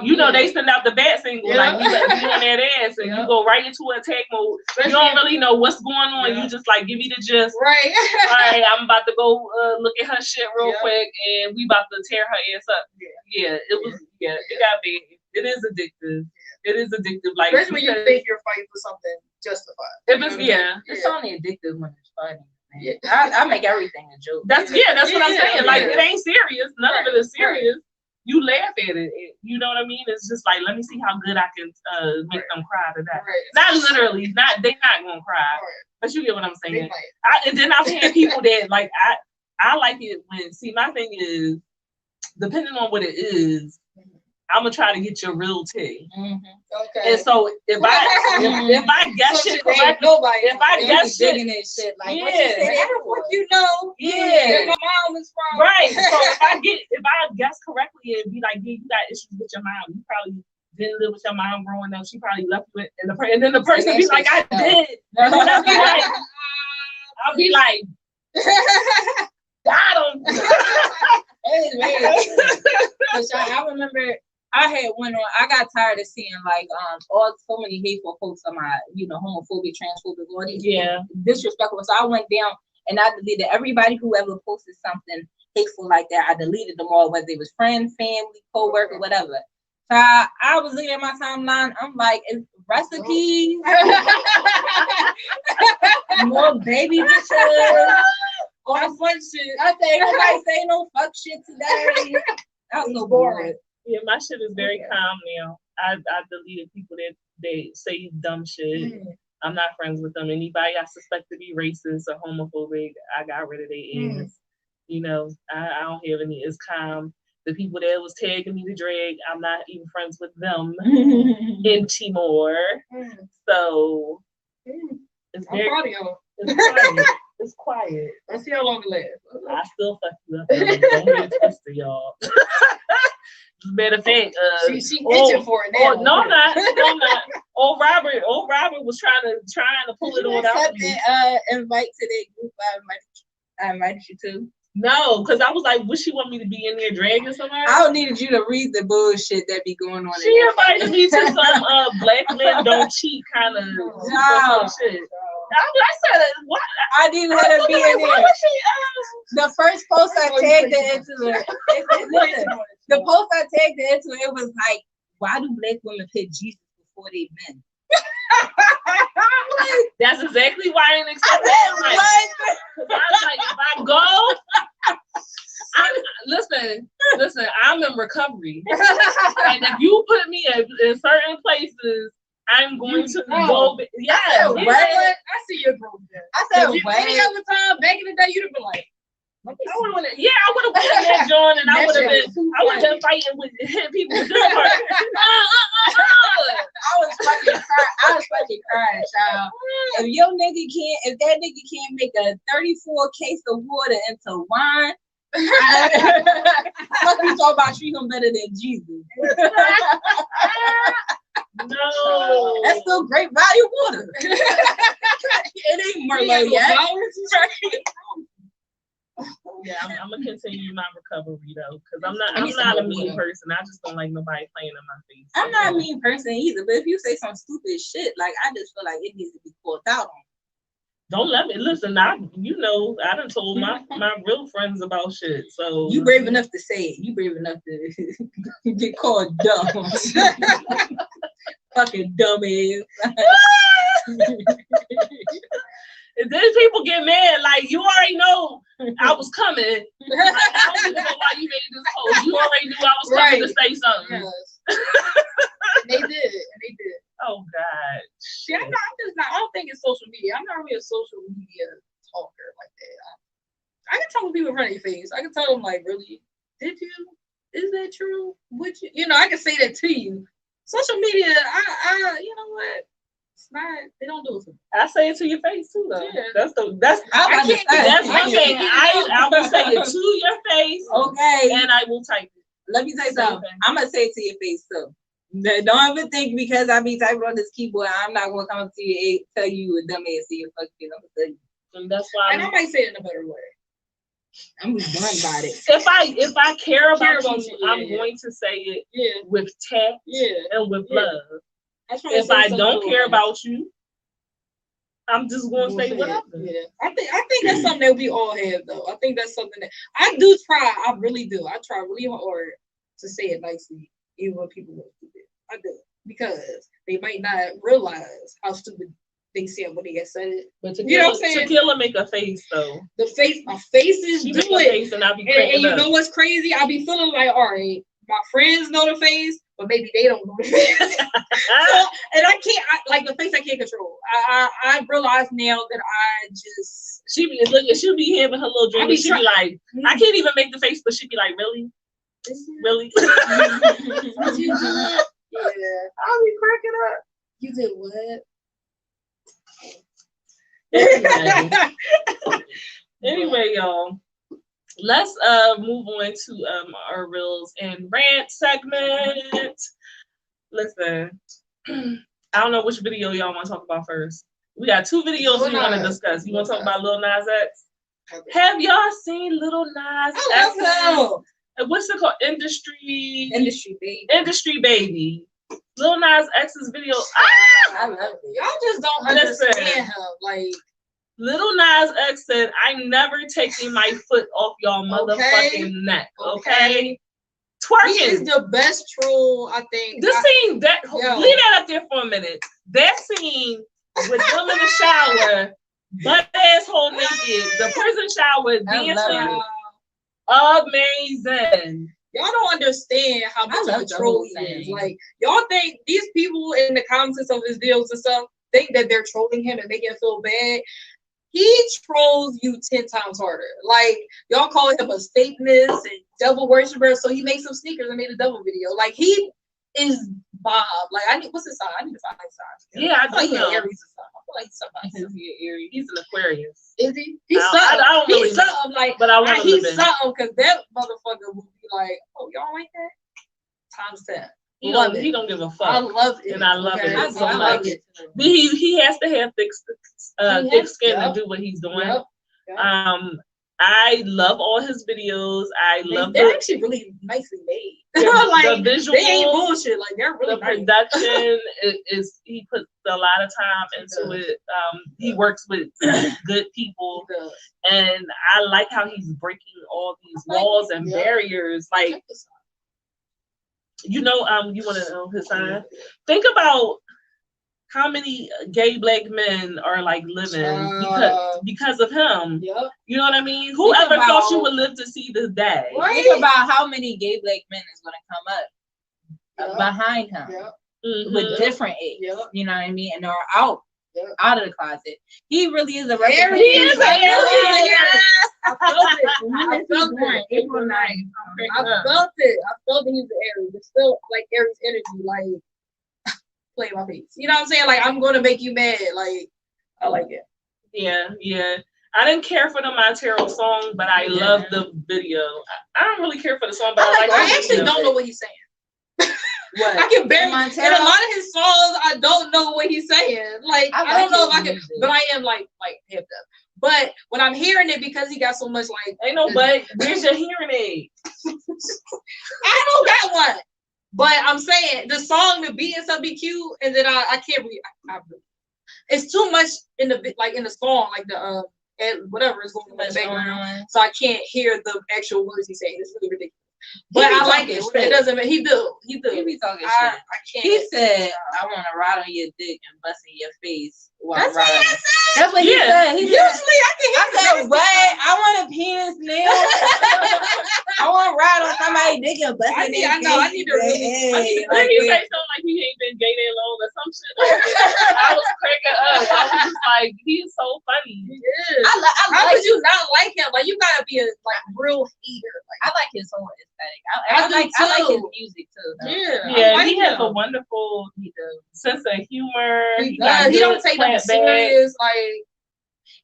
S2: you know, they send out the bat single,
S3: Yeah.
S2: like, you better be on that ass, and
S3: Yeah.
S2: you go right into attack mode.
S3: Especially
S2: You don't really know what's going on.
S3: Yeah.
S2: You just like, give me the gist.
S3: Right.
S2: All right, I'm about to go look at her shit real
S3: Yeah.
S2: quick, and we about to tear her ass up. Yeah, it was. Yeah, it got big. It is addictive. It is addictive. Like,
S3: Especially when you
S2: because
S3: think you're fighting for something justified.
S2: if it's
S4: It's only addictive when it's funny. Man.
S3: Yeah.
S4: I make everything a joke.
S2: that's what I'm saying. Like,
S3: yeah.
S2: it ain't serious. None
S3: Right,
S2: of it is serious. You laugh at it. You know what I mean? It's just like, let me see how good I can make them cry today.
S3: Right.
S2: Not literally. They not gonna cry.
S3: Right.
S2: But you get what I'm
S3: They
S2: saying.
S3: might.
S2: And then I've had people that like I like it when my thing is, depending on what it is, I'm gonna try to get your real tea.
S3: Okay.
S2: And so if I guess
S3: So
S2: shit
S3: today,
S2: correctly,
S3: nobody.
S2: if I
S4: They
S2: guess
S4: be
S2: shit,
S4: digging that shit like,
S2: Yeah.
S4: what you say? How the fuck you know?
S2: Yeah.
S4: Where my mom is from.
S2: right? So if I guess correctly and be like, yeah, you got issues with your mom, you probably didn't live with your mom growing up. She probably left you, and then the person be like, I did. And then I'll be like, got him.
S4: I remember I had went on. I got tired of seeing like so many hateful posts on my homophobic, transphobic, all these disrespectful. So I went down and I deleted everybody who ever posted something hateful like that. I deleted them all, whether it was friend, family, co-worker, whatever. So I was looking at my timeline. I'm like, it's recipes, more baby bitches, all the fun shit. I say nobody say no fuck shit today. That was so boring.
S2: Yeah, my shit is very calm now. I deleted people that they say dumb shit. I'm not friends with them. Anybody I suspect to be racist or homophobic, I got rid of their ass. You know, I don't have any. It's calm. The people that was tagging me to drag, I'm not even friends with them anymore. So it's
S3: I'm
S2: very.
S3: proud of y'all.
S2: It's quiet. It's quiet.
S3: Let's see how long it lasts.
S2: I still fuck you up. Don't get it twisted, y'all. Matter of fact,
S3: she itching for it now.
S2: No, I'm not. Old Robert was trying to pull it on out of me.
S4: Invite to that group. I invited you to.
S2: No, because I was like, would she want me to be in there dragging somebody?
S4: I needed you to read the bullshit that be going on.
S2: She invited me to some black men don't cheat kind of shit. I said, what?
S4: I didn't want to be in there. The first post I tagged her into it. The post I tagged her into it was like, why do black women put Jesus before they men?
S2: That's exactly why I didn't accept that. Like, I was like, if I go, listen, I'm in recovery. And if you put me in certain places, I'm going to go. Yeah,
S3: I see your growth there.
S4: I said,
S3: any other time back in the day, you'd have been like,
S2: I would have went in that joint, and I would have been fighting with people with good heart.
S4: I was fucking crying, child. If that nigga can't make a 34 case of water into wine, fuck you talk about treat him better than Jesus.
S2: No,
S4: that's still great value water. It ain't Merlot yet.
S2: Yeah, I'm gonna continue my recovery though, because I'm not a mean person. I just don't like nobody playing in my face.
S4: I'm not a mean person either, but if you say some stupid shit, like I just feel like it needs to be called out on.
S2: Don't let me listen. I done told my real friends about shit. So
S4: you brave enough to say it. You brave enough to get called dumb. Fucking dumbass.
S2: And then people get mad, like, you already know I was coming. Like, I don't even know why you made this post. You already knew I was coming to say something.
S3: Yes. They did.
S2: Oh God.
S3: Yeah, I don't think it's social media. I'm not really a social media talker like that. I can talk to people in front of their face. I can tell them like, really, did you? Is that true? Would you? You know, I can say that to you. Social media, you know what? It's not. They don't do it for me.
S2: I say it to your face too, though.
S3: Yeah.
S2: That's
S3: I can't.
S2: that's
S3: I
S2: one
S3: can't
S2: thing.
S3: get it
S2: I
S3: out.
S2: will say it to your face,
S4: Okay.
S2: and I will type it.
S4: Let me tell you
S2: Same
S4: something.
S2: thing.
S4: I'm gonna say it to your face too. Don't ever think because I be typing on this keyboard, I'm not gonna come up to you and tell you a dumbass to your fucking face. I'm gonna tell you.
S2: And that's why
S3: And I might say it in a better way.
S4: I'm blunt about it.
S2: if I care about you,
S3: yeah,
S2: I'm
S3: yeah.
S2: going to say it
S3: Yeah.
S2: with tact
S3: Yeah.
S2: and with
S3: Yeah.
S2: love.
S3: I try to
S2: If
S3: say
S2: I
S3: something
S2: don't
S3: to
S2: care
S3: them.
S2: about you, I'm just going to say whatever.
S3: Yeah, I think that's something that we all have though. I think that's something that I do try. I really do. I try really hard to say it nicely, even when people are stupid. I do because they might not realize how stupid they said when they get said it.
S2: But
S3: You know what I'm saying?
S2: Tequila make a face though.
S3: The face, my faces
S2: She
S3: do
S2: make a
S3: it,
S2: face and I'll be
S3: and
S2: cracking
S3: you
S2: up.
S3: know what's crazy? I be feeling like, all right, my friends know the face, but maybe they don't know the face. So, and I can't, like the face I can't control. I realize now that I just
S2: She'll be having her little dream.
S3: I be
S2: She'll be like, I can't even make the face, but she'll be like, really? Really?
S3: yeah.
S2: I'll be cracking up.
S3: You did what?
S2: Anyway, y'all, let's move on to our reels and rant segment. Listen, I don't know which video y'all want to talk about first. We got two videos we want to discuss. You want to talk about Lil Nas X? Have y'all seen Lil Nas X? What's it called? Industry Baby. Lil Nas X's video.
S3: I love it. Y'all just don't understand him. Like
S2: Lil Nas X said, "I'm never taking my foot off y'all motherfucking neck." Okay. Twerking.
S3: He is the best troll, I think.
S2: This scene, leave that up there for a minute. That scene with them in the shower, butt asshole naked, the prison shower dancing, amazing.
S3: Y'all don't understand how much of a troll he is. Like, y'all think these people in the comments of his videos and stuff think that they're trolling him and making him feel bad. He trolls you 10 times harder. Like, y'all call him a Satanist and devil worshiper, so he made some sneakers and made a devil video. Like, he is Bob. Like, what's his sign? I need to find his sign.
S2: Yeah, I do know.
S3: Aries or something. I feel like somebody.
S2: Aries. He's an Aquarius.
S3: Is he? He's
S2: I don't really
S3: he's something like,
S2: but I want to
S3: he's something because that motherfucker will be like, oh, y'all like that? Times 10.
S2: He don't give a fuck.
S3: I love it.
S2: And I love it so
S3: I
S2: much.
S3: like it.
S2: He has to have thick skin to do what he's doing.
S3: Yep.
S2: I love all his videos.
S3: They're actually really nicely made. Like,
S2: the visuals,
S3: they ain't bullshit. Like, they're really
S2: the
S3: nice.
S2: production is he puts a lot of time into it. He works with good people, and I like how he's breaking all these walls and barriers. Like, you know, you want to know his sign? Think about how many gay black men are like living because of him.
S3: Yep.
S2: You know what I mean? Whoever thought you would live to see this day?
S3: Right.
S4: Think about how many gay black men is going to come up behind him with different age.
S3: Yep.
S4: You know what I mean? And are out of the closet. He really is a
S3: Aries.
S4: He is an
S3: Aries. I felt it.
S4: I felt it. April 9th.
S3: I felt it. I felt that he was an Aries. It's still like Aries energy, like play my face. You know what I'm saying? Like, I'm gonna make you mad. Like, I like it.
S2: Yeah. I didn't care for the Montero song, but I love the video. I don't really care for the song, but
S3: I actually don't know what he's saying.
S4: What?
S3: I can barely.
S4: Montero?
S3: In a lot of his songs, I don't know what he's saying. Like, I don't know if I can, but I am like hip up. But when I'm hearing it, because he got so much like,
S2: ain't no but. Where's your hearing aid?
S3: I don't got one. But I'm saying the song, the beat and stuff be cute, and then I can't really. It's too much in the in the song, like the and whatever is going on in the background, so I can't hear the actual words he's saying. It's really ridiculous. But I like it. It doesn't matter. He do.
S4: He be talking
S3: I
S4: shit.
S3: can't.
S4: He said, "I want to ride on your dick and bust in your face while
S3: That's
S4: riding."
S3: what he said.
S4: That's what he said. He
S3: Usually, I can hear.
S4: I said, "What? I want a penis now. I want to ride on somebody's dick and bust in their face."
S3: I need to really.
S2: Did he say something like he ain't been gay that long or some shit? Like that? I was cracking up. I was
S3: Like you gotta be a real hater.
S4: I like his whole aesthetic.
S3: I do
S4: I like his
S3: too.
S4: music too. Though.
S3: Yeah,
S2: Yeah,
S3: I
S2: he
S3: like
S2: has a
S3: him.
S2: wonderful sense of humor.
S3: He
S2: got
S3: does. He don't
S2: good
S3: take them
S2: plant
S3: serious. Like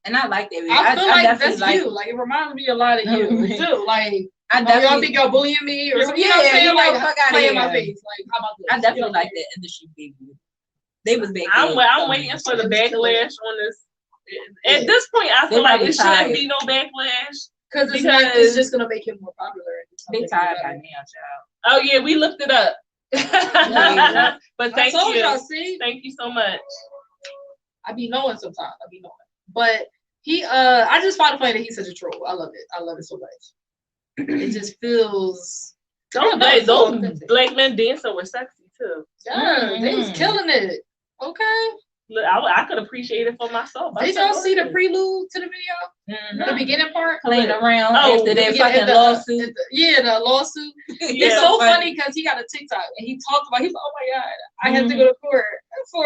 S4: And I like that.
S3: I feel like
S4: definitely
S3: that's you. Like it reminds me a lot of you too. Like
S4: I
S3: y'all
S4: definitely
S3: think y'all bullying me or something. You know what I'm
S4: Yeah,
S3: saying?
S4: you know,
S3: Like
S4: fuck outta
S3: play in
S4: here.
S3: my face. Like how about this?
S4: I definitely
S3: You know
S4: like
S3: what
S4: that industry baby. They was back
S2: I'm
S4: there.
S2: waiting for the
S3: It was killing
S2: backlash on this. At this point, I
S4: They
S2: feel like
S4: probably
S2: it shouldn't
S4: tired.
S2: be no backlash.
S3: Because it's
S2: Because-
S3: just gonna make him more popular.
S4: They tired by now, child.
S2: Oh yeah, we looked it up.
S3: Yeah.
S2: But
S3: I
S2: thank
S3: told
S2: you.
S3: y'all, see,
S2: Thank you so much.
S3: I be knowing sometimes. I be knowing. But he I just find it funny that he's such a troll. I love it. I love it so much. It just feels
S2: Those black men dancing were sexy too.
S3: yeah, they was killing it. Okay.
S2: Look, I could appreciate it for myself.
S3: Did y'all see the prelude to the video?
S4: Mm-hmm.
S3: The beginning part?
S4: Playing around
S2: Oh,
S4: after that
S3: The
S4: fucking
S3: the,
S4: lawsuit.
S3: the lawsuit.
S2: Yeah.
S3: It's so funny because he got a TikTok and he talked about, he's like, oh my God, I have to go to court for,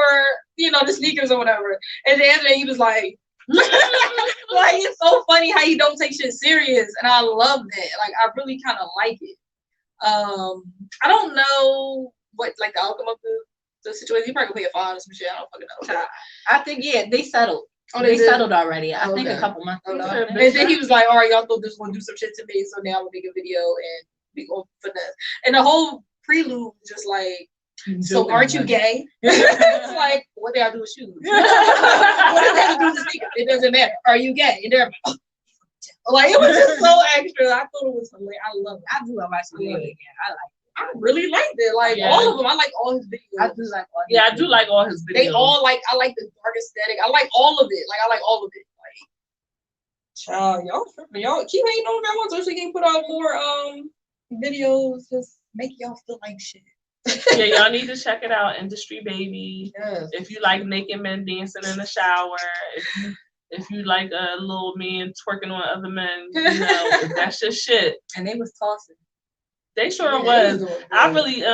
S3: the sneakers or whatever. And then after that, he was like, like, it's so funny how he don't take shit serious. And I love that. Like, I really kind of like it. I don't know what, like, the outcome of the situation. He probably gonna pay a fine or some shit. I don't fucking know.
S4: I think, they settled.
S3: Oh,
S4: They
S3: did?
S4: settled already. I
S3: Oh,
S4: think
S3: okay.
S4: a couple months ago.
S3: And then he was like, all right, y'all thought this was gonna do some shit to me, so now I'm gonna make a video and we gonna finesse. And the whole prelude was just like, so aren't you gay? It's like, what did I do with shoes? What does that have to do with the sneakers? It doesn't matter. Are you gay? And they're like, it was just so extra. I thought it was hilarious. I love it.
S4: I do love watching the video again.
S3: I really liked it. Like
S2: Yeah.
S3: all of them. I like all his videos.
S4: I do like all
S2: Yeah, I do like all his videos.
S3: They all like. I like the dark aesthetic. I like all of it. Like I like all of it. Like, child, y'all tripping. Y'all keep hating on that one so she can put out more videos. Just make y'all feel like shit.
S2: Yeah, y'all need to check it out. Industry Baby.
S3: Yes.
S2: If you like naked men dancing in the shower, if you like a little man twerking on other men, if that's your shit.
S4: And they was tossing.
S2: They sure
S3: Yeah,
S2: was.
S3: they was doing
S2: I
S3: good.
S2: really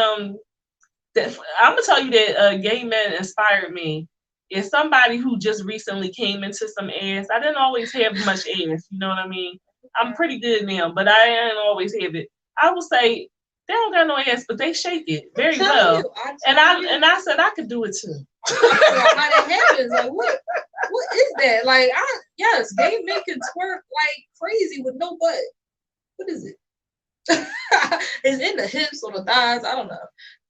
S2: I'm gonna tell you that gay men inspired me. Is somebody who just recently came into some ass. I didn't always have much ass, you know what I mean? I'm pretty good now, but I didn't always have it. I will say they don't got no ass, but they shake it very well. And I said I could do it too.
S3: How that happens? Like what is that? Like yes, gay men can twerk like crazy with no butt. What is it? It's in the hips or the thighs. I don't know.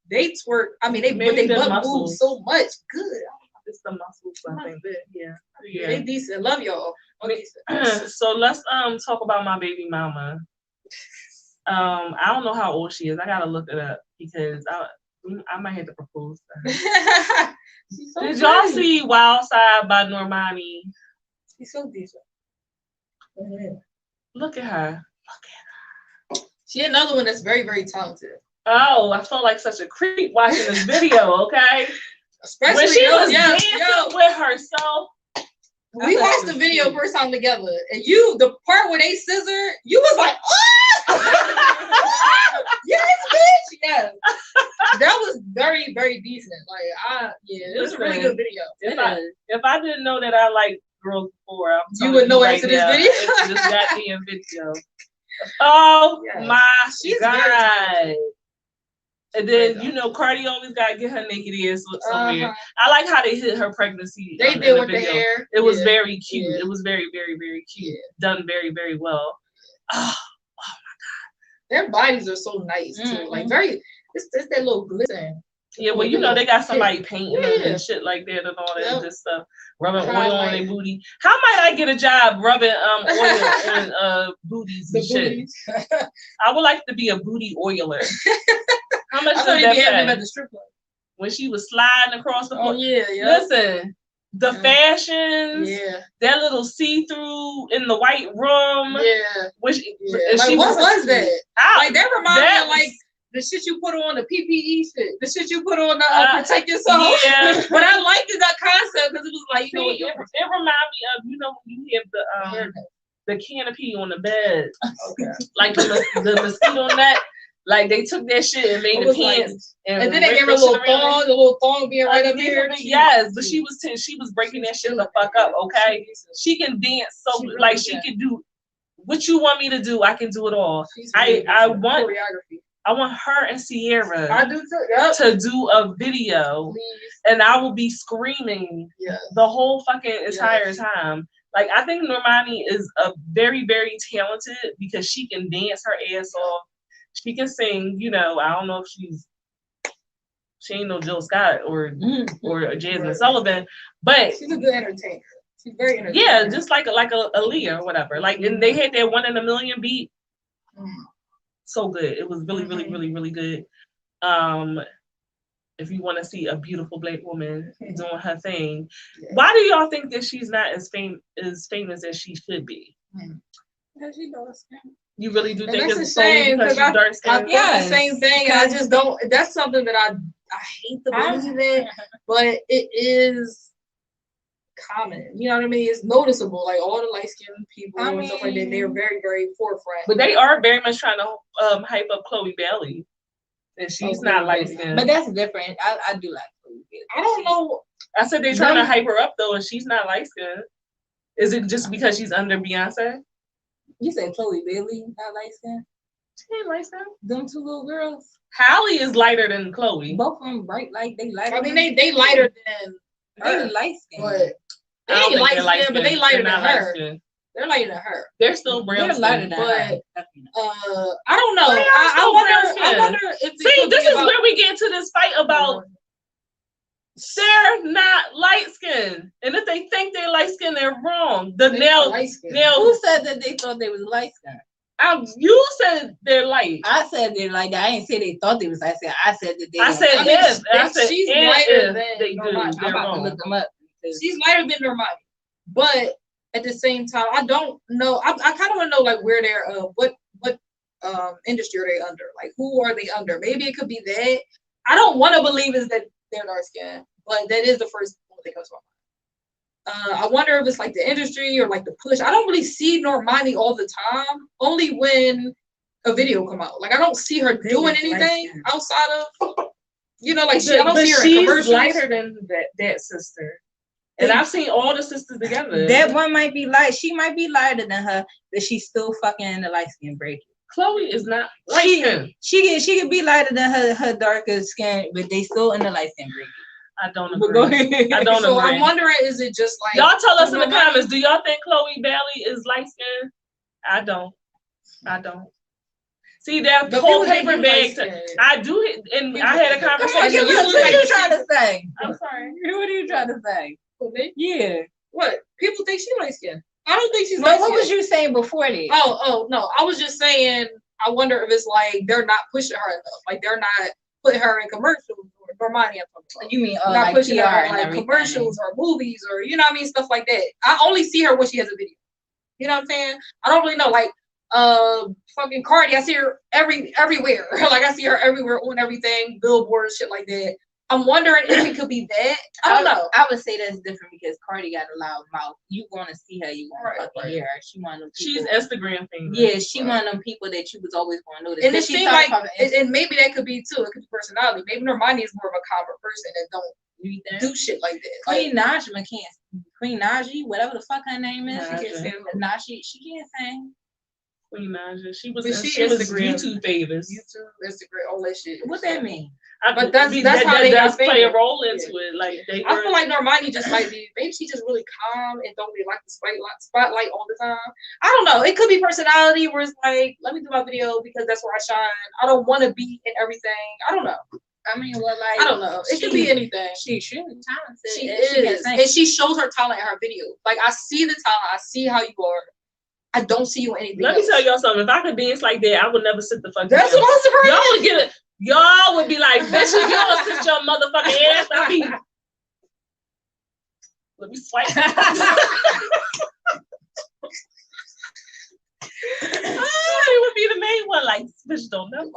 S3: They twerk. I mean, they
S2: Maybe the
S3: butt move
S2: muscles.
S3: so much. Good.
S2: It's the muscles, I think. Yeah.
S3: They decent. Love y'all. Decent.
S2: So let's talk about my baby mama. I don't know how old she is. I gotta look it up because I might have to propose to her.
S3: So
S2: Did y'all
S3: pretty.
S2: see Wild Side by Normani?
S3: She's so decent.
S2: Look at her.
S3: She another one that's very, very talented.
S2: Oh, I felt like such a creep watching this video, okay?
S3: Especially
S2: When she was
S3: yes,
S2: dancing with herself.
S3: we
S2: I thought
S3: watched
S2: it
S3: the
S2: was
S3: video
S2: cute.
S3: first time together, and the part where they scissor, you was like, oh, yes, bitch, yes. That was very, very decent. Like, it was a really good video.
S2: If I didn't know that I like girls before, I'm
S3: You would know after this
S2: now,
S3: video?
S2: after this goddamn video. Oh
S3: Yes.
S2: my
S3: She's
S2: God.
S3: very talented.
S2: And then, Cardi always got to get her naked ass somewhere.
S3: Uh-huh.
S2: I like how they hit her pregnancy.
S3: They
S2: in
S3: did
S2: the
S3: with the
S2: video.
S3: hair.
S2: It was
S3: Yeah.
S2: very cute.
S3: Yeah.
S2: It was very, very, very cute.
S3: Yeah.
S2: Done very, very well. Oh,
S3: Their bodies are so nice too.
S4: Mhm.
S3: Like it's that little glisten.
S2: yeah, well, they got somebody painting them
S3: Yeah.
S2: and shit like that and all that
S3: Yep.
S2: good stuff. Rubbing oil on
S3: Highlight.
S2: their booty. How might I get a job rubbing oil on booties and shit?
S3: booties.
S2: I would like to be a booty oiler. How much
S3: I
S2: does
S3: thought you
S2: that
S3: be having them
S2: pay?
S3: at the strip club.
S2: When she was sliding across the floor.
S3: Oh yeah, yeah.
S2: Listen, the
S3: Yeah.
S2: fashions,
S3: Yeah,
S2: that little see-through in the white room.
S3: yeah.
S2: Which
S3: Yeah.
S2: and
S3: Like,
S2: she
S3: what was that? Like that reminded me
S2: that
S3: of like
S2: was-
S3: the shit you put on the PPE shit, the shit you put on to protect yourself.
S2: Yeah.
S3: But I liked that concept because it was like,
S2: See, it reminded me of when you have the canopy on the bed,
S3: okay.
S2: like the mosquito net. Like they took that shit and made
S3: It
S2: the
S3: was like-
S2: pants,
S3: And then they gave her a little thong, the little thong being right up here.
S2: Yes, but she was breaking that shit the fuck up. Okay, she can dance so
S3: She really
S2: like she
S3: can.
S2: can do what you want me to do, I can do it all.
S3: She's
S2: I
S3: really good at
S2: want
S3: choreography.
S2: I want her and Sierra
S3: I do too. Yep.
S2: to do a video,
S3: Please.
S2: and I will be screaming
S3: Yes.
S2: the whole fucking entire
S3: Yes.
S2: time. Like, I think Normani is a very, very talented because she can dance her ass off. She can sing, you know. I don't know if she ain't no Jill Scott or Jasmine
S3: Right.
S2: Sullivan, but
S3: She's a good entertainer. She's very entertaining.
S2: yeah, just like a Aaliyah or whatever. Like, and they had that 1 in a million beat. So good. It was really, really, really, really good. If you want to see a beautiful Black woman doing her thing, why do y'all think that she's not as famous as she should be?
S3: Because she knows.
S2: You really do
S3: And
S2: think
S3: that's
S2: it's
S3: the
S2: solely
S3: same,
S2: because she's dark
S3: I
S2: skinned?
S3: think the same thing, and I just don't. That's something that I hate to believe it, but it is common. You know what I mean? It's noticeable. Like all the light skinned people and stuff like that, they're very, very forefront.
S2: But they are very much trying to hype up Chloe Bailey, and she's not light skinned.
S4: But that's different. I do like Chloe Bailey.
S3: I don't know.
S2: I said they're trying to hype her up though, and she's not light skinned. Is it just because she's under Beyonce?
S4: You said Chloe Bailey not light skinned?
S2: She ain't light skinned.
S4: Them two little girls.
S2: Hallie is lighter than Chloe.
S4: Both of them bright like they lighter.
S3: I mean, they lighter than
S4: they
S3: her,
S4: light skinned.
S3: but they ain't light skinned, but they lighter than her. They're lighter than her.
S2: They're still brown.
S4: They're lighter than
S3: but
S4: her.
S3: I don't know. I wonder if
S2: see, this is where we get into this fight about they're not light skinned, and if they think they're light skinned, they're wrong. Now,
S4: who said that they thought they was light skinned?
S2: You said they're light.
S4: I said they're like that. I didn't say they thought they was. I said that they.
S2: I said yes. I said
S3: she's lighter than
S2: they do.
S3: Normani.
S2: They're
S4: I'm about to
S2: wrong.
S4: look them up.
S3: She's lighter than Normani, but at the same time, I don't know. I kind of want to know like where they're what industry are they under? Like who are they under? Maybe it could be that. I don't want to believe is that they're dark skinned, but that is the first one that comes to my mind. I wonder if it's like the industry or like the push. I don't really see Normani all the time. Only when a video come out. Like I don't see her doing anything outside of, you know, like I don't see her in commercials.
S2: She's lighter than that sister. And I've seen all the sisters together.
S4: That one might be light. She might be lighter than her, but she's still fucking in the light skin bracket.
S2: Chloe is not light skin.
S4: She could be lighter than her darker skin, but they still in the light skin bracket.
S2: I don't agree. I don't
S3: so
S2: agree.
S3: I'm wondering, is it just like
S2: y'all tell us in the comments? Do y'all think Chloe Bailey is light skinned? I don't. See that whole paper bag. I do, and I had a conversation.
S4: What are you trying to say?
S2: I'm sorry.
S4: What are you trying to say? Yeah.
S3: What? People think she's light skinned. I don't think she's
S4: light
S3: light
S4: skinned.
S3: skinned.
S4: What was you saying before that?
S3: Oh, no. I was just saying, I wonder if it's like they're not pushing her enough. Like they're not putting her in commercials or Normani.
S4: You mean
S3: not
S4: like
S3: pushing
S4: PR
S3: her in
S4: and
S3: like commercials or movies or you know what I mean, stuff like that. I only see her when she has a video. You know what I'm saying? I don't really know. Like fucking Cardi, I see her everywhere. Like I see her everywhere on everything, billboards, shit like that. I'm wondering if it could be that. I don't know.
S4: I would say that's different because Cardi got a loud mouth. You want to see her, you want to fucking hear her. She one of them people.
S2: She's Instagram famous.
S4: Yeah, she one of them people that you was always going to notice.
S3: And it seems like, and maybe that could be too. It could be personality. Maybe Normani is more of a calmer person that don't do shit like that.
S4: Queen Najma can't. Queen Najee, whatever the fuck her name is, she can't sing. She can't sing.
S2: Queen Naja. She was
S3: Instagram.
S2: YouTube famous.
S3: YouTube, Instagram, all that shit.
S4: What that mean?
S3: But that's how they
S2: does play a role into it. Like
S3: I feel like Normani just might be maybe she's just really calm and don't really like the spotlight all the time. I don't know. It could be personality where it's like, let me do my video because that's where I shine. I don't want to be in everything. I don't know.
S4: I mean, well, like
S3: I don't know. It could be anything.
S4: She's talented.
S3: She is, and she shows her talent in her video. Like I see the talent. I see how you are. I don't see you in anything.
S2: Let me tell y'all something. If I could dance like that, I would never sit the fuck down.
S3: That's what I'm surprised.
S2: Y'all would get it. Y'all would be like, bitch, if y'all sit your motherfucking ass, I'll be. Let me swipe. It would be the main one. Like, bitch, don't know.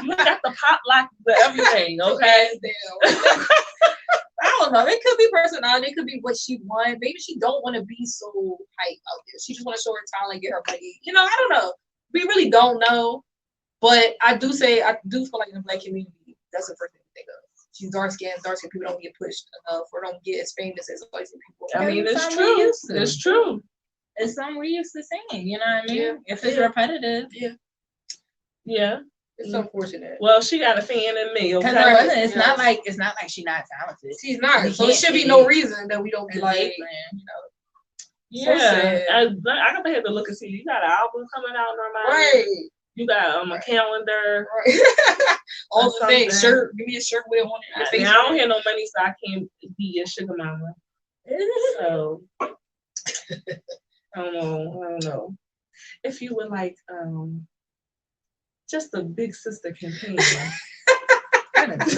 S2: You got the pop lock with everything, okay?
S3: I don't know. It could be personality. It could be what she wants. Maybe she don't want to be so hype out there. She just want to show her talent, get her money. You know, I don't know. We really don't know. But I do feel like in the Black community, that's the first thing to think of. She's dark skinned people don't get pushed enough or don't get as famous as light skinned people.
S2: I mean, it's true. It's true.
S1: it's something we're used to seeing. You know what I mean?
S3: Yeah.
S1: If it's
S3: Yeah.
S1: repetitive.
S2: Yeah.
S3: It's unfortunate.
S2: Well, she got a fan in me.
S1: Because
S2: Okay.
S1: it's not like she's not talented.
S3: She's not.
S1: We
S3: So it
S1: can't
S3: should be
S1: say-
S3: no reason that we don't be like,
S1: Exactly.
S3: you know.
S2: Yeah.
S3: sad.
S2: I got to have to look and see. You got an album coming out, Normani.
S3: Right.
S2: You got a calendar.
S3: Right. All the
S2: Something.
S3: things. Shirt. Give me a shirt with it on it. Your face
S2: Now, I don't
S3: on it.
S2: have no money, so I can't be your sugar mama. So I don't know. If you would like just a big sister campaign.
S1: That's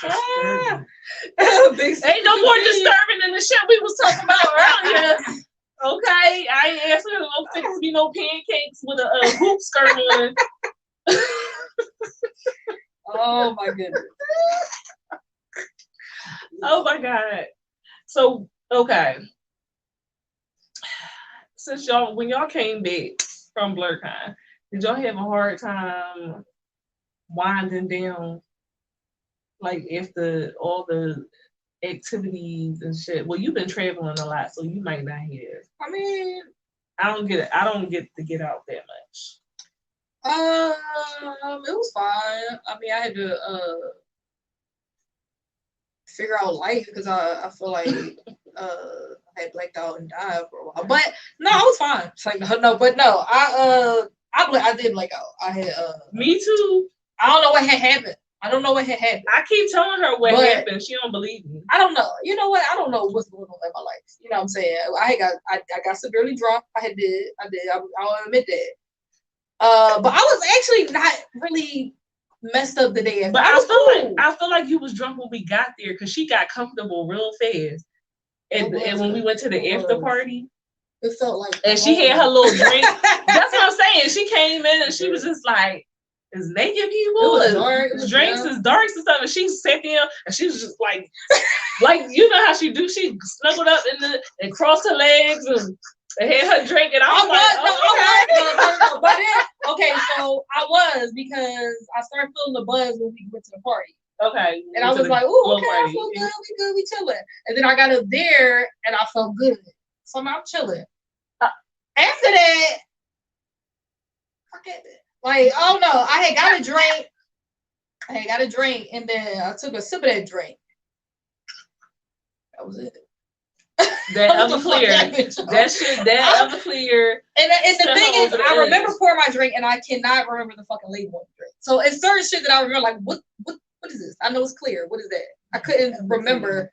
S1: disturbing.
S2: Ain't no more disturbing than the shit we was talking about earlier. Okay, I ain't asking her to go fix me no pancakes with a hoop skirt on.
S3: Oh my goodness.
S2: Oh my God. So, okay. Since when y'all came back from Blerdcon, did y'all have a hard time winding down? Like after all the activities and shit. Well, you've been traveling a lot, so you might not have.
S3: I mean,
S2: I don't get to get out that much.
S3: it was fine. I mean, I had to figure out life because I feel like I had blacked out and died for a while. But no, I was fine. It's like no, I did black out. I had
S2: Me too.
S3: I don't know what had happened. I don't know what had happened.
S2: I keep telling her what
S3: But-
S2: happened. She don't believe me.
S3: I don't know. You know what? I don't know what's going on in my life. You know what I'm saying? I got severely drunk. I did. I'll admit that. But I was actually not really messed up the day after.
S2: But
S3: I was cool.
S2: I feel like you was drunk when we got there because she got comfortable real fast. And when we went to the after party,
S3: It felt like.
S2: and she had her little drink. That's what I'm saying. She came in and she was just like, "It's naked people.
S3: It was
S2: and
S3: dark, it was
S2: drinks
S3: dark.
S2: is dark and stuff." And she sat there and she was just like you know how she do. She snuggled up and crossed her legs and had her drink. And I was
S3: No. But then, okay, so I was because I started feeling the buzz when we went to the party.
S2: okay.
S3: And I was like, "Ooh, okay, I feel good. We chilling." And then I got up there and I felt good. So now I'm chilling. After that, forget it. Like, oh no, I had got a drink, and then I took a sip of that drink. That was it.
S2: That Everclear. That Everclear.
S3: And the thing is,
S2: over the
S3: I remember
S2: edge.
S3: pouring my drink, and I cannot remember the fucking label on the drink. So it's certain shit that I remember, like, what is this? I know it's clear. What is that? I couldn't remember.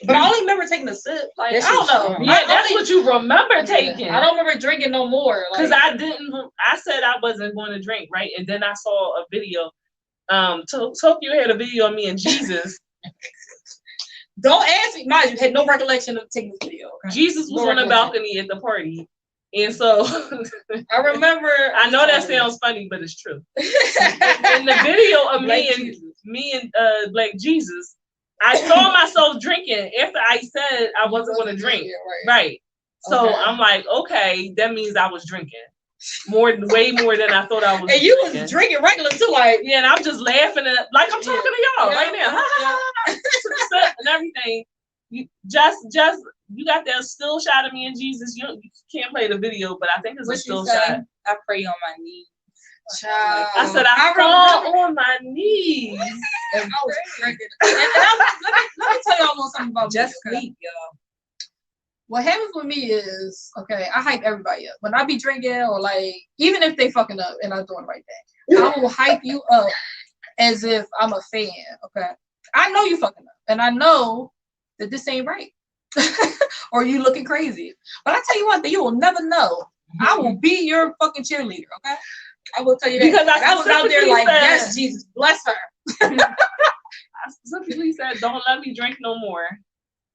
S3: But I only remember taking a sip. Like, I don't know.
S2: Yeah, that's what you remember taking.
S3: I don't remember drinking no more.
S2: Because
S3: Like,
S2: I said I wasn't going to drink, right? And then I saw a video. Tokyo had a video of me and Jesus.
S3: don't ask me. Mind you, had no recollection of taking this video. Okay?
S2: Jesus was
S3: No
S2: on the
S3: recollection.
S2: balcony at the party. And so
S3: I remember.
S2: I know that sounds funny, but it's true. In the video of me and Black Jesus, I saw myself drinking after I said I wasn't going to drink.
S3: Yeah,
S2: Right. So
S3: Okay.
S2: I'm like, okay, that means I was drinking. Way more than I thought I was.
S3: And you
S2: drinking.
S3: was drinking regular too, like.
S2: Yeah, and I'm just laughing at like I'm talking to y'all
S3: Yeah.
S2: right now. And everything. You got that still shot of me and Jesus. You can't play the video, but I think it's a
S1: What
S2: still
S1: you say?
S2: shot.
S1: I pray on my knees.
S3: Child.
S2: I said I fall on my knees.
S3: I was drinking. And let me tell y'all a little something about
S1: Just
S3: me, okay?
S1: sleep, y'all.
S3: What happens with me is, okay, I hype everybody up. When I be drinking or like, even if they fucking up and I'm doing the right thing, I will hype you up as if I'm a fan, okay? I know you fucking up and I know that this ain't right. Or you looking crazy. But I tell you one thing, you will never know. I will be your fucking cheerleader, okay? I will tell you that.
S2: Because
S3: I was out there
S2: specifically
S3: like,
S2: said-
S3: yes, Jesus, bless her.
S2: I specifically said, "Don't let me drink no more."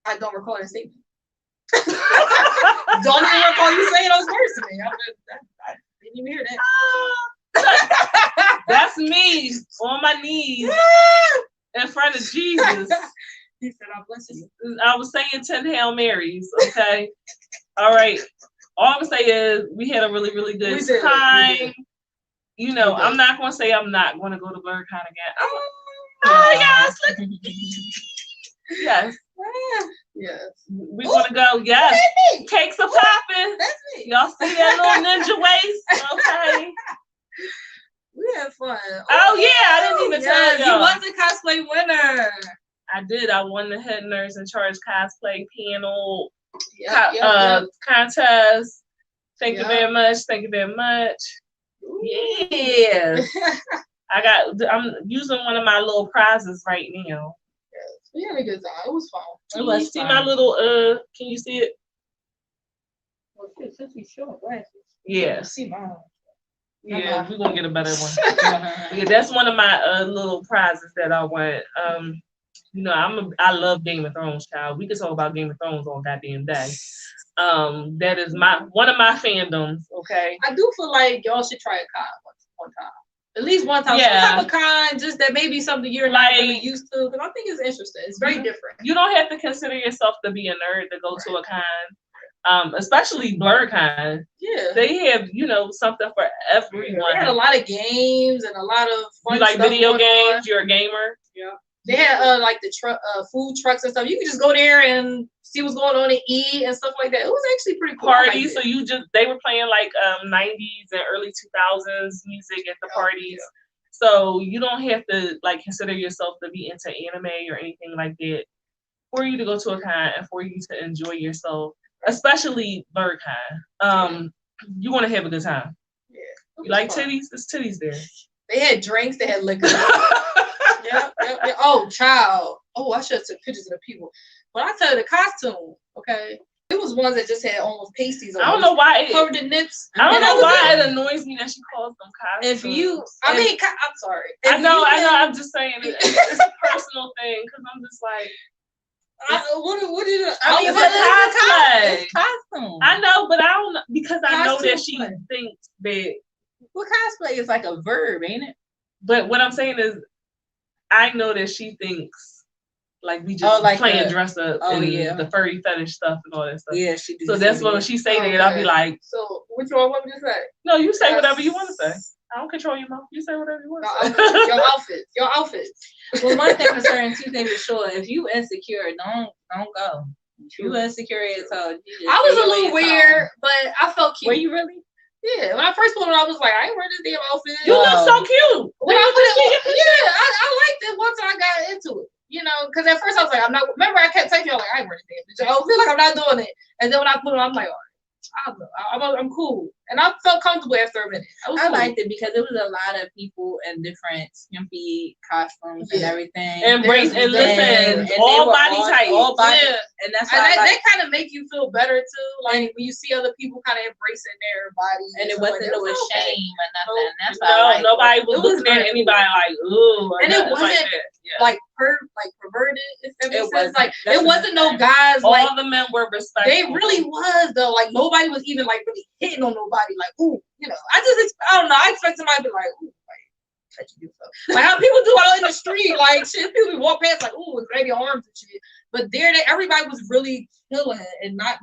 S3: I don't recall that statement. Don't even recall you saying those words to me. I didn't even hear that.
S2: That's me on my knees in front of Jesus.
S3: He said, "I bless you."
S2: I was saying 10 Hail Marys, okay? All right. All I'm gonna say is we had a really, really good
S3: We did.
S2: time. You know,
S3: We did.
S2: I'm not gonna say I'm not gonna go to Blerdcon again.
S3: Oh, yes.
S2: Yes.
S3: Yes.
S2: We want to go. Yes.
S3: That's me.
S2: Cakes are popping.
S3: That's me.
S2: Y'all see that little ninja waist? Okay.
S3: We had fun.
S2: Oh yeah, I didn't even tell
S3: You
S2: y'all.
S3: was the cosplay winner.
S2: I did. I won the head nurse in charge cosplay panel
S3: Yep.
S2: contest. Thank you
S3: Yep.
S2: very much. Thank you very much. Yeah. I'm using one of my little prizes right now.
S3: We had a good time. It was fun.
S2: Can you see my little can you see it?
S3: Well, since we showing glasses.
S2: Yeah.
S3: See mine.
S2: Yeah, we're gonna get a better one. Yeah, that's one of my little prizes that I want. You know, I love Game of Thrones, child. We could talk about Game of Thrones all goddamn day. That is one of my fandoms. Okay.
S3: I do feel like y'all should try a con one time. At least one time.
S2: Yeah.
S3: Some type of con, just that may be something you're not really used to. Because I think it's interesting. It's very different.
S2: You don't have to consider yourself to be a nerd to go to a con. Especially Blerdcon.
S3: Yeah.
S2: They have, you know, something for everyone.
S3: They had a lot of games and a lot of fun
S2: You like
S3: stuff
S2: video
S3: going on.
S2: games? You're a gamer?
S3: Yeah. They had like the food trucks and stuff. You can just go there and see what's going on and eat and stuff like that. It was actually pretty cool.
S2: Parties, so they were playing like 90s and early 2000s music at the parties.
S3: Yeah.
S2: So you don't have to like consider yourself to be into anime or anything like that for you to go to a con and for you to enjoy yourself, especially Blerdcon. You want to have a good time.
S3: Yeah.
S2: You like titties? There's titties there.
S3: They had drinks, they had liquor. Yep. Oh, child. Oh, I should have took pictures of the people. But I tell you, the costume, okay, it was ones that just had almost pasties on.
S2: I don't know why
S3: covered the nips.
S2: I don't know why it annoys me that she calls them costumes.
S3: I'm sorry.
S2: I know. I'm just saying it's a personal thing because I'm just like.
S3: What is it?
S2: It's
S4: costume.
S2: I know, but I don't because I know that she
S4: play.
S2: thinks that.
S4: Well, cosplay is like a verb, ain't it?
S2: But what I'm saying is, I know that she thinks like we just playing dress up and the furry fetish stuff and all that stuff.
S4: Yeah, she do.
S2: So that's when she say that, I'll be like,
S3: so which one want me to say?
S2: No, you say whatever you want to say. I don't control your mouth. You say whatever you want to
S3: say. Your outfits.
S4: Well, one thing for certain, two things for sure. If you insecure, don't go. If you insecure as hell,
S3: I was a little weird, but I felt cute.
S4: Were you really?
S3: Yeah, when I first put it on, I was like, I ain't wearing this damn outfit.
S2: You look so cute.
S3: When I put it on, I liked it once I got into it. You know, because at first I was like, I'm not. Remember, I kept saying, like, I ain't wearing this damn. I feel like I'm not doing it. And then when I put it on, I'm like, all right, I'm cool. And I felt comfortable after a minute.
S4: I liked it because there was a lot of people in different skimpy costumes and everything.
S2: Embrace and listen, all body types.
S4: All body. Yeah. And that's why
S3: that kind of make you feel better too. Like when you see other people kind of embracing their bodies.
S4: And it wasn't no shame or nothing. That's
S2: why nobody was looking at anybody like, ooh.
S3: And it wasn't like perverted. If that makes sense. Like it wasn't no guys.
S2: All
S3: like
S2: the men were respectful.
S3: They really was though. Like nobody was even like really hitting on nobody. Like ooh, you know. I don't know. I expect somebody to be like, ooh, like touch you so. Like how people do out in the street. Like shit, people walk past like ooh, with baby arms and shit. But everybody was really chilling and not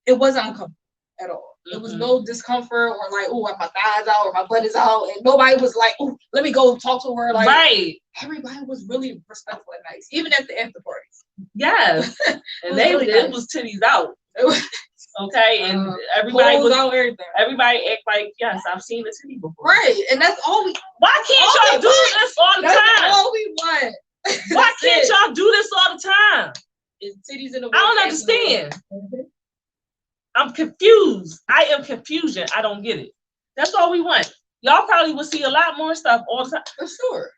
S3: it wasn't uncomfortable at all. It was no discomfort or like, oh, my thighs out or my butt is out. And nobody was like, oh, let me go talk to her. Like, everybody was really respectful and nice, even at the after parties.
S2: Yes. And it was titties out. Okay. And everybody act like, yes, I've seen the titty before.
S3: Right. And that's all
S2: why can't y'all do this all the time?
S3: That's all we want.
S2: Why can't y'all do this all the time?
S3: It's titties in the
S2: I don't understand. I'm confused. I am confusion. I don't get it. That's all we want. Y'all probably will see a lot more stuff all the time.
S3: For sure.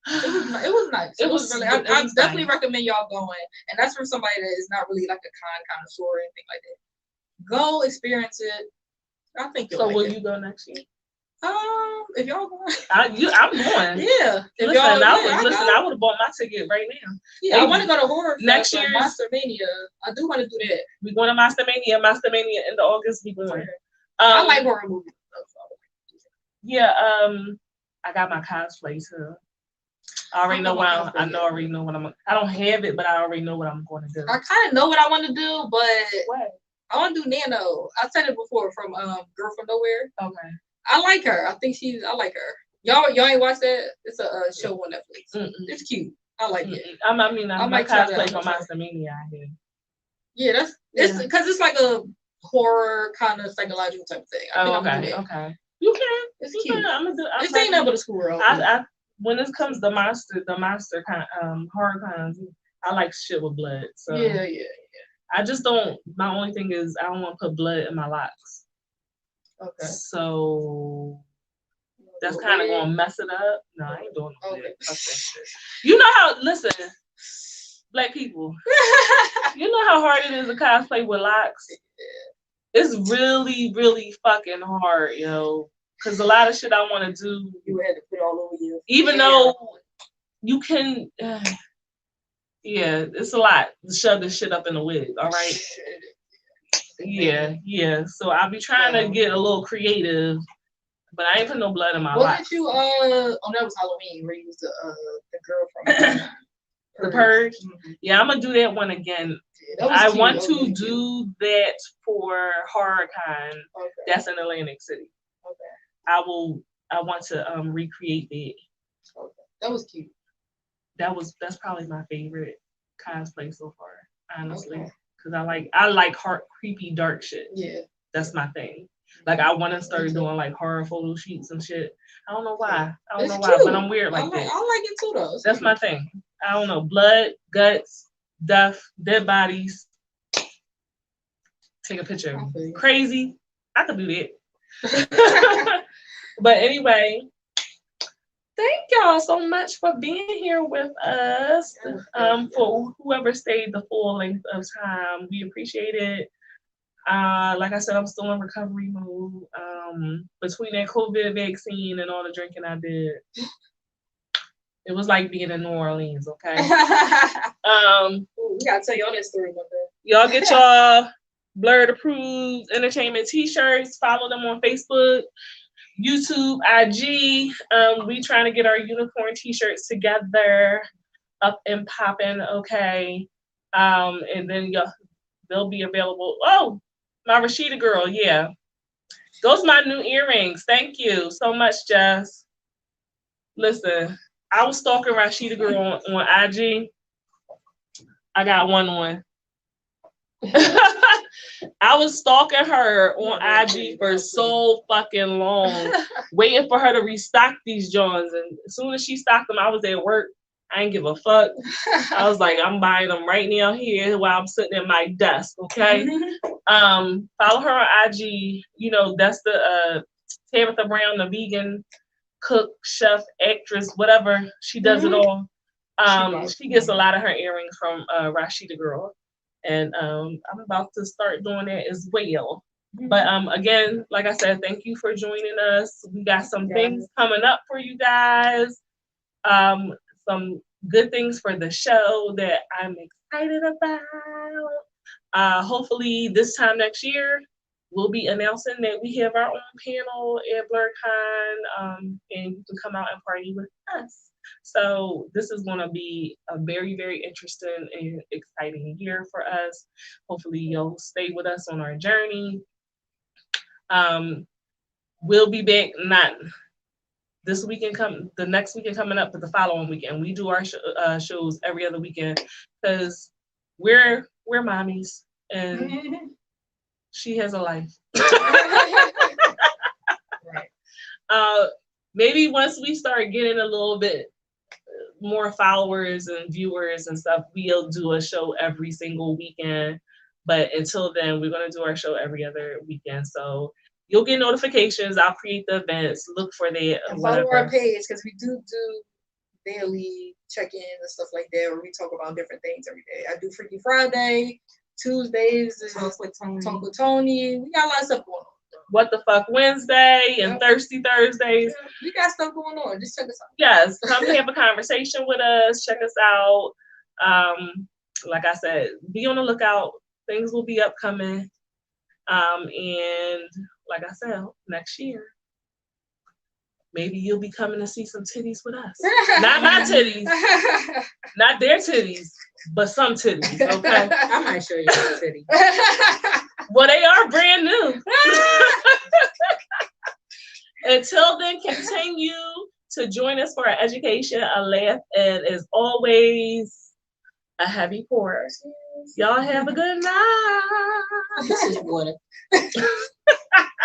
S3: It was nice. It was really. I definitely recommend y'all going, and that's for somebody that is not really like a connoisseur or anything like that. Go experience it. I think.
S2: So will you go next year?
S3: If y'all going,
S2: I'm going.
S3: Yeah.
S2: If I would have bought my ticket right now.
S3: Yeah, I want to go to horror
S2: next year.
S3: Monster Mania. I do want to do that.
S2: We going to Monster Mania. Monster Mania in the August. We going.
S3: I like horror movies.
S2: Yeah. I got my cosplay too. I already know what I don't have it, but I already know what I'm going to do.
S3: I kind of know what I want to do, but I want to do Nano. I said it before from Girl from Nowhere.
S2: Okay.
S3: I like her. I like her. Y'all ain't watched that? It's a show on Netflix. It's cute. I like it.
S2: I mean,
S3: I
S2: my
S3: might try
S2: cosplay
S3: that.
S2: for Monster Mania. I did.
S3: Yeah, it's because it's like a horror kind of psychological type of thing. I think I'm gonna do that.
S2: Okay. You can.
S3: It's
S2: You
S3: cute.
S2: can. I'm gonna do.
S3: This ain't nothing but a schoolgirl.
S2: When it comes to monster kind horror kinds, I like shit with blood. So
S3: Yeah.
S2: I just don't. My only thing is I don't want to put blood in my locks.
S3: Okay.
S2: So that's kind of gonna mess it up. No, I ain't doing no
S3: Okay.
S2: blood. Fuck that shit. You know how? Listen, Black people. You know how hard it is to cosplay with locks. It's really, really fucking hard, yo. Cause a lot of shit I want to do.
S3: You had to put all over you.
S2: Even though you can. Yeah, it's a lot to shove this shit up in a wig, all right? Yeah. So I'll be trying to get a little creative, but I ain't put no blood in my life.
S3: Wasn't you, that was Halloween, where you was the girl from
S2: The Purge?
S3: Mm-hmm.
S2: Yeah, I'm gonna do that one again.
S3: Yeah,
S2: I want to do that for HorrorCon.
S3: Okay.
S2: That's in Atlantic City.
S3: Okay.
S2: I want to recreate that.
S3: Okay. That was cute.
S2: That's probably my favorite cosplay so far, honestly.
S3: Okay.
S2: Cause I like creepy dark shit.
S3: Yeah.
S2: That's my thing. Like I want to start doing like horror photo shoots and shit. I don't know why. But I'm weird like that.
S3: I like it too though.
S2: That's my thing. I don't know. Blood, guts, death, dead bodies. Take a picture. Crazy. I could do that. But anyway, thank y'all so much for being here with us. For whoever stayed the full length of time, we appreciate it. Like I said, I'm still in recovery mode. Between that COVID vaccine and all the drinking I did, it was like being in New Orleans. Okay.
S3: We gotta tell y'all that story one day.
S2: Y'all get y'all Blerd Approved Entertainment t-shirts. Follow them on Facebook, YouTube, IG. We trying to get our unicorn t-shirts together, up and popping. Okay. And then they'll be available. Oh, my Rashida girl, yeah. Those are my new earrings. Thank you so much, Jess. Listen, I was stalking Rashida girl on IG. I got one on. I was stalking her on IG for so fucking long, waiting for her to restock these Johns. And as soon as she stocked them, I was at work. I ain't give a fuck. I was like, I'm buying them right now here while I'm sitting at my desk, okay? Follow her on IG. You know, that's the Tabitha Brown, the vegan cook, chef, actress, whatever. She does it all. She gets a lot of her earrings from Rashida Girl. And I'm about to start doing that as well. But again, like I said, thank you for joining us. We got some things coming up for you guys. Some good things for the show that I'm excited about. Hopefully this time next year, we'll be announcing that we have our own panel at Blerdcon, and you can come out and party with us. So this is going to be a very, very interesting and exciting year for us. Hopefully you'll stay with us on our journey. We'll be back not this weekend, the next weekend coming up, but the following weekend. We do our shows every other weekend because we're mommies and she has a life. Right. Maybe once we start getting a little bit more followers and viewers and stuff, we'll do a show every single weekend. But until then, we're going to do our show every other weekend. So you'll get notifications. I'll create the events. Look for that.
S3: And follow our page because we do daily check-ins and stuff like that, where we talk about different things every day. I do Freaky Friday. Tuesdays is Talk with Tony. We got a lot of stuff going on.
S2: What the Fuck Wednesday and Thirsty Thursdays.
S3: Yeah, we got stuff going on. Just check us out.
S2: Yes, come have a conversation with us. Check us out. Like I said, be on the lookout. Things will be upcoming. And like I said, next year, maybe you'll be coming to see some titties with us. Not my titties, not their titties, but some titties, okay?
S1: I might show you some titties.
S2: Well, they are brand new. Until then, continue to join us for our education, a laugh, and as always, a heavy pour. Y'all have a good night.
S1: This is water.